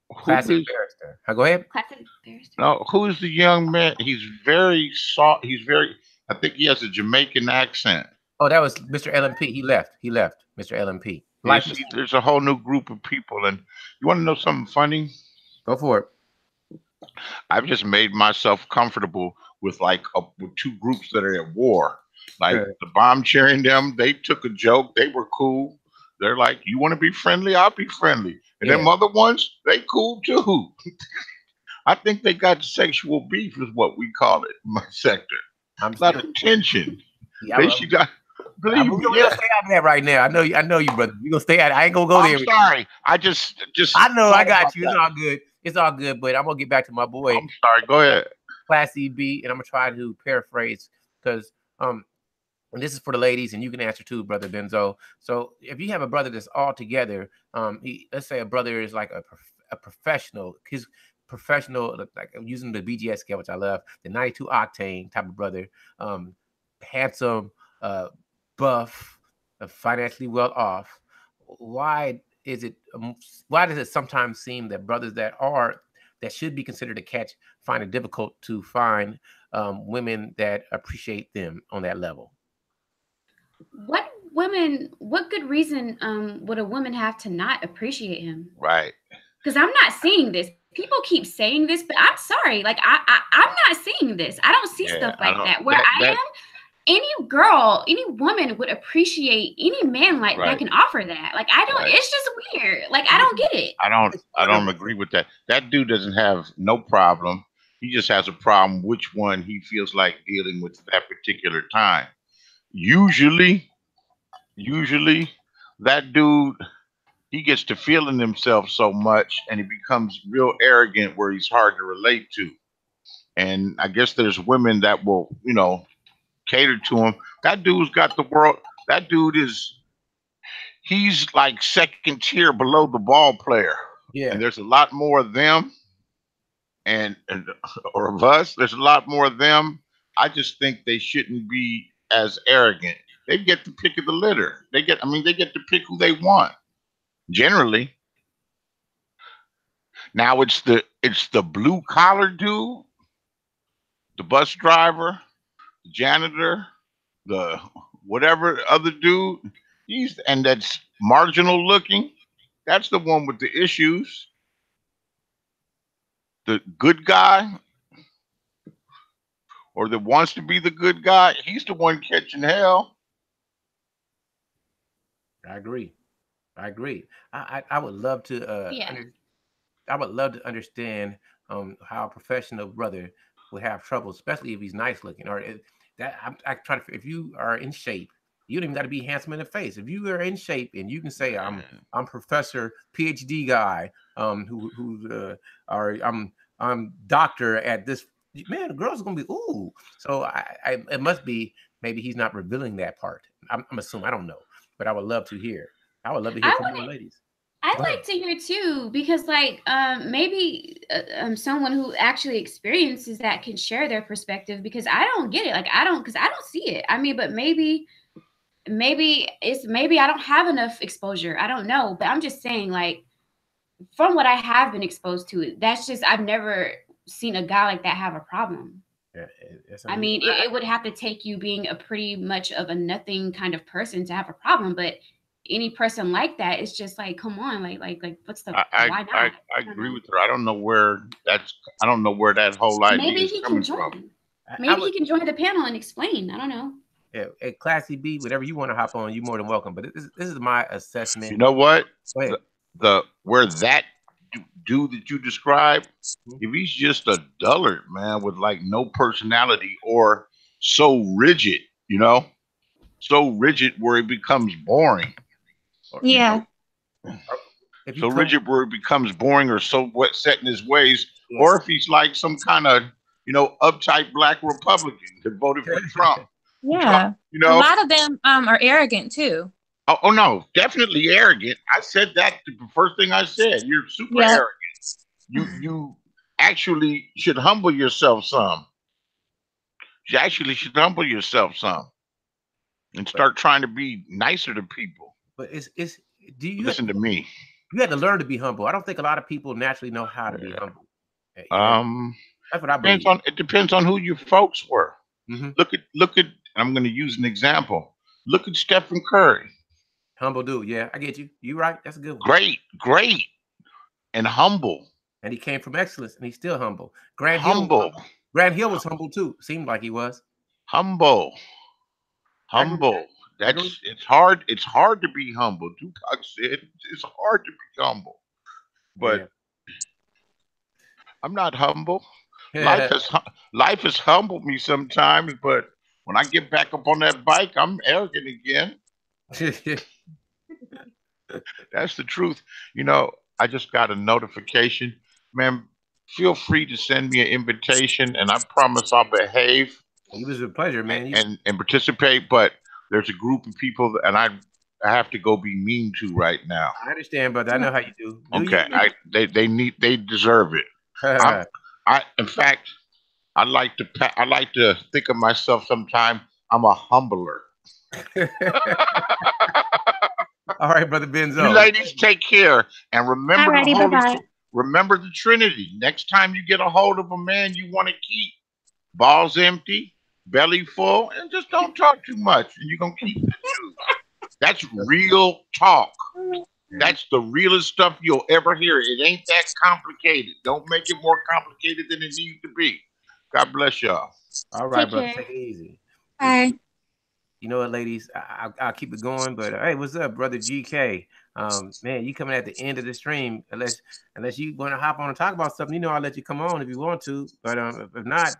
Who Classic is barrister. Go ahead. Classic barrister. no? Who is the young man? He's very soft. He's very. I think he has a Jamaican accent. Oh, that was Mr. LMP. He left. He left. Mr. LMP. You Life see, machine. there's a whole new group of people, and you want to know something funny? Go for it. I've just made myself comfortable with with two groups that are at war. Like the bomb cheering them, they took a joke. They were cool. They're like, "You want to be friendly? I'll be friendly." And Yeah. them other ones, they cool too. I think they got sexual beef, is what we call it in my sector. I'm A lot of tension. yeah, They should got. Believe me, we're gonna yeah. stay out of that right now. I know you, brother. We're gonna stay out. I ain't gonna go I'm there. sorry. I just I know, I thought got about you. It's that. all good. It's all good. But I'm gonna get back to my boy, I'm sorry. Go ahead. Classy B, and I'm gonna try to paraphrase because and this is for the ladies, and you can answer too, brother Benzo. So if you have a brother that's all together, let's say a brother is like a professional, his professional, like using the BGS scale, which I love, the 92 octane type of brother, handsome, buff, financially well off. Why is it? Why does it sometimes seem that brothers that should be considered a catch find it difficult to find women that appreciate them on that level? What good reason would a woman have to not appreciate him? Right. Because I'm not seeing this. People keep saying this, but I'm sorry. Like I'm not seeing this. I don't see Yeah. stuff I like don't. that. Where I That. am, any girl, any woman would appreciate any man like that Right. can offer that. Like I don't. Right. It's just weird. Like I don't get it. I don't agree with that. That dude doesn't have no problem. He just has a problem which one he feels like dealing with at that particular time. Usually, that dude, he gets to feeling himself so much and he becomes real arrogant where he's hard to relate to. And I guess there's women that will, cater to him. That dude's got the world. That dude he's like second tier below the ball player. Yeah. And there's a lot more of them and or of us. There's a lot more of them. I just think they shouldn't be as arrogant. They get the pick of the litter. They get to pick who they want. Generally. Now it's the blue collar dude, the bus driver, the janitor, the whatever other dude. And that's marginal looking. That's the one with the issues. The good guy or that wants to be the good guy, he's the one catching hell. I agree. I would love to Yeah. I would love to understand how a professional brother would have trouble, especially if he's nice looking. I try to. If you are in shape, you don't even got to be handsome in the face. If you are in shape and you can say I'm Professor PhD guy, or I'm doctor at this. Man, the girls are gonna be ooh. So it must be maybe he's not revealing that part. I'm assuming I don't know, but I would love to hear. I would love to hear from more ladies. I'd Go ahead. like to hear too, because like maybe someone who actually experiences that can share their perspective, because I don't get it. Like I don't see it. I mean, but maybe I don't have enough exposure. I don't know, but I'm just saying, like, from what I have been exposed to, that's just I've never seen a guy like that have a problem. Yeah, I mean, it would have to take you being a pretty much of a nothing kind of person to have a problem, but any person like that, it's just like, come on, like what's the why not? I agree with her. I don't know where that whole idea Maybe is he can coming join. from. Maybe he can join the panel and explain. I don't know. Yeah, Classy B, whatever you want to hop on, you're more than welcome. But this is my assessment. You know what? Go ahead. The where that dude that you described, if he's just a dullard, man, with like no personality or so rigid, so rigid where it becomes boring. Yeah. So rigid where it becomes boring or so set in his ways, or if he's like some kind of, uptight black Republican that voted for Trump. Yeah. A lot of them are arrogant too. Oh no, definitely arrogant. I said that the first thing I said. You're super arrogant. You actually should humble yourself some. You actually should humble yourself some and start trying to be nicer to people. But do you listen to me? You had to learn to be humble. I don't think a lot of people naturally know how to be Yeah. humble. And Um, that's what I depends believe. on it depends on who your folks were. Hmm. Look at. I'm going to use an example. Look at Stephen Curry. Humble dude. Yeah, I get you. You right. That's a good one. Great, and humble. And he came from excellence, and he's still humble. Grant Hill was Humble. humble. Grant Hill was humble too. Seemed like he was. Humble. I agree with Humble. that. I agree. That's it's hard. It's hard to be humble. Tupac said it's hard to be humble. But Yeah. I'm not humble. Life has humbled me sometimes, but when I get back up on that bike, I'm arrogant again. That's the truth. You know, I just got a notification. Man, feel free to send me an invitation, and I promise I'll behave It was a pleasure, man. and participate. But there's a group of people, and I have to go be mean to right now. I understand, brother. I know how you do. Do you? Okay, they deserve it. I'm I in fact I like to think of myself sometime. I'm a humbler. All right, brother You Benzo. ladies take care and remember the Alrighty, bye Holy. bye. Remember the Trinity. Next time you get a hold of a man you want to keep, balls empty, belly full, and just don't talk too much, and you're gonna keep the truth. That's real talk. That's the realest stuff you'll ever hear. It ain't that complicated. Don't make it more complicated than it needs to be. God bless y'all. All right, Take brother. care. Take it easy. Bye. You know what, ladies? I'll keep it going. But hey, what's up, brother GK? Man, you coming at the end of the stream. Unless you want to hop on and talk about something, I'll let you come on if you want to. But if not,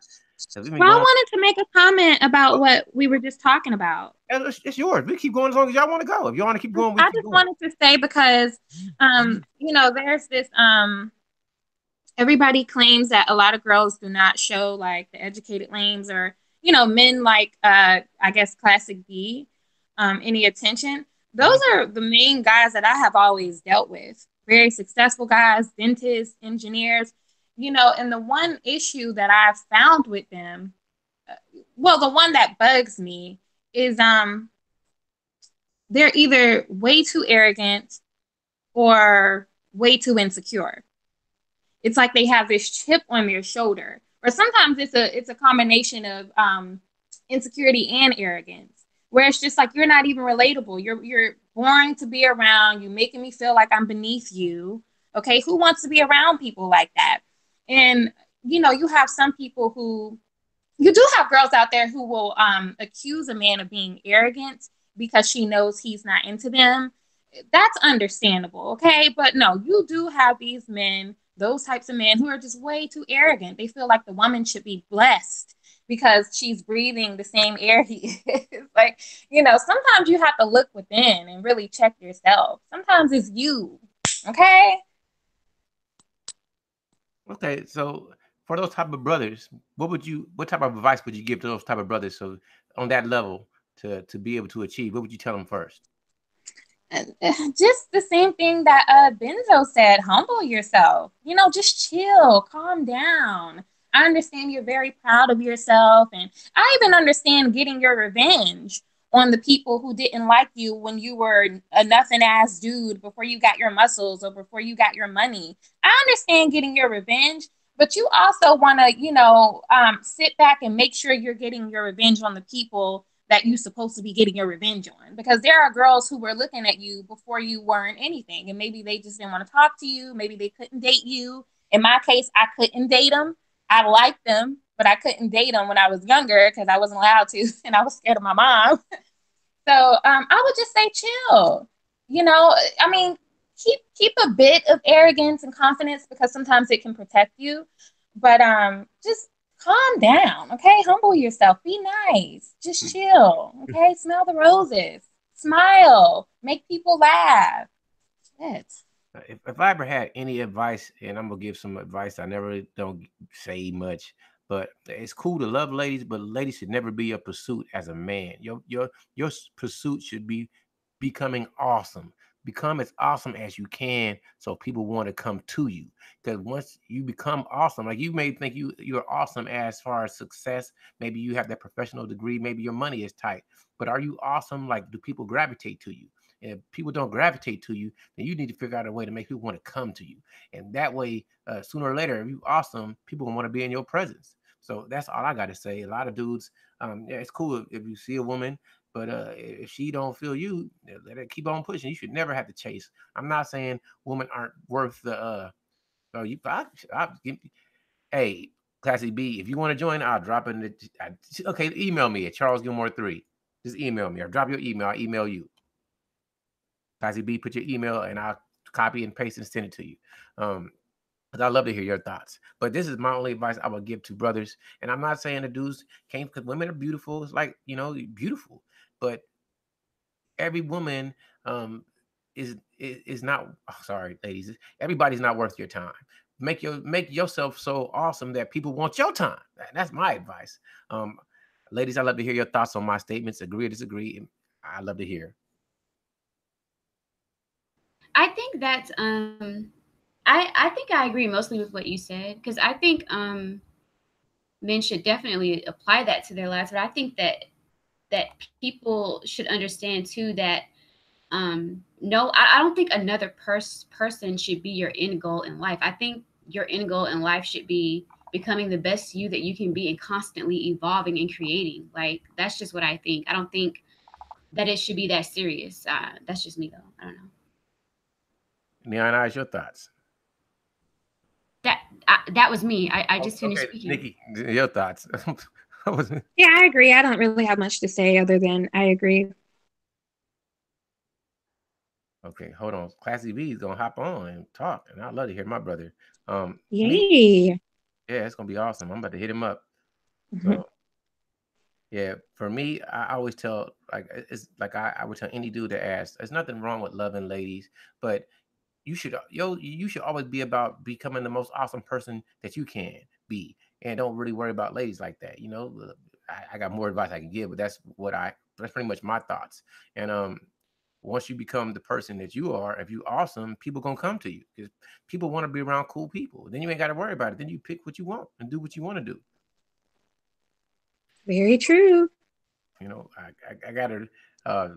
because we've been Well, I going. wanted to make a comment about Oh, what we were just talking about. it's yours. We keep going as long as y'all want to go. If you want to keep going, we I keep just going. wanted to say because there's this everybody claims that a lot of girls do not show like the educated lames or men like I guess classic B any attention. Those are the main guys that I have always dealt with. Very successful guys, dentists, engineers, and the one issue that I've found with them, well, the one that bugs me is they're either way too arrogant or way too insecure. It's like they have this chip on their shoulder, or sometimes it's a combination of insecurity and arrogance, where it's just like you're not even relatable. You're boring to be around. You're making me feel like I'm beneath you. Okay, who wants to be around people like that? And you have some people who you do have girls out there who will accuse a man of being arrogant because she knows he's not into them. That's understandable, okay? But no, you do have these men, those types of men who are just way too arrogant. They feel like the woman should be blessed because she's breathing the same air he is. Like, sometimes you have to look within and really check yourself. Sometimes it's you, okay? Okay, so for those type of brothers, what type of advice would you give to those type of brothers? So on that level to be able to achieve, what would you tell them first? Just the same thing that Benzo said. Humble yourself. Just chill, calm down. I understand you're very proud of yourself, and I even understand getting your revenge on the people who didn't like you when you were a nothing ass dude before you got your muscles or before you got your money. I understand getting your revenge, but you also want to, sit back and make sure you're getting your revenge on the people that you're supposed to be getting your revenge on, because there are girls who were looking at you before you weren't anything, and maybe they just didn't want to talk to you. Maybe they couldn't date you. In my case, I couldn't date them. I liked them, but I couldn't date them when I was younger because I wasn't allowed to and I was scared of my mom. So I would just say chill. I mean, keep a bit of arrogance and confidence because sometimes it can protect you, but just calm down, okay? Humble yourself. Be nice. Just chill, okay? Smell the roses. Smile. Make people laugh. That's If I ever had any advice, and I'm gonna give some advice, I never don't say much, but it's cool to love ladies, but ladies should never be your pursuit as a man. Your pursuit should be becoming awesome. Become as awesome as you can, so people want to come to you. Because once you become awesome, like you may think you're awesome as far as success. Maybe you have that professional degree. Maybe your money is tight. But are you awesome? Like, do people gravitate to you? If people don't gravitate to you, then you need to figure out a way to make people want to come to you. And that way, sooner or later, if you awesome, people want to be in your presence. So that's all I got to say. A lot of dudes, yeah, it's cool if you see a woman, but if she don't feel you, let her keep on pushing. You should never have to chase. I'm not saying women aren't worth the. Oh, hey, Classy B, if you want to join, I'll drop it in the. Okay, email me at CharlesGilmore3. Just email me or drop your email. I'll email you. Classy B, put your email and I'll copy and paste and send it to you. Because I love to hear your thoughts. But this is my only advice I would give to brothers. And I'm not saying the dudes can't, because women are beautiful. It's like, beautiful. But every woman is not, oh, sorry, ladies. Everybody's not worth your time. Make yourself so awesome that people want your time. That's my advice. Ladies, I love to hear your thoughts on my statements. Agree or disagree. I love to hear. I think that's I think I agree mostly with what you said, because I think men should definitely apply that to their lives, but I think that people should understand too that no, I don't think another person should be your end goal in life. I think your end goal in life should be becoming the best you that you can be and constantly evolving and creating. Like, that's just what I think. I don't think that it should be that serious. That's just me though. I don't know. Niana, your thoughts? That was me. I just finished Okay, speaking. Nikki, your thoughts? Yeah, I agree. I don't really have much to say other than I agree. Okay, hold on. Classy B is gonna hop on and talk, and I'd love to hear my brother. Me, Yay. yeah, it's gonna be awesome. I'm about to hit him up. Mhm. So yeah, for me, I always tell, like, it's like I would tell any dude that asks. There's nothing wrong with loving ladies, but you should always be about becoming the most awesome person that you can be, and don't really worry about ladies like that. I got more advice I can give, but that's pretty much my thoughts. And once you become the person that you are, if you awesome, people gonna come to you because people want to be around cool people. Then you ain't got to worry about it. Then you pick what you want and do what you want to do. Very true. I got to. Uh,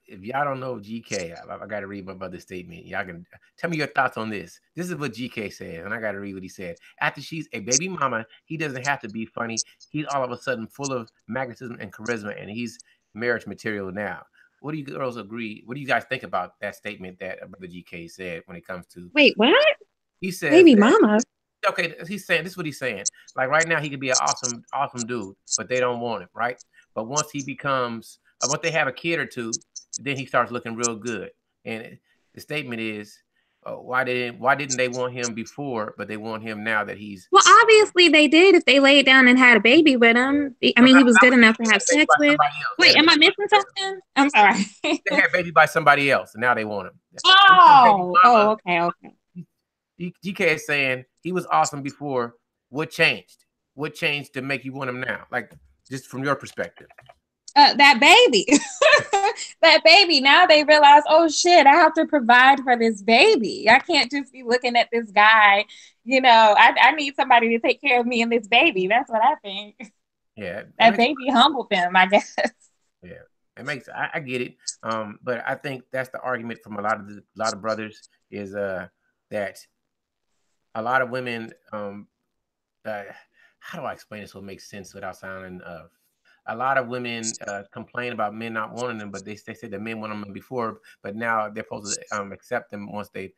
if y'all don't know GK, I got to read my brother's statement. Y'all can tell me your thoughts on this. This is what GK says, and I got to read what he said. After she's a baby mama, he doesn't have to be funny. He's all of a sudden full of magnetism and charisma, and he's marriage material now. What do you girls agree? What do you guys think about that statement that brother GK said when it comes to? Wait, what? He says Baby that, mama. okay, he's saying this is what he's saying. Like right now, he could be an awesome dude, but they don't want him, right? But once he becomes, once they have a kid or two, then he starts looking real good. And the statement is, why didn't they want him before, but they want him now that he's Well, obviously they did if they laid down and had a baby with him. I no, mean, not, he was not good with him. enough to They have had a baby sex by with. somebody else. They Wait, had a am I baby by missing something? I'm sorry. they had a baby by somebody else, and now they want him. When he says baby Oh, mama, okay, okay. GK is saying he was awesome before. What changed? What changed to make you want him now? Like, just from your perspective. That baby. That baby. Now they realize, oh shit, I have to provide for this baby. I can't just be looking at this guy. I need somebody to take care of me and this baby. That's what I think. Yeah, it That makes baby humbled them, I guess. yeah, it makes I get it. But I think that's the argument from a lot of brothers is that a lot of women uh how do I explain this so it makes sense without sounding a lot of women complain about men not wanting them, but they say that men wanted them before, but now they're supposed to accept them once they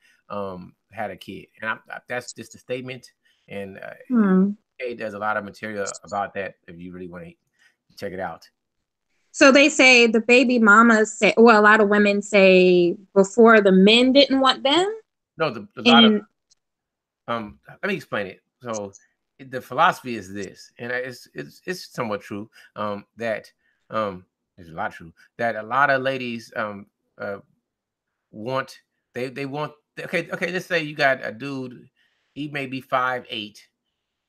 had a kid. And that's just a statement. And Hmm. there's a lot of material about that if you really want to check it out. So they say the baby mamas say, well, a lot of women say before the men didn't want them. No, a lot of And let me explain it. So the philosophy is this, and it's somewhat true. That there's a lot true that a lot of ladies uh, want they want. Okay. Let's say you got a dude. He may be 5'8",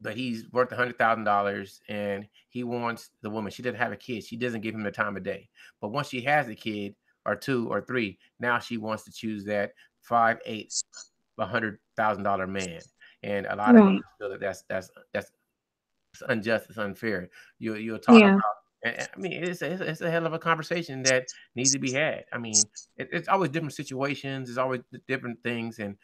but he's worth $100,000, and he wants the woman. She doesn't have a kid. She doesn't give him the time of day. But once she has a kid or two or three, now she wants to choose that 5'8", $100,000 man. And a lot of right. brothers feel that that's it's unjust, it's unfair. You'll talk about Yeah. I mean, it's a hell of a conversation that needs to be had. I mean, it's always different situations. It's always different things, and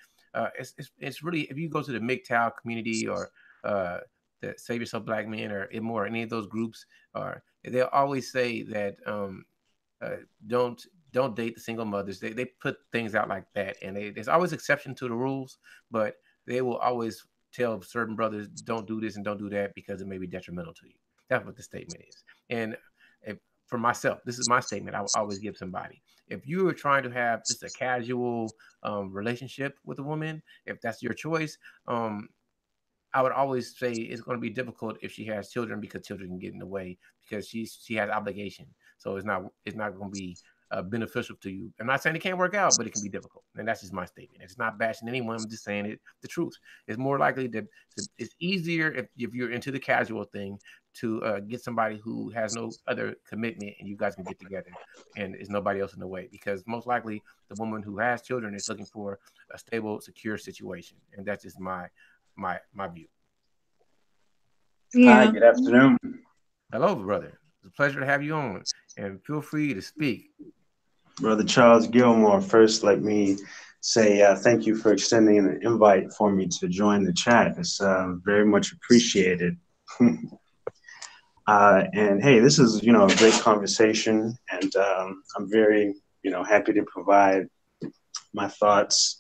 it's really, if you go to the MGTOW community or uh, the Save Yourself Black Men or more any of those groups, or they'll always say that uh, don't don't date the single mothers. They put things out like that, and there's always exception to the rules, but they will always tell certain brothers don't do this and don't do that because it may be detrimental to you. That's what the statement is. And if, for myself, this is my statement. I will always give somebody. If you are trying to have just a casual relationship with a woman, if that's your choice, I would always say it's going to be difficult if she has children because children can get in the way because she has obligation. So it's not going to be beneficial to you. I'm not saying it can't work out, but it can be difficult, and that's just my statement. It's not bashing anyone. I'm just saying it the truth. It's more likely that it's easier if you're into the casual thing to get somebody who has no other commitment and you guys can get together and there's nobody else in the way because most likely the woman who has children is looking for a stable, secure situation, and that's just my view. Hi, Yeah. good afternoon. Hello, brother. It's a pleasure to have you on, and feel free to speak. Brother Charles Gilmore. First, let me say thank you for extending an invite for me to join the chat. It's very much appreciated. And hey, this is, a great conversation, and I'm very, happy to provide my thoughts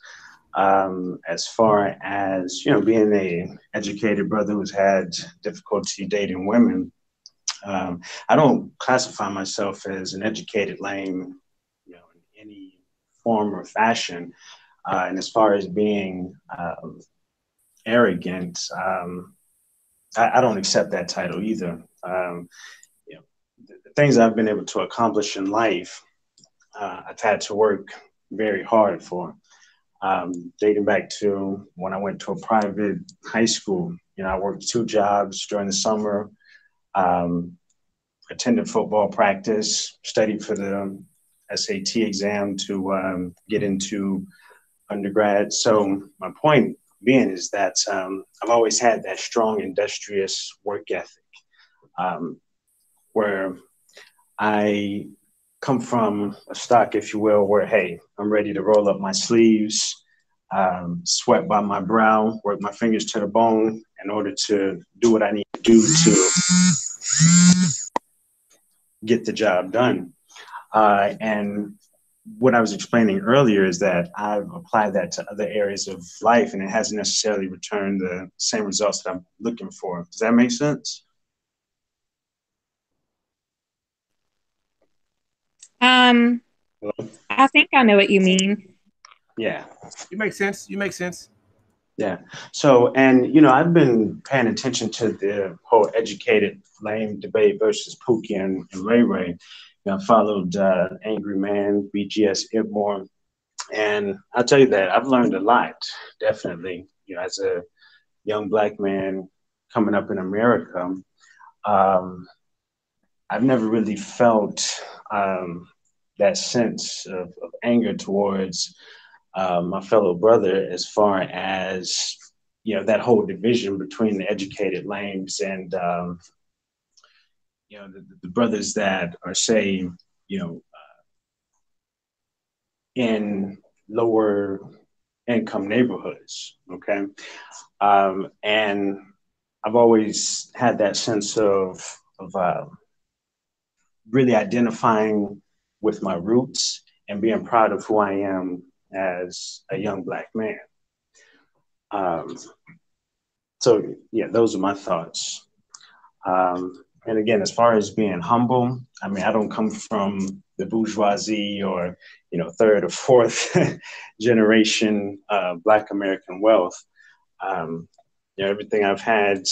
as far as, being a educated brother who's had difficulty dating women. I don't classify myself as an educated lame, in any form or fashion. And as far as being arrogant, I don't accept that title either. You know, the things I've been able to accomplish in life, I've had to work very hard for. Dating back to when I went to a private high school, I worked two jobs during the summer. Um, Attended football practice, studied for the SAT exam to get into undergrad. So my point being is that I've always had that strong, industrious work ethic, um, where I come from a stock, if you will, where hey, I'm ready to roll up my sleeves, sweat by my brow, work my fingers to the bone in order to do what I need to do to get the job done. And what I was explaining earlier is that I've applied that to other areas of life and it hasn't necessarily returned the same results that I'm looking for. Does that make sense? Um, Hello? I think I know what you mean. Yeah. You make sense. You make sense. Yeah. So, and I've been paying attention to the whole educated lame debate versus Pookie and Ray Ray. I followed Angry Man, BGS Ibmore, and I'll tell you that I've learned a lot, definitely. As a young black man coming up in America, um, I've never really felt that sense of anger towards my fellow brother as far as that whole division between the educated lames and the brothers that are say in lower income neighborhoods. Okay. And I've always had that sense of really identifying with my roots and being proud of who I am as a young black man. Um, so yeah, those are my thoughts. And again, as far as being humble, I mean, I don't come from the bourgeoisie or third or fourth generation Black American wealth. Um, Everything I've had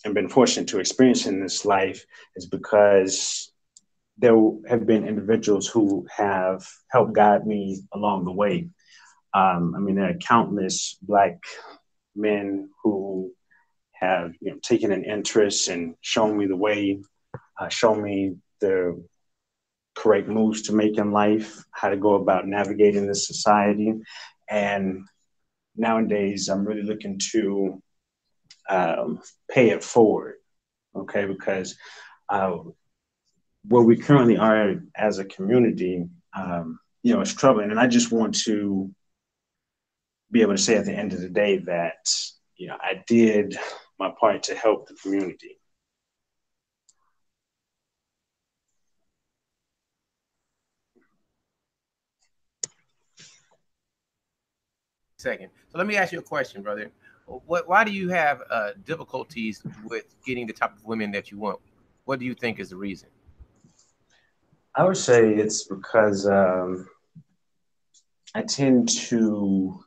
and been fortunate to experience in this life is because there have been individuals who have helped guide me along the way. I mean, there are countless Black men who have taken an interest and shown me the way, shown me the correct moves to make in life, how to go about navigating this society. And nowadays, I'm really looking to pay it forward. Okay, because uh, where we currently are as a community, it's troubling. And I just want to be able to say at the end of the day that, I did my part to help the community. Second. So let me ask you a question, brother. Why do you have difficulties with getting the type of women that you want? What do you think is the reason? I would say it's because I tend to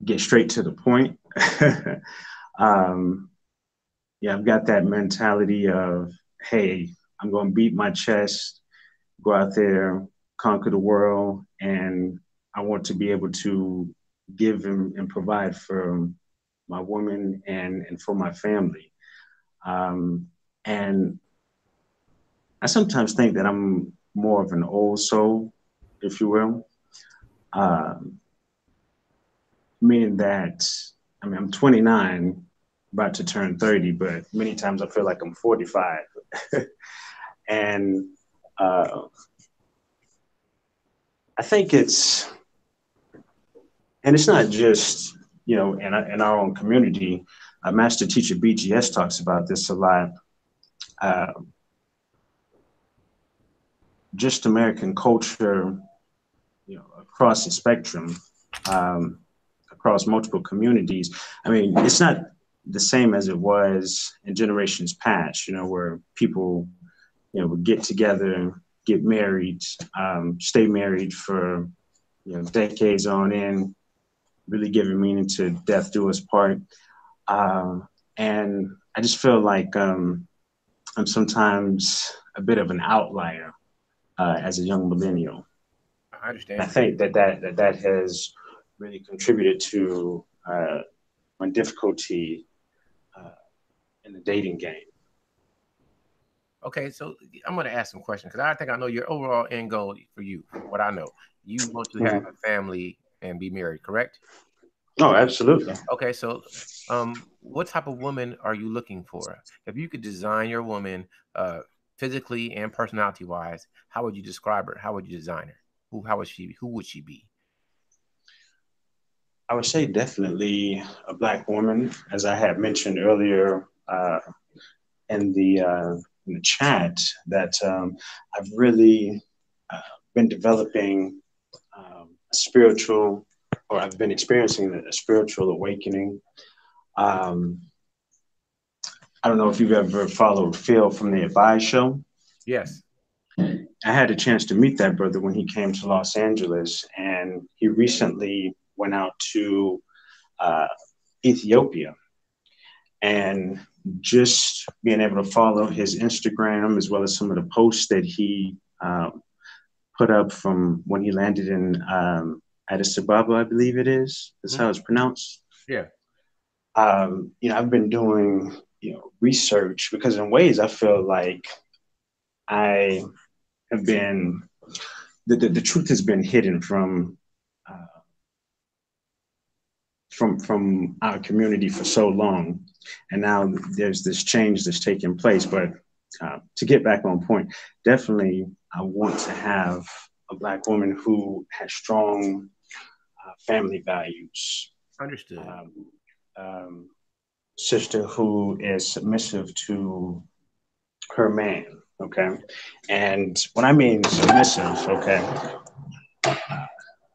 get straight to the point. um, yeah, I've got that mentality of, hey, I'm going to beat my chest, go out there, conquer the world, and I want to be able to give and provide for my woman and for my family. And I sometimes think that I'm more of an old soul, if you will. Um, Meaning that, I'm 29, about to turn 30, but many times I feel like I'm 45. And uh, I think it's not just, in our own community. Master teacher BGS talks about this a lot. Uh, just American culture, across the spectrum, um, across multiple communities. It's not the same as it was in generations past, where people, would get together, get married, stay married for, decades on end, really giving meaning to death do us part. And I just feel like I'm sometimes a bit of an outlier as a young millennial. I And I understand. think that has really contributed to my difficulty uh, in the dating game. Okay, so I'm going to ask some questions because I think I know your overall end goal for you. From what I know, you want to have Mhm. a family and be married, correct? Oh, absolutely. Okay, so what type of woman are you looking for? If you could design your woman uh, physically and personality wise, how would you describe her? How would you design her? How would she? Who would she be? I would say definitely a black woman, as I had mentioned earlier in the chat, that I've really uh, been developing a spiritual, or I've been experiencing a spiritual awakening. Um, I don't know if you've ever followed Phil from the Advice Show. Yes. I had a chance to meet that brother when he came to Los Angeles, and he recently went out to uh, Ethiopia. And just being able to follow his Instagram as well as some of the posts that he put up from when he landed in Addis Ababa, I believe it is. That's Mhm. how it's pronounced. Yeah. I've been doing research because in ways I feel like I have been the truth has been hidden uh, from our community for so long, and now there's this change that's taking place. But to get back on point, definitely I want to have a black woman who has strong family values, Understood. um, um, sister who is submissive to her man. Okay, and when I mean submissive, okay,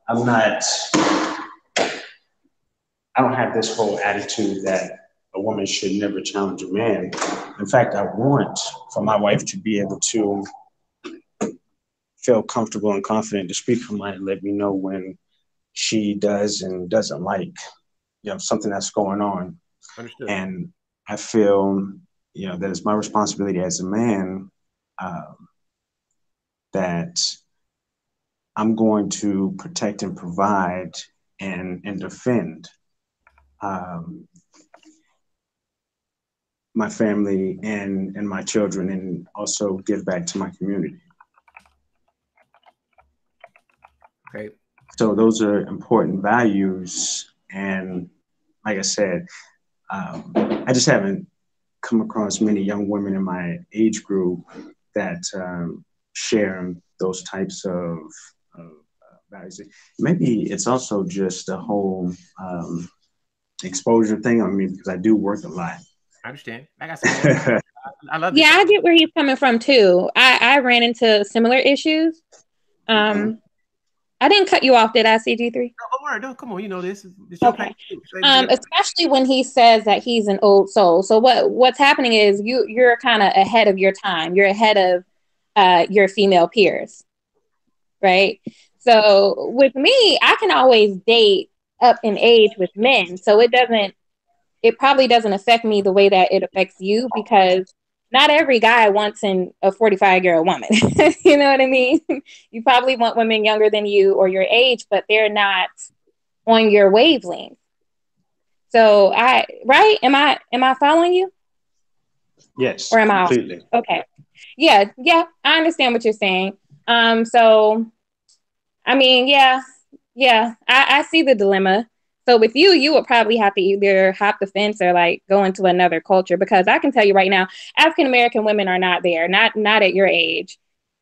I'm not. I don't have this whole attitude that a woman should never challenge a man. In fact, I want for my wife to be able to feel comfortable and confident to speak her mind and let me know when she does and doesn't like, something that's going on. Understood. And I feel, that it's my responsibility as a man that I'm going to protect and provide and defend um, my family and my children, and also give back to my community. Okay. So those are important values. And like I said, I just haven't come across many young women in my age group that share those types of values. Maybe it's also just a whole exposure thing on me because I do work a lot. I understand. I got some more. I love this. Yeah, I get where he's coming from too. I ran into similar issues. I didn't cut you off, did I, CG3? No, come on. You know this. This okay. Especially when he says that he's an old soul. So what's happening is you're kind of ahead of your time. You're ahead of your female peers, right? So with me, I can always date up in age with men. So it probably doesn't affect me the way that it affects you because not every guy wants a 45-year-old woman. You know what I mean? You probably want women younger than you or your age, but they're not on your wavelength. So right? Am I following you? Yes. Or am I completely? Okay. Yeah, I understand what you're saying. So I mean, yeah, I see the dilemma. So with you would probably have to either hop the fence or like go into another culture because I can tell you right now, African American women are not there, not at your age.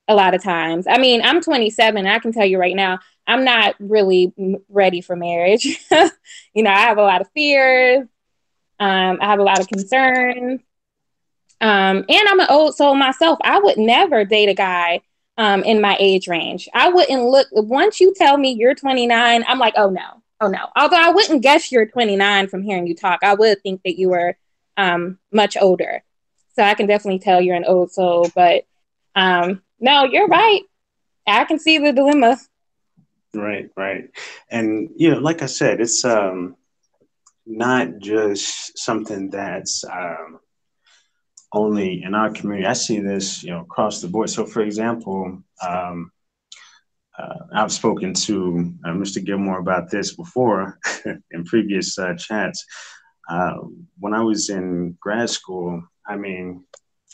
A lot of times. I mean, I'm 27. And I can tell you right now, I'm not really ready for marriage. You know, I have a lot of fears. I have a lot of concerns. And I'm an old soul myself. I would never date a guy in my age range. I wouldn't look, once you tell me you're 29, I'm like, oh no. Although I wouldn't guess you're 29 from hearing you talk. I would think that you were much older. So I can definitely tell you're an old soul. But no, you're right. I can see the dilemma. Right. And, like I said, it's not just something that's only in our community. I see this, across the board. So, for example, I've spoken to Mr. Gilmore about this before in previous chats. When I was in grad school, I mean,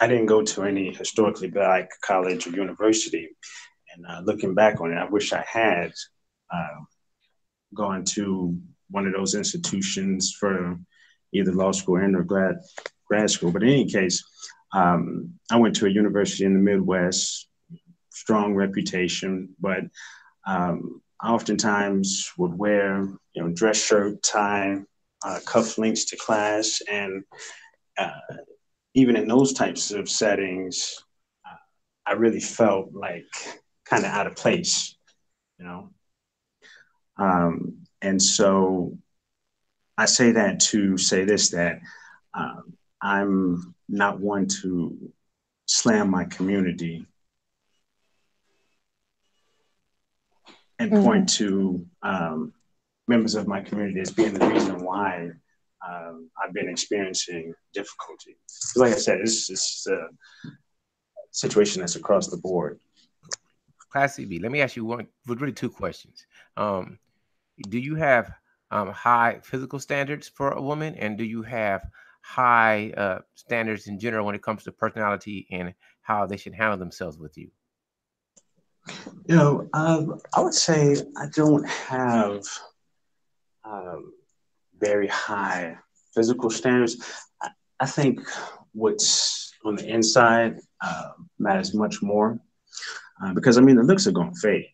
I didn't go to any historically black college or university. And looking back on it, I wish I had gone to one of those institutions for either law school and or grad school. But in any case, I went to a university in the Midwest, strong reputation, but I oftentimes would wear, dress shirt, tie, cufflinks to class. And even in those types of settings, I really felt like kind of out of place, and so I say that to say this, that I'm not one to slam my community and point to members of my community as being the reason why I've been experiencing difficulty. Like I said, it's a situation that's across the board. Class CB, let me ask you really two questions. Do you have high physical standards for a woman, and do you have high standards in general when it comes to personality and how they should handle themselves with you? I would say I don't have very high physical standards. I think what's on the inside matters much more because, I mean, the looks are going to fade.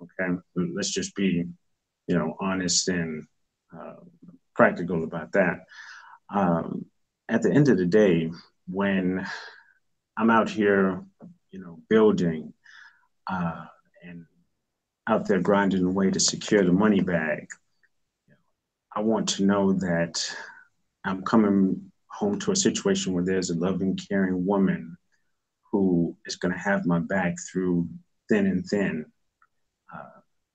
Okay, let's just be, honest and practical about that. At the end of the day, when I'm out here, building and out there grinding away to secure the money bag, I want to know that I'm coming home to a situation where there's a loving, caring woman who is going to have my back through thin and thin.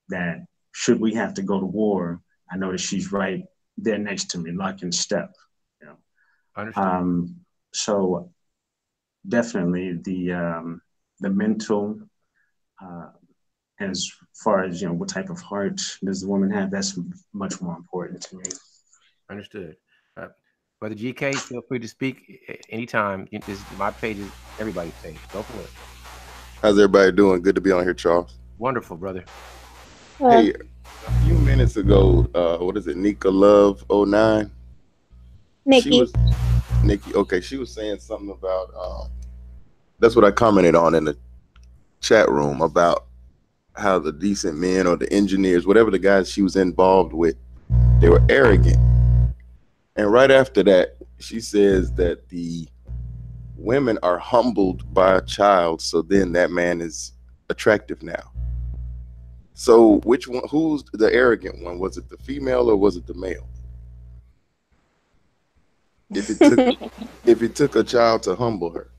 That should we have to go to war, I know that she's right there next to me, lock in step. So definitely the mental, as far as what type of heart does the woman have, that's much more important to me. Understood. Brother GK, feel free to speak anytime. This is my page, is everybody's page. Go for it. How's everybody doing? Good to be on here, Charles. Wonderful, brother. Hey, a few minutes ago, what is it, Nika Love 09? Nikki. Nikki. Okay, she was saying something about. That's what I commented on in the chat room about how the decent men or the engineers, whatever the guys she was involved with, they were arrogant. And right after that, she says that the women are humbled by a child, so then that man is attractive now. So which one? Who's the arrogant one? Was it the female or was it the male? If it took if it took a child to humble her.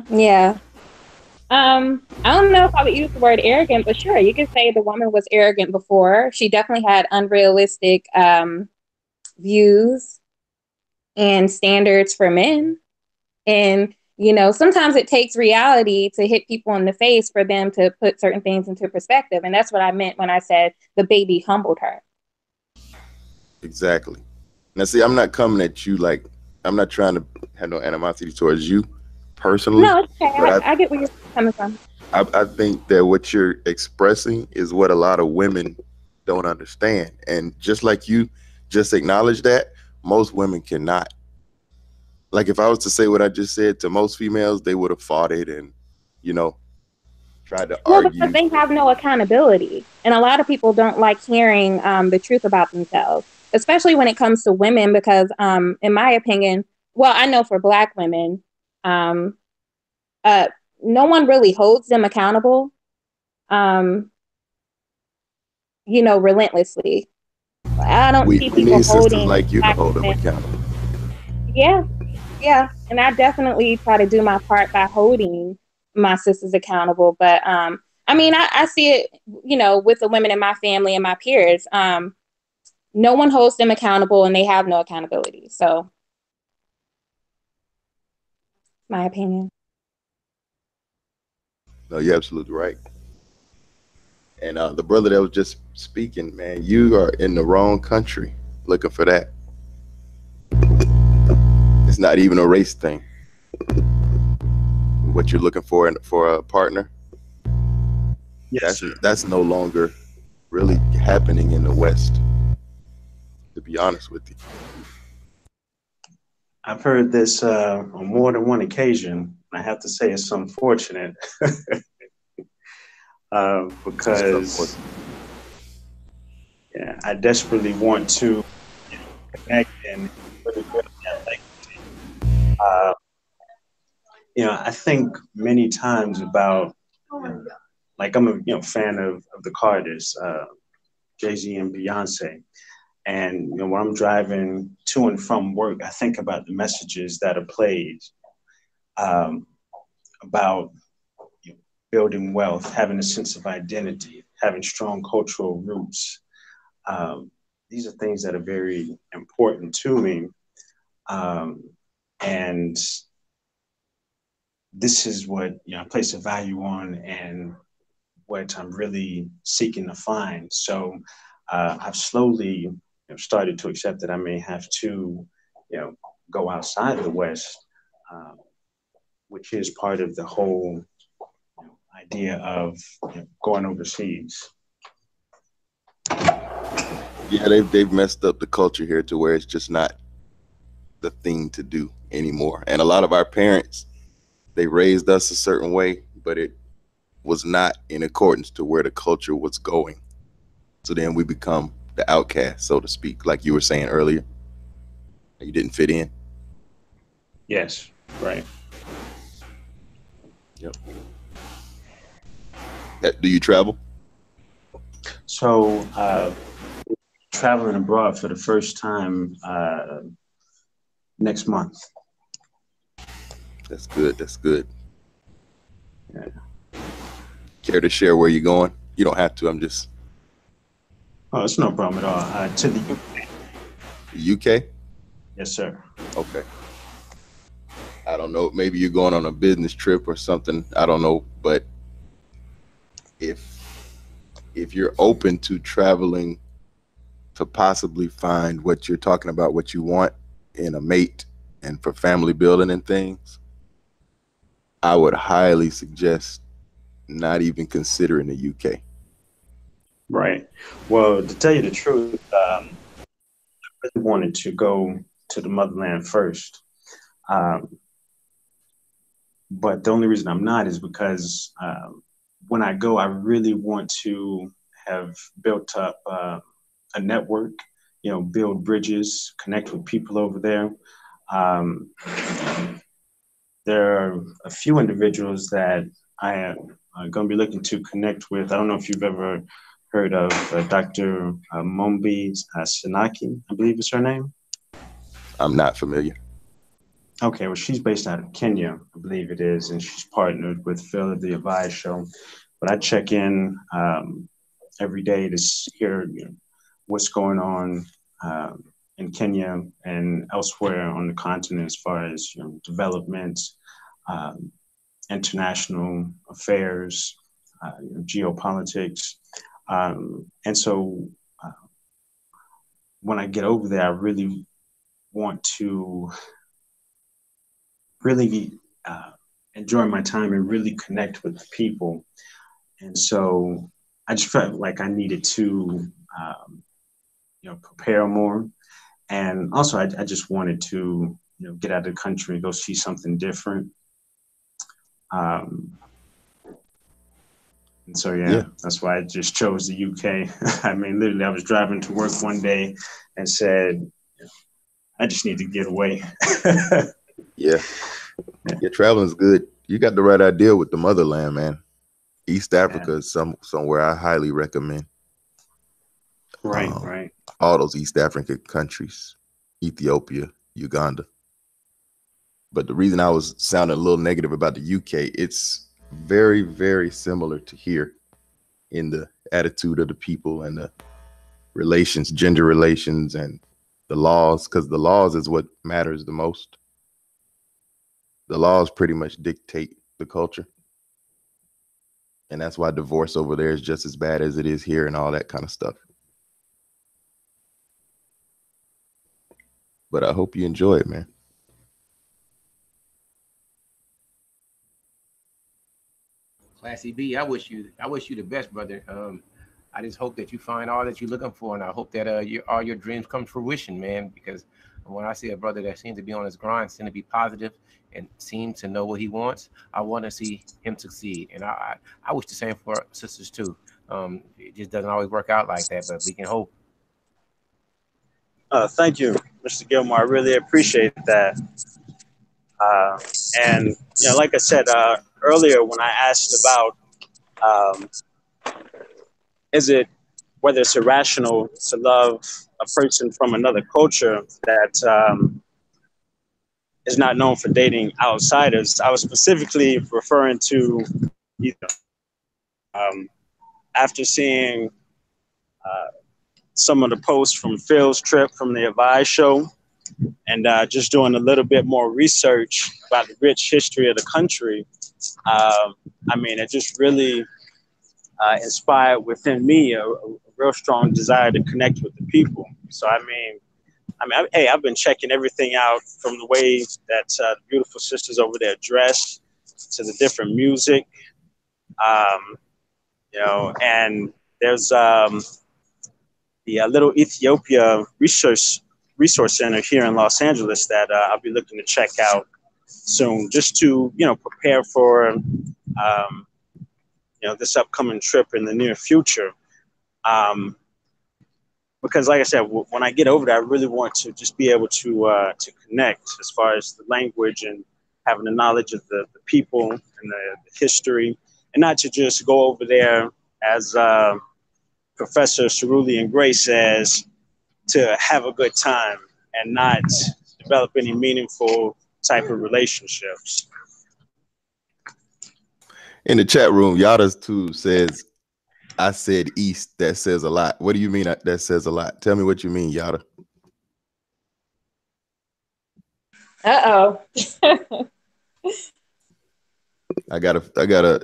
Yeah. I don't know if I would use the word arrogant, but sure, you could say the woman was arrogant before. She definitely had unrealistic views and standards for men. And, sometimes it takes reality to hit people in the face for them to put certain things into perspective. And that's what I meant when I said the baby humbled her. Exactly. Now, see, I'm not coming at you like I'm not trying to have no animosity towards you personally. No, it's okay. I get where you're coming from. I think that what you're expressing is what a lot of women don't understand. And just like you just acknowledge that, most women cannot. Like if I was to say what I just said to most females, they would have fought it and, tried to Well, argue. because they have no accountability. And a lot of people don't like hearing the truth about themselves, especially when it comes to women, because in my opinion, well, I know for Black women, no one really holds them accountable, relentlessly. I don't see We people need sisters holding like you to Black hold them women. accountable. Yeah. And I definitely try to do my part by holding my sisters accountable. But I see it, with the women in my family and my peers. No one holds them accountable and they have no accountability. So, my opinion. No, you're absolutely right. And the brother that was just speaking, man, you are in the wrong country looking for that. It's not even a race thing. What you're looking for for a partner, Yes, that's no longer really happening in the West, to be honest with you. I've heard this on more than one occasion. I have to say it's unfortunate because I desperately want to connect and really build that legacy. I think many times about like I'm a fan of the Carters, Jay-Z and Beyonce. And when I'm driving to and from work, I think about the messages that are played about building wealth, having a sense of identity, having strong cultural roots. These are things that are very important to me. And this is what I place a value on and what I'm really seeking to find. So I've slowly started to accept that I may have to, go outside of the West, which is part of the whole idea of going overseas. Yeah, they've messed up the culture here to where it's just not the thing to do anymore. And a lot of our parents, they raised us a certain way, but it was not in accordance to where the culture was going. So then we become the outcast, so to speak, like you were saying earlier. You didn't fit in. Yes, right. Yep. Do you travel? So traveling abroad for the first time next month. That's good. That's good. Yeah. Care to share where you're going? You don't have to. I'm just. Oh, it's no problem at all. To the UK. UK? Yes, sir. Okay. I don't know. Maybe you're going on a business trip or something. I don't know. But if you're open to traveling to possibly find what you're talking about, what you want in a mate and for family building and things, I would highly suggest not even considering the UK. Right. Well, to tell you the truth, I really wanted to go to the motherland first. Um, but the only reason I'm not is because when I go, I really want to have built up a network, build bridges, connect with people over there. Um, there are a few individuals that I am going to be looking to connect with. I don't know if you've ever heard of Dr. Mombi Sanaki, I believe is her name. I'm not familiar. Okay, well, she's based out of Kenya, I believe it is, and she's partnered with Phil of the Avise Show. But I check in every day to hear what's going on in Kenya and elsewhere on the continent as far as developments, um, international affairs, geopolitics. And so when I get over there, I really want to really enjoy my time and really connect with the people. And so I just felt like I needed to, prepare more. And also, I just wanted to, get out of the country and go see something different. Um, and so, Yeah. that's why I just chose the UK. I mean, literally, I was driving to work one day and said, I just need to get away. Yeah. Yeah, traveling's good. You got the right idea with the motherland, man. East Africa is somewhere I highly recommend. Right. All those East African countries, Ethiopia, Uganda. But the reason I was sounding a little negative about the UK, it's very, very similar to here in the attitude of the people and the relations, gender relations, and the laws, because the laws is what matters the most. The laws pretty much dictate the culture. And that's why divorce over there is just as bad as it is here and all that kind of stuff. But I hope you enjoy it, man. Classy B, I wish you the best, brother. I just hope that you find all that you're looking for, and I hope that all your dreams come to fruition, man. Because when I see a brother that seems to be on his grind, seems to be positive, and seems to know what he wants, I want to see him succeed. And I wish the same for sisters too. It just doesn't always work out like that, but we can hope. Thank you, Mr. Gilmore. I really appreciate that. Uh, and like I said earlier, when I asked about um, is it whether it's irrational to love a person from another culture that is not known for dating outsiders, I was specifically referring to um, after seeing uh, some of the posts from Phil's trip from the Avise show and just doing a little bit more research about the rich history of the country. I mean, it just really inspired within me a real strong desire to connect with the people. So, hey, I've been checking everything out from the way that the beautiful sisters over there dress to the different music, um, and there's the Little Ethiopia Resource Center here in Los Angeles that I'll be looking to check out soon, just to prepare for this upcoming trip in the near future. Because, like I said, when I get over there, I really want to just be able to connect as far as the language and having the knowledge of the people and the history, and not to just go over there as Professor Cerulean Gray says, to have a good time and not develop any meaningful type of relationships. In the chat room, Yada's too says, I said East. That says a lot. What do you mean that says a lot? Tell me what you mean, Yada. Uh-oh. I got a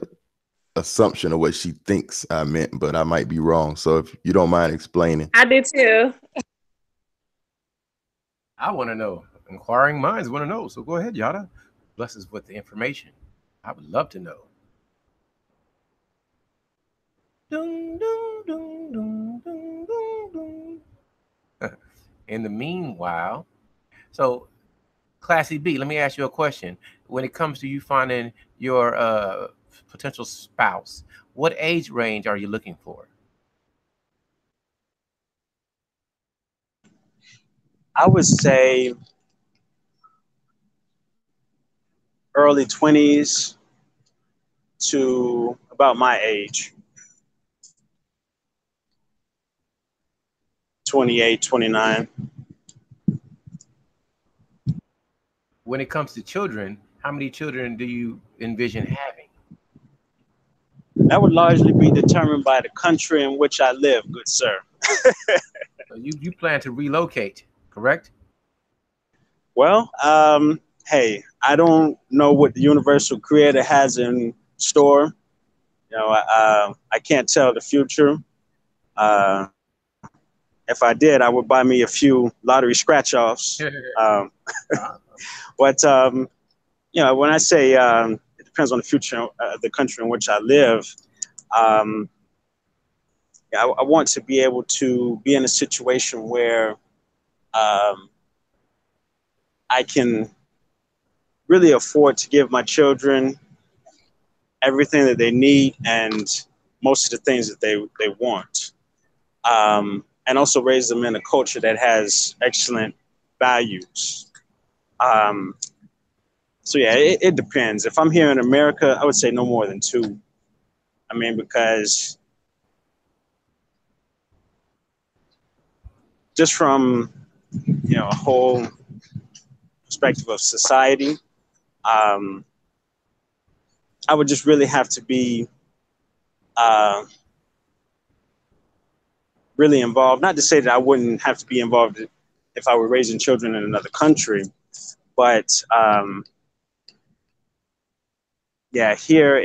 assumption of what she thinks I meant, but I might be wrong. So if you don't mind explaining. I do too. I want to know. Inquiring minds want to know. So go ahead, Yada. Bless us with the information. I would love to know. Dun, dun, dun, dun, dun, dun, dun. In the meanwhile, so Classy B, let me ask you a question. When it comes to you finding your potential spouse, what age range are you looking for? I would say early 20s to about my age, 28, 29. When it comes to children, how many children do you envision having? That would largely be determined by the country in which I live, good sir. So you plan to relocate, correct? Well, hey, I don't know what the universal creator has in store. I can't tell the future. Uh, if I did, I would buy me a few lottery scratch offs. But when I say it depends on the future, the country in which I live, um, I want to be able to be in a situation where um, I can really afford to give my children everything that they need and most of the things that they want. And also raise them in a culture that has excellent values. Um, so yeah, it depends. If I'm here in America, I would say no more than two. I mean, because just from a whole perspective of society, um, I would just really have to be uh, really involved. Not to say that I wouldn't have to be involved if I were raising children in another country, but yeah, here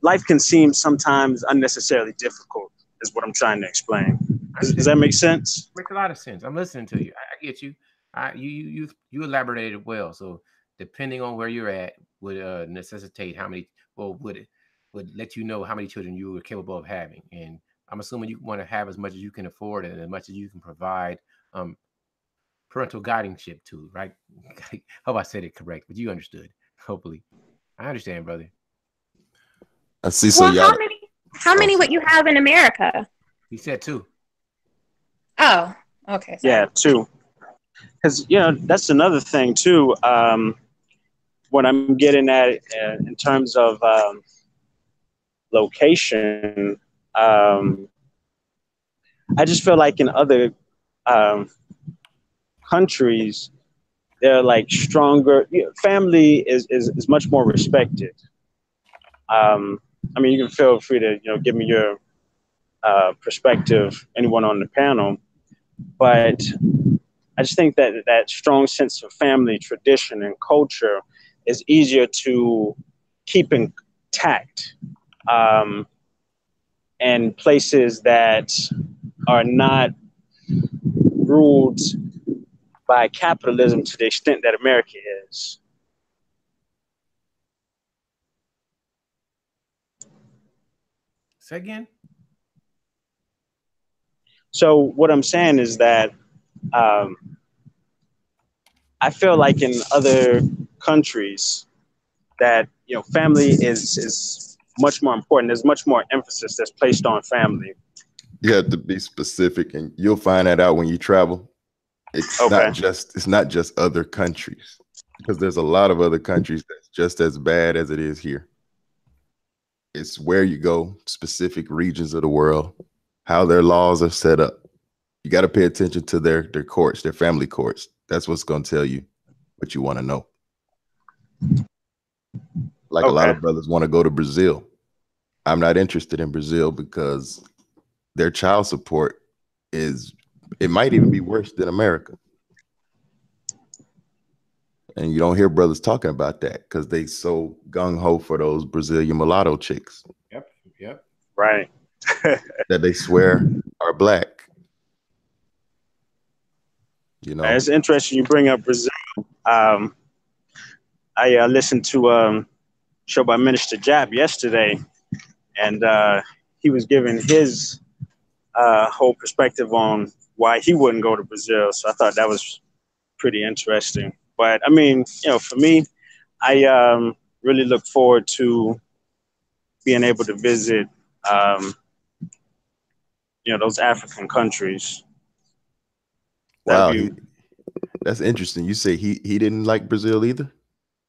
life can seem sometimes unnecessarily difficult. Is what I'm trying to explain. Does that make sense? Makes a lot of sense. I'm listening to you. I get you. You elaborated well. So depending on where you're at, would necessitate how many. Well, would let you know how many children you are capable of having. And I'm assuming you want to have as much as you can afford and as much as you can provide um, parental guardianship to. Right? Hope I said it correct, but you understood. Hopefully, I understand, brother. I see. So Well, y'all. how many would you have in America? He said two. Oh, okay. Sorry. Yeah, two. Because that's another thing too. What I'm getting at in terms of location, I just feel like in other um, countries, they're like stronger. Family is much more respected. I mean, you can feel free to give me your perspective, anyone on the panel, but I just think that that strong sense of family tradition and culture is easier to keep intact and places that are not ruled by capitalism to the extent that America is. Say again. So what I'm saying is that um, I feel like in other countries that family is much more important. There's much more emphasis that's placed on family. You have to be specific, and you'll find that out when you travel. It's Okay. not just other countries, because there's a lot of other countries that's just as bad as it is here. It's where you go, specific regions of the world, how their laws are set up. You got to pay attention to their courts, their family courts. That's what's going to tell you what you want to know. Like a lot of brothers want to go to Brazil. I'm not interested in Brazil because their child support it might even be worse than America. And you don't hear brothers talking about that because they so gung-ho for those Brazilian mulatto chicks. Yep. Right. That they swear are black. It's interesting you bring up Brazil. I listened to a show by Minister Jab yesterday, and he was giving his whole perspective on why he wouldn't go to Brazil. So I thought that was pretty interesting. But I mean, for me, I really look forward to being able to visit, um, those African countries. That'd Wow, be that's interesting. You say he didn't like Brazil either.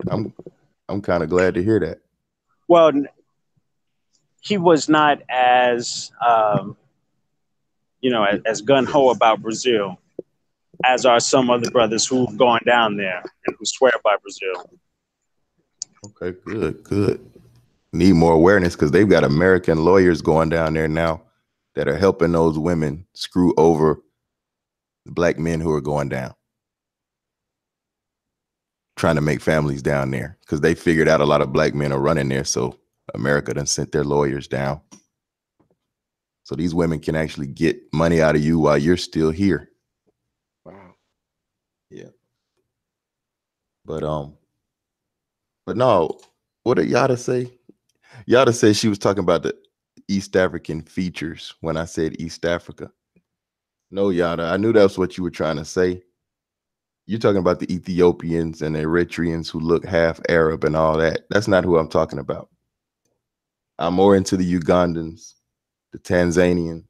I'm kind of glad to hear that. well. He was not as as gun ho about Brazil as are some other brothers who've gone down there and who swear by Brazil. Okay, good. Need more awareness because they've got American lawyers going down there now that are helping those women screw over the black men who are going down, trying to make families down there because they figured out a lot of black men are running there. So America done sent their lawyers down. So these women can actually get money out of you while you're still here. Wow. Yeah. But no, what did Yada say? Yada said she was talking about the East African features when I said East Africa. No, Yada, I knew that's what you were trying to say. You're talking about the Ethiopians and the Eritreans who look half Arab and all that. That's not who I'm talking about. I'm more into the Ugandans, the Tanzanians,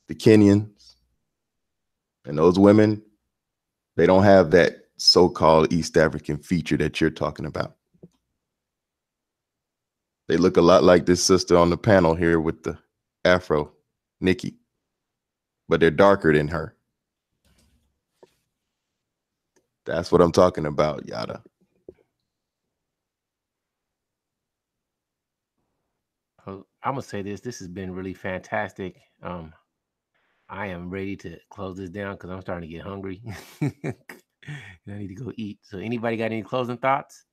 the Kenyans, and those women, they don't have that so-called East African feature that you're talking about. They look a lot like this sister on the panel here with the afro, Nikki, but they're darker than her. That's what I'm talking about, Yada. I'm gonna say this. This has been really fantastic. I am ready to close this down because I'm starting to get hungry. And I need to go eat. So, anybody got any closing thoughts?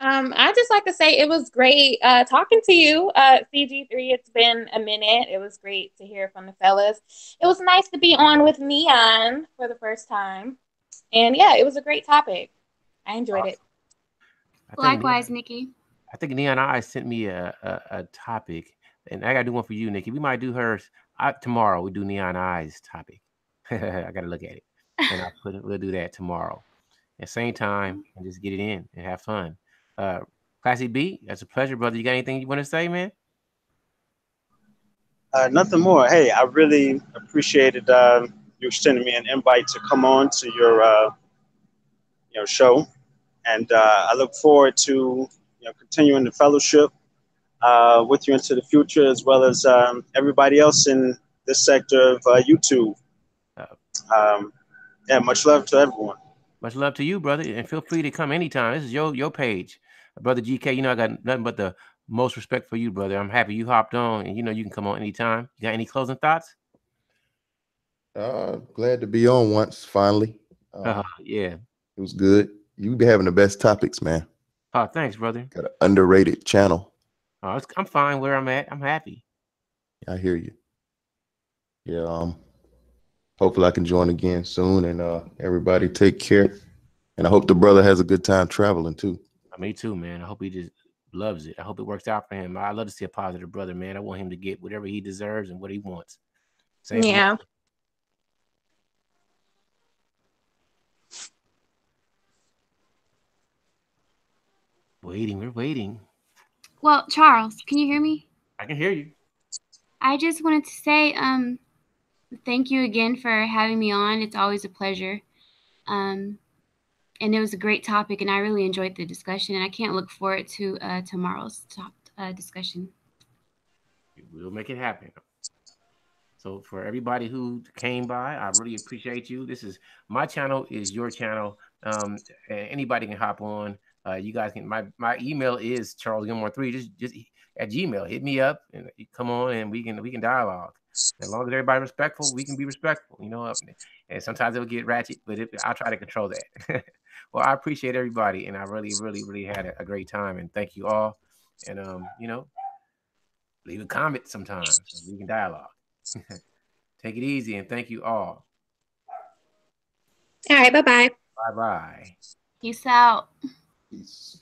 I just like to say it was great talking to you, CG3. It's been a minute. It was great to hear from the fellas. It was nice to be on with Neon for the first time. And yeah, it was a great topic. I enjoyed it. Likewise, Nikki. I think Neon Eyes sent me a topic, and I gotta do one for you, Nikki. We might do hers tomorrow. We do Neon Eyes topic. I gotta look at it, and we'll do that tomorrow at the same time, and just get it in and have fun. Classy B, that's a pleasure, brother. You got anything you want to say, man? Nothing more. Hey, I really appreciated you extending me an invite to come on to your show, and I look forward to continuing the fellowship with you into the future, as well as everybody else in this sector of YouTube. Yeah, much love to everyone. Much love to you, brother, and feel free to come anytime. This is your page, brother GK. I got nothing but the most respect for you, brother. I'm happy you hopped on, and you can come on anytime. You got any closing thoughts? Glad to be on once finally. Yeah, it was good. You be having the best topics, man. Oh, thanks, brother. Got an underrated channel. I'm fine where I'm at. I'm happy. I hear you. Yeah. Hopefully I can join again soon, and everybody take care. And I hope the brother has a good time traveling too. Me too, man. I hope he just loves it. I hope it works out for him. I love to see a positive brother, man. I want him to get whatever he deserves and what he wants. Same yeah. We're waiting. Well, Charles, can you hear me? I can hear you. I just wanted to say thank you again for having me on. It's always a pleasure. And it was a great topic, and I really enjoyed the discussion, and I can't look forward to tomorrow's discussion. We'll make it happen. So for everybody who came by, I really appreciate you. This is my channel, is your channel. And anybody can hop on. You guys can. My email is charlesgilmore3. Just at Gmail. Hit me up and come on, and we can dialogue. As long as everybody's respectful, we can be respectful. And sometimes it'll get ratchet, but I'll try to control that. Well, I appreciate everybody, and I really, really, really had a great time. And thank you all. And leave a comment sometimes. So we can dialogue. Take it easy, and thank you all. All right, bye-bye. Bye-bye. Peace out. Peace.